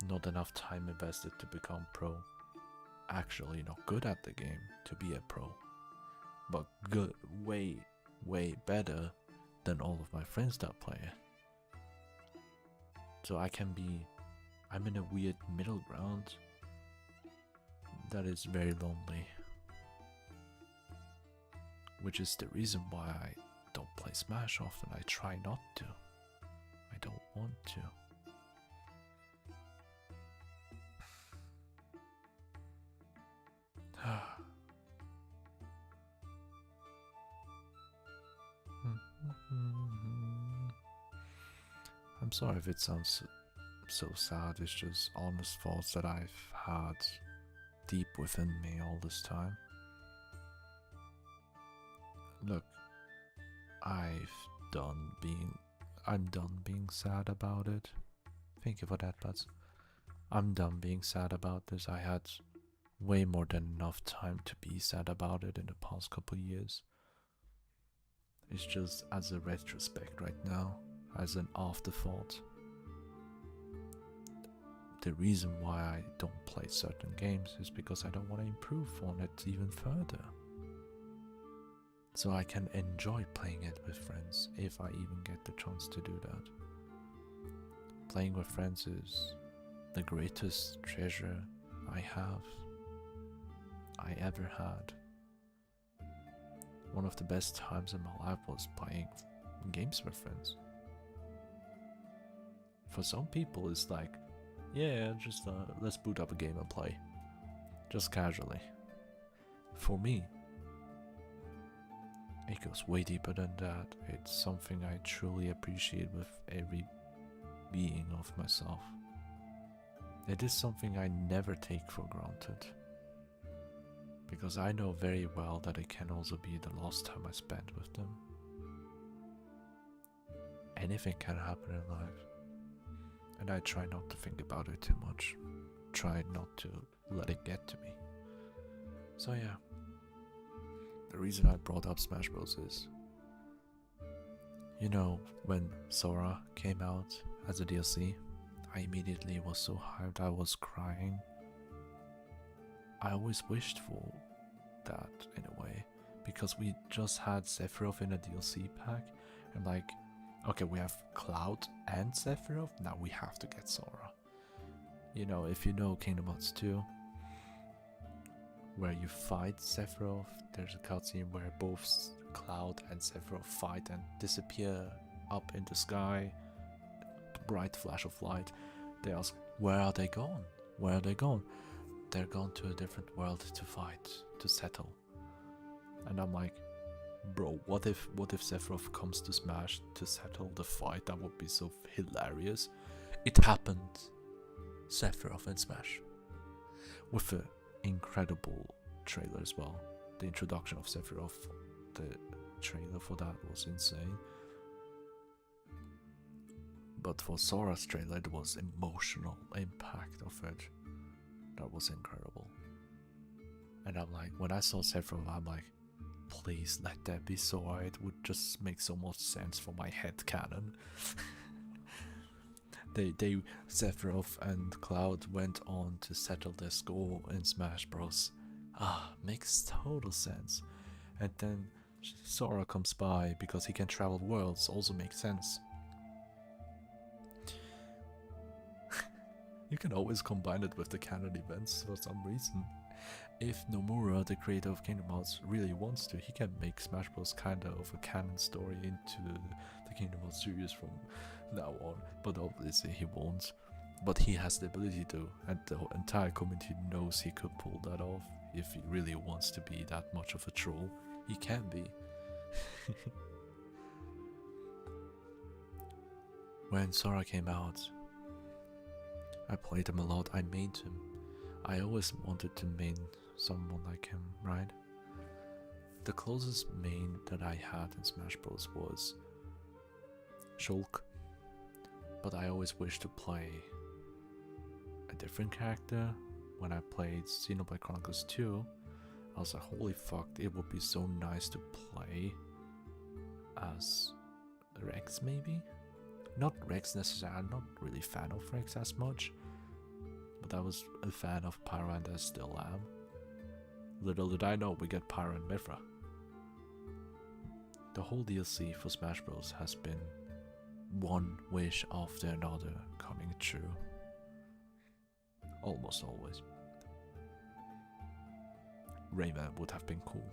Not enough time invested to become pro. Actually not good at the game to be a pro, but good, way better than all of my friends that play it. So I I'm in a weird middle ground that is very lonely. Which is the reason why I don't play Smash often. I try not to. I don't want to. I'm sorry if it sounds so sad. It's just honest thoughts that I've had deep within me all this time. Look, I'm done being sad about it. Thank you for that, buds. I'm done being sad about this. I had way more than enough time to be sad about it in the past couple years. It's just as a retrospect right now, as an afterthought. The reason why I don't play certain games is because I don't want to improve on it even further. So I can enjoy playing it with friends if I even get the chance to do that. Playing with friends is the greatest treasure I ever had. One of the best times in my life was playing games with friends. For some people it's like, yeah, just let's boot up a game and play. Just casually. For me, it goes way deeper than that. It's something I truly appreciate with every being of myself. It is something I never take for granted. Because I know very well that it can also be the last time I spend with them. Anything can happen in life. And I try not to think about it too much. Try not to let it get to me. So yeah. The reason I brought up Smash Bros. Is, you know, when Sora came out as a DLC, I immediately was so hyped I was crying. I always wished for that in a way, because we just had Sephiroth in a DLC pack, and like, okay, we have Cloud and Sephiroth, now we have to get Sora. You know, if you know Kingdom Hearts 2, where you fight Sephiroth, there's a cutscene where both Cloud and Sephiroth fight and disappear up in the sky, bright flash of light. They ask, where are they gone? Where are they gone? They're gone to a different world to fight, to settle. And I'm like, bro, what if Sephiroth comes to Smash to settle the fight? That would be so hilarious. It happened. Sephiroth and Smash. With an incredible trailer as well. The introduction of Sephiroth, the trailer for that was insane. But for Sora's trailer, it was emotional impact of it. That was incredible. And I'm like, when I saw Sephiroth, I'm like, please let that be Sora. It would just make so much sense for my head canon. Sephiroth and Cloud went on to settle their score in Smash Bros. Makes total sense. And then Sora comes by because he can travel worlds, also makes sense. You can always combine it with the canon events for some reason. If Nomura, the creator of Kingdom Hearts, really wants to, he can make Smash Bros. Kinda of a canon story into the Kingdom Hearts series from now on, but obviously he won't. But he has the ability to, and the entire community knows he could pull that off. If he really wants to be that much of a troll, he can be. When Sora came out, I played him a lot, I mained him. I always wanted to main someone like him, right? The closest main that I had in Smash Bros. Was Shulk, but I always wished to play a different character. When I played Xenoblade Chronicles 2, I was like, holy fuck, it would be so nice to play as Rex, maybe? Not Rex necessarily, I'm not really a fan of Rex as much, but I was a fan of Pyra and I still am. Little did I know we get Pyra and Mithra. The whole DLC for Smash Bros. Has been one wish after another coming true. Almost always. Rayman would have been cool.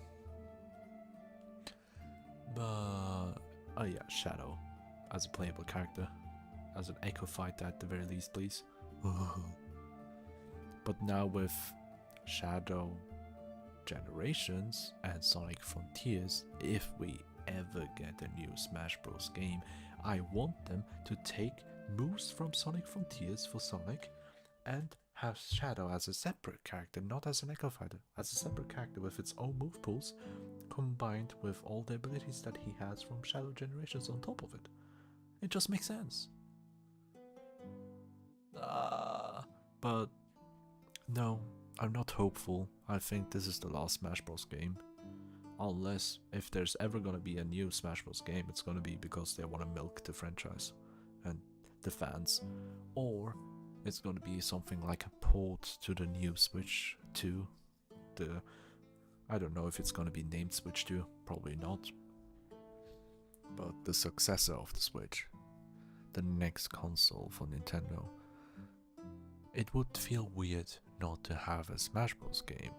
But oh yeah, Shadow as a playable character, as an echo fighter at the very least, please. But now with Shadow Generations and Sonic Frontiers, if we ever get a new Smash Bros. Game, I want them to take moves from Sonic Frontiers for Sonic and have Shadow as a separate character, not as an echo fighter, as a separate character with its own move pools, combined with all the abilities that he has from Shadow Generations on top of it. It just makes sense. But no, I'm not hopeful. I think this is the last Smash Bros. Game. Unless, if there's ever gonna be a new Smash Bros. Game, it's gonna be because they wanna milk the franchise and the fans. Or it's gonna be something like a port to the new Switch 2. I don't know if it's gonna be named Switch 2, probably not. But the successor of the Switch, the next console for Nintendo. It would feel weird not to have a Smash Bros. Game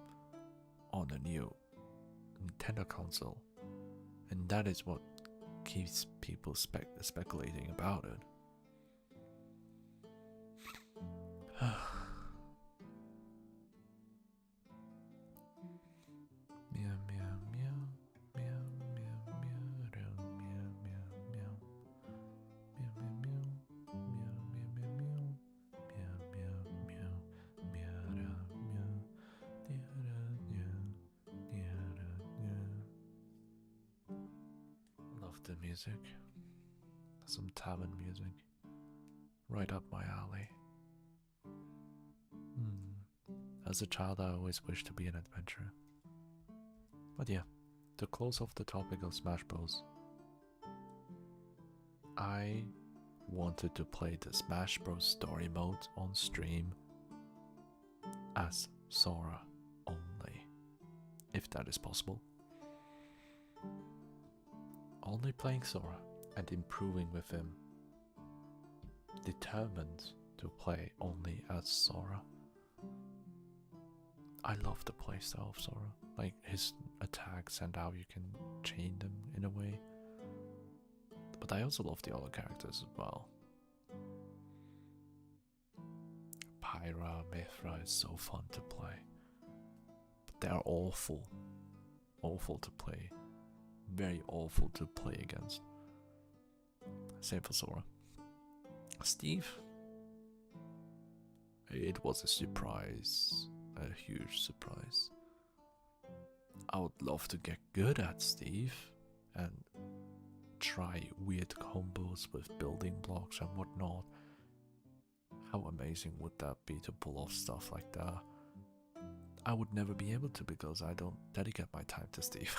on a new Nintendo console, and that is what keeps people speculating about it. Meow meow meow meow meow meow meow meow Love the music. Some tavern music. Right up my alley. As a child, I always wished to be an adventurer. But yeah, to close off the topic of Smash Bros., I wanted to play the Smash Bros. Story mode on stream as Sora only, if that is possible. Only playing Sora and improving with him. Determined to play only as Sora. I love the playstyle of Sora, like his attacks and how you can chain them in a way. But I also love the other characters as well. Pyra, Mithra is so fun to play. But they are awful. Awful to play. Very awful to play against. Same for Sora. Steve? It was a surprise. A huge surprise. I would love to get good at Steve and try weird combos with building blocks and whatnot. How amazing would that be to pull off stuff like that? I would never be able to because I don't dedicate my time to Steve.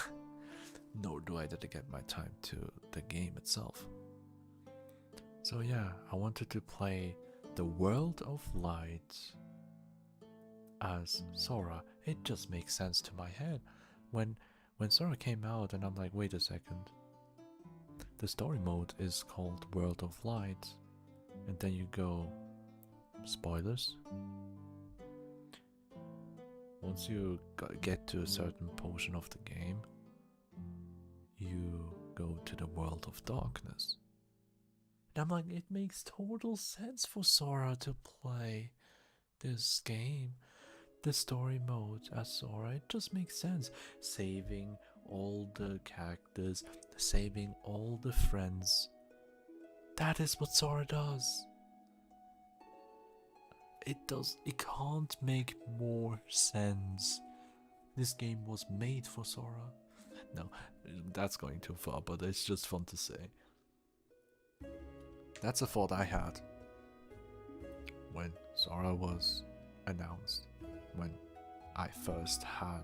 Nor do I dedicate my time to the game itself. So yeah, I wanted to play the World of Light as Sora. It just makes sense to my head. When Sora came out and I'm like, wait a second. The story mode is called World of Light. And then you go, spoilers. Once you get to a certain portion of the game, you go to the World of Darkness. And I'm like, it makes total sense for Sora to play this game. The story mode as Sora, it just makes sense. Saving all the characters, saving all the friends. That is what Sora does. It can't make more sense. This game was made for Sora. No, that's going too far, but it's just fun to say. That's a thought I had when Sora was announced. When I first had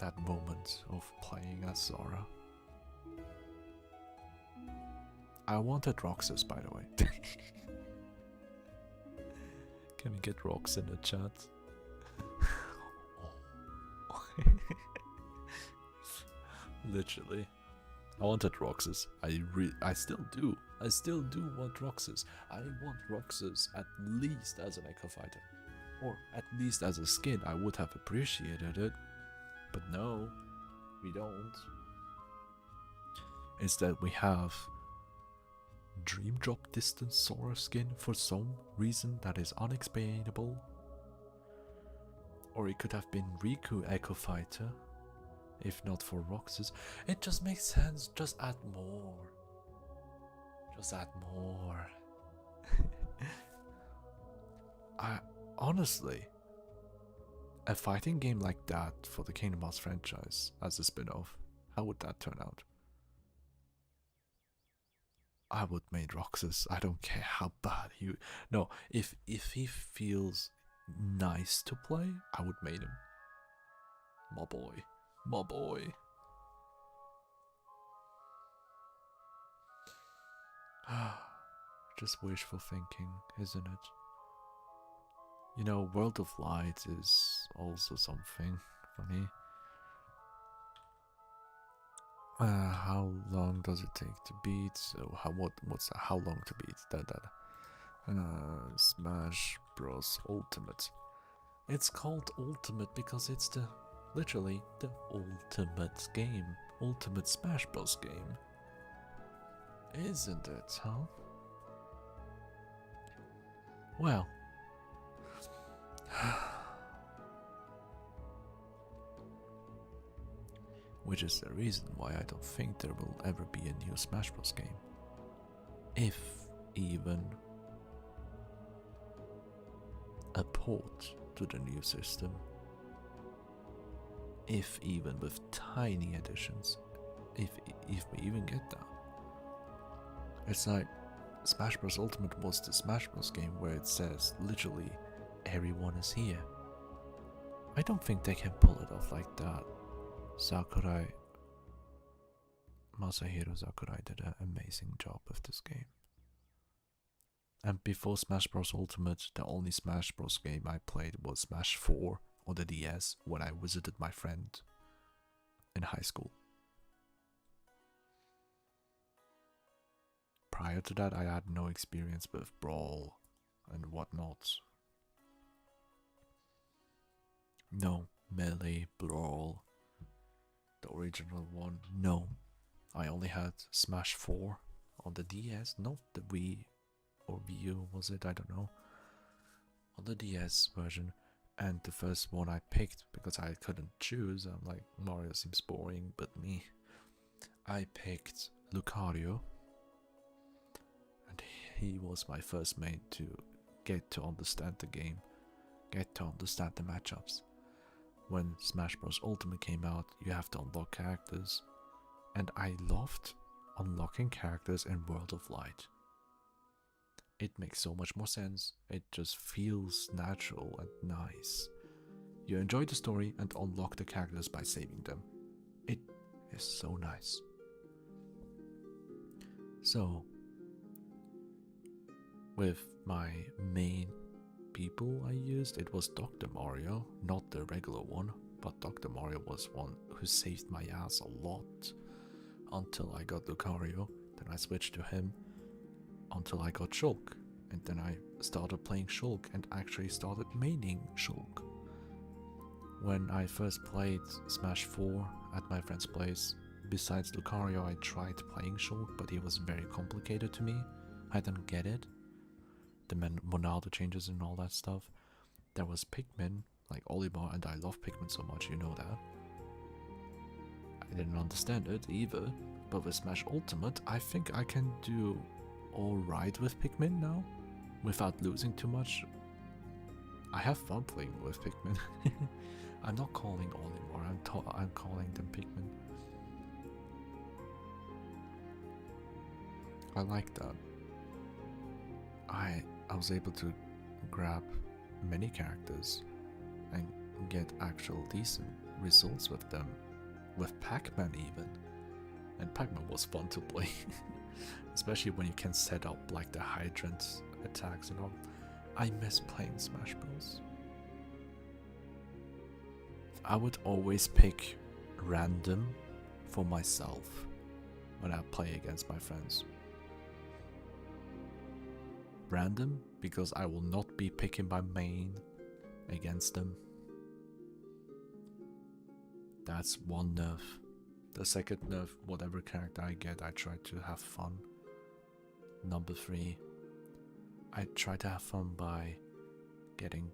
that moment of playing as Sora. I wanted Roxas, by the way. Can we get Rox in the chat? Literally. I wanted Roxas. I still do. I still do want Roxas. I want Roxas at least as an Echo Fighter. Or at least as a skin. I would have appreciated it. But no, we don't. Instead we have Dream Drop Distance Sora skin for some reason that is unexplainable. Or it could have been Riku Echo Fighter. If not for Roxas. It just makes sense. Just add more. Just add more. I honestly, a fighting game like that for the Kingdom Hearts franchise as a spin-off, how would that turn out? I would make Roxas. I don't care how bad he. No, if he feels nice to play, I would make him. My boy. My boy. Just wishful thinking, isn't it? You know, World of Light is also something funny. How long does it take to beat? So what's that? How long to beat? Smash Bros. Ultimate. It's called Ultimate because it's literally the ultimate game. Ultimate Smash Bros. Game. Isn't it, huh? Well. Which is the reason why I don't think there will ever be a new Smash Bros. Game. If even a port to the new system. If even with tiny additions. If we even get that. It's like Smash Bros. Ultimate was the Smash Bros. Game where it says literally everyone is here. I don't think they can pull it off like that. Masahiro Sakurai did an amazing job with this game. And before Smash Bros. Ultimate, the only Smash Bros. Game I played was Smash 4 on the DS when I visited my friend in high school. Prior to that, I had no experience with Brawl and whatnot. No, Melee, Brawl, the original one, no. I only had Smash 4 on the DS, not the Wii or Wii U, was it? I don't know. On the DS version, and the first one I picked because I couldn't choose. I'm like, Mario seems boring, but me. I picked Lucario, and he was my first mate to get to understand the game, get to understand the matchups. When Smash Bros. Ultimate came out, you have to unlock characters, and I loved unlocking characters in World of Light. It makes so much more sense, it just feels natural and nice. You enjoy the story and unlock the characters by saving them. It is so nice. So, with my main people I used, it was Dr. Mario, not the regular one, but Dr. Mario was one who saved my ass a lot until I got Lucario. Then I switched to him until I got Shulk, and then I started playing Shulk and actually started maining Shulk. When I first played Smash 4 at my friend's place, besides Lucario I tried playing Shulk, but it was very complicated to me. I didn't get it. The Monaldo changes and all that stuff. There was Pikmin, like Olimar, and I love Pikmin so much, you know that. I didn't understand it either, but with Smash Ultimate, I think I can do alright with Pikmin now, without losing too much. I have fun playing with Pikmin. I'm not calling Olimar, I'm calling them Pikmin. I like that. I was able to grab many characters and get actual decent results with them. With Pac-Man even. And Pac-Man was fun to play. Especially when you can set up like the hydrant attacks and all. I miss playing Smash Bros. I would always pick random for myself. when I play against my friends. Random, because I will not be picking my main against them. That's one nerf. The second nerf, whatever character I get, I try to have fun. Number 3, I try to have fun by getting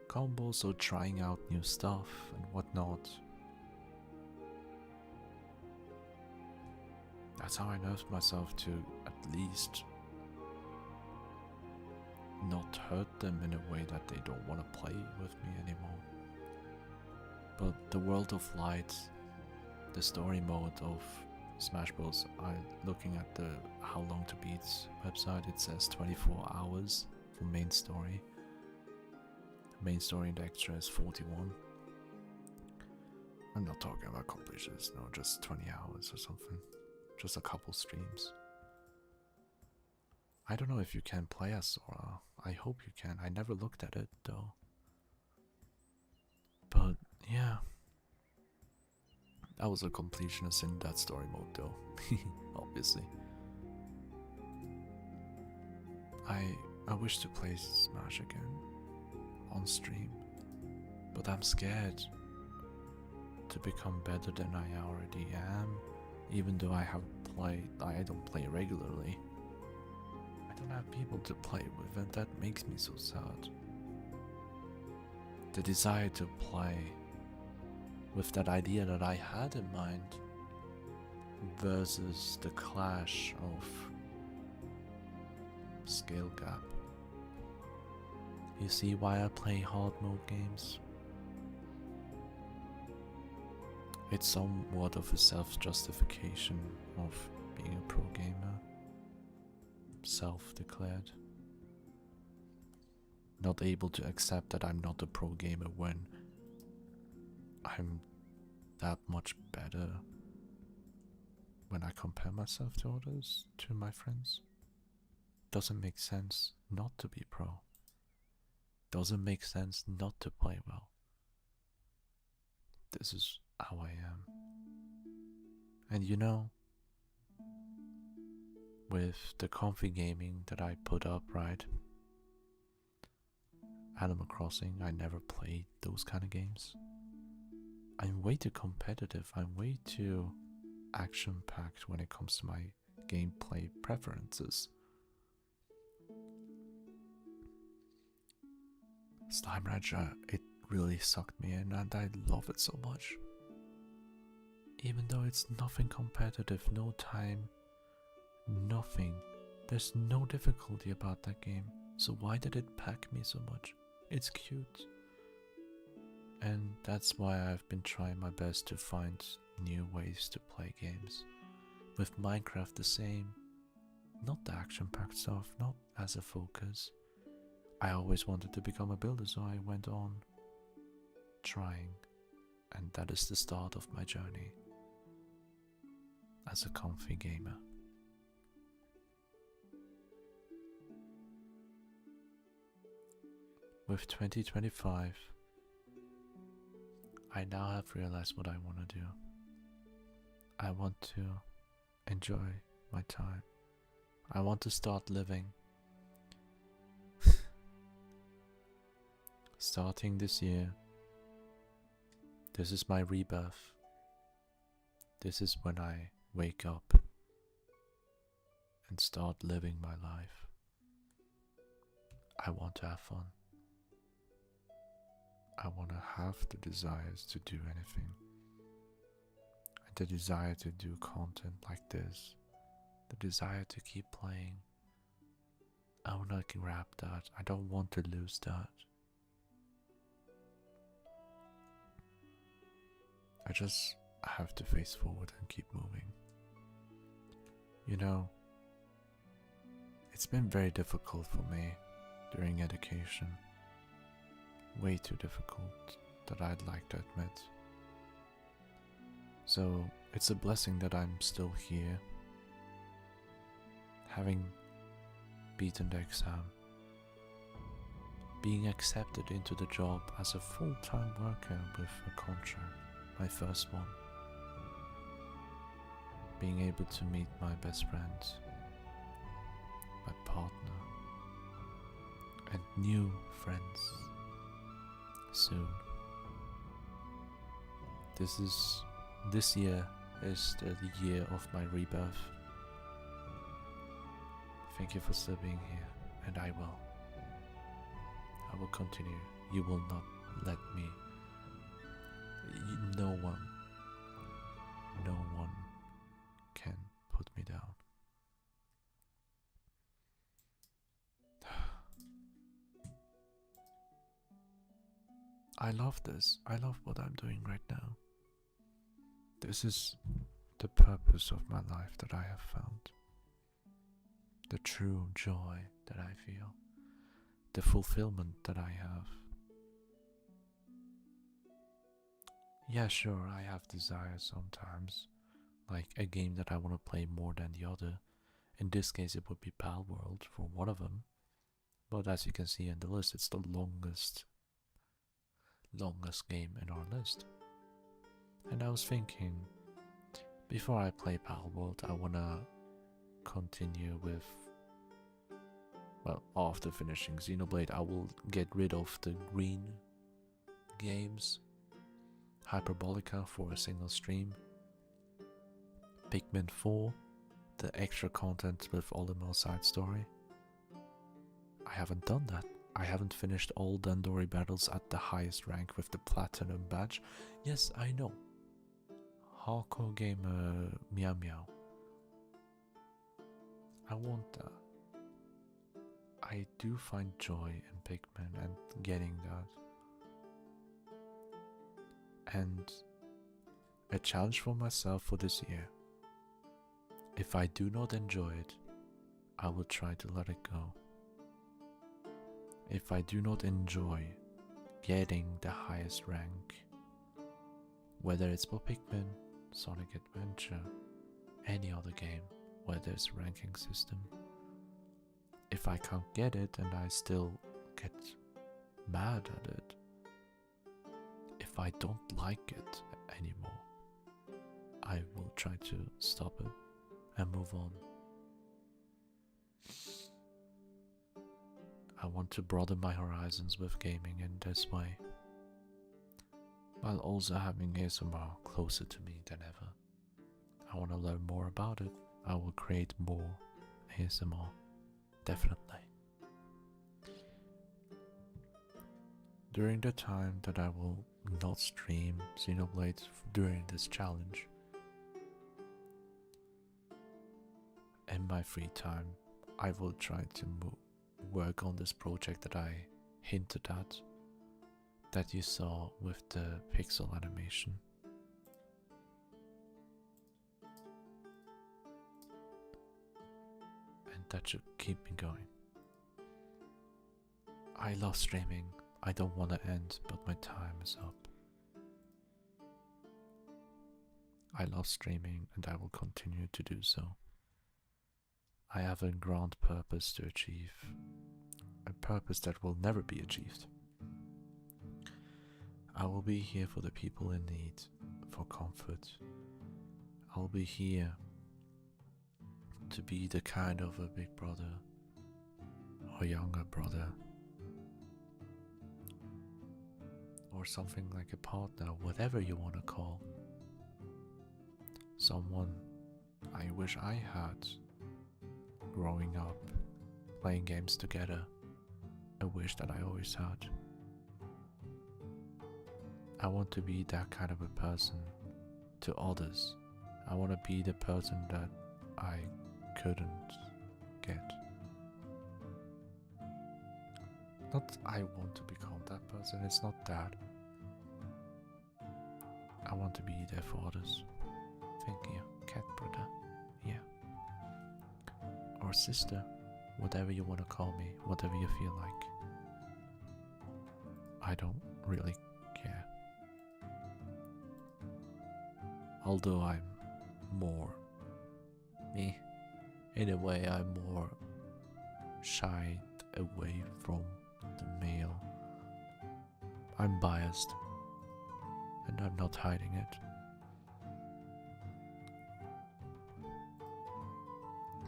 combos or trying out new stuff and whatnot. That's how I nerfed myself, to at least not hurt them in a way that they don't want to play with me anymore. But the World of Light, the story mode of Smash Bros, looking at the How Long to Beat website, it says 24 hours for main story. Main story in the extra is 41. I'm not talking about completions, no, just 20 hours or something. Just a couple streams. I don't know if you can play as Sora. I hope you can. I never looked at it though. But yeah. I was a completionist in that story mode though. Obviously. I wish to play Smash again on stream. But I'm scared to become better than I already am. Even though I don't play regularly. I don't have people to play with, and that makes me so sad. The desire to play with that idea that I had in mind versus the clash of skill gap. You see why I play hard mode games? It's somewhat of a self-justification of being a pro gamer. Self-declared. Not able to accept that I'm not a pro gamer when I'm that much better when I compare myself to others, to my friends. Doesn't make sense not to be pro. Doesn't make sense not to play well. This is how I am. And you know, with the comfy gaming that I put up, right? Animal Crossing, I never played those kind of games. I'm way too competitive, I'm way too action-packed when it comes to my gameplay preferences. Slime Rancher, it really sucked me in and I love it so much. Even though it's nothing competitive, no time, nothing. There's no difficulty about that game. So why did it pack me so much? It's cute. And that's why I've been trying my best to find new ways to play games. With Minecraft the same. Not the action-packed stuff, not as a focus. I always wanted to become a builder, so I went on trying. And that is the start of my journey as a comfy gamer. With 2025, I now have realized what I want to do. I want to enjoy my time. I want to start living. Starting this year, this is my rebirth. This is when I wake up and start living my life. I want to have fun. I want to have the desires to do anything. And the desire to do content like this. The desire to keep playing. I want to grab that. I don't want to lose that. I just have to face forward and keep moving. You know, it's been very difficult for me during education. Way too difficult that I'd like to admit. So it's a blessing that I'm still here, having beaten the exam, being accepted into the job as a full-time worker with a contract, my first one. being able to meet my best friend, my partner, and new friends soon. This year is the year of my rebirth. Thank you for still being here, and I will continue. You will not let me. No one can put me down. I love this. I love what I'm doing right now. This is the purpose of my life that I have found. The true joy that I feel. The fulfillment that I have. Yeah, sure, I have desires sometimes. Like a game that I want to play more than the other. In this case, it would be Pal World for one of them. But as you can see in the list, it's the longest game in our list. And I was thinking, before I play Pal World, I wanna continue with, well, after finishing Xenoblade, I will get rid of the green games, Hyperbolica for a single stream, Pikmin 4, the extra content with Olimar side story. I haven't done that. I haven't finished all Dandori battles at the highest rank with the platinum badge. Yes, I know. Hardcore gamer meow meow. I want that. I do find joy in Pikmin and getting that. And a challenge for myself for this year. If I do not enjoy it, I will try to let it go. If I do not enjoy getting the highest rank, whether it's for Pikmin, Sonic Adventure, any other game where there's a ranking system, if I can't get it and I still get mad at it, if I don't like it anymore, I will try to stop it and move on. I want to broaden my horizons with gaming in this way, while also having ASMR closer to me than ever. I want to learn more about it. I will create more ASMR, definitely. During the time that I will not stream Xenoblade during this challenge, in my free time, I will try to work on this project that I hinted at, that you saw with the pixel animation. And that should keep me going. I love streaming. I don't want to end, but my time is up. I love streaming and I will continue to do so. I have a grand purpose to achieve, a purpose that will never be achieved. I will be here for the people in need, for comfort. I will be here to be the kind of a big brother or younger brother, or something like a partner, whatever you want to call. Someone I wish I had growing up, playing games together, a wish that I always had. I want to be that kind of a person to others. I want to be the person that I couldn't get. Not I want to become that person, it's not that. I want to be there for others. Thank you, cat brother. Yeah. Or sister, whatever you want to call me, whatever you feel like. I don't really care. Although I'm more me, in a way I'm more shied away from the male. I'm biased, and I'm not hiding it.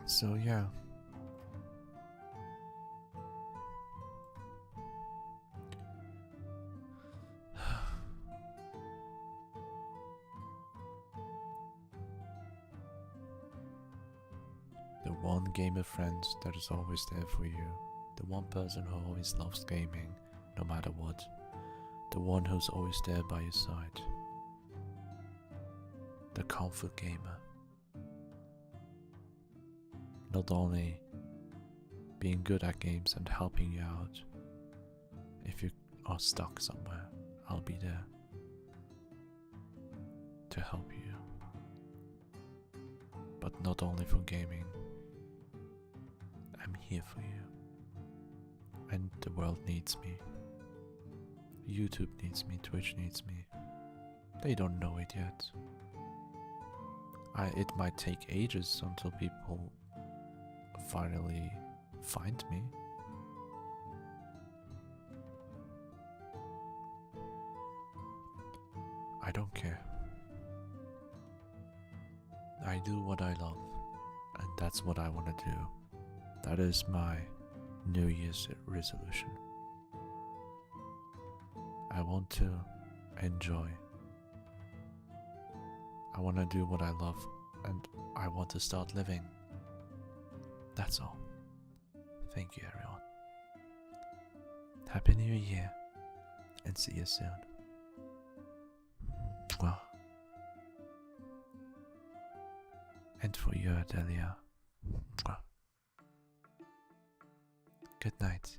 So yeah. The one gamer friend that is always there for you. The one person who always loves gaming, no matter what. The one who's always there by your side. The comfort gamer. Not only being good at games and helping you out. If you are stuck somewhere, I'll be there to help you. But not only for gaming. I'm here for you. And the world needs me. YouTube needs me, Twitch needs me. They don't know it yet. It might take ages until people finally find me. I don't care. I do what I love, and that's what I want to do. That is my New Year's resolution. I want to enjoy. I want to do what I love, and I want to start living. That's all. Thank you, everyone. Happy New Year, and see you soon. Mwah. And for you, Adelia. Mwah. Good night.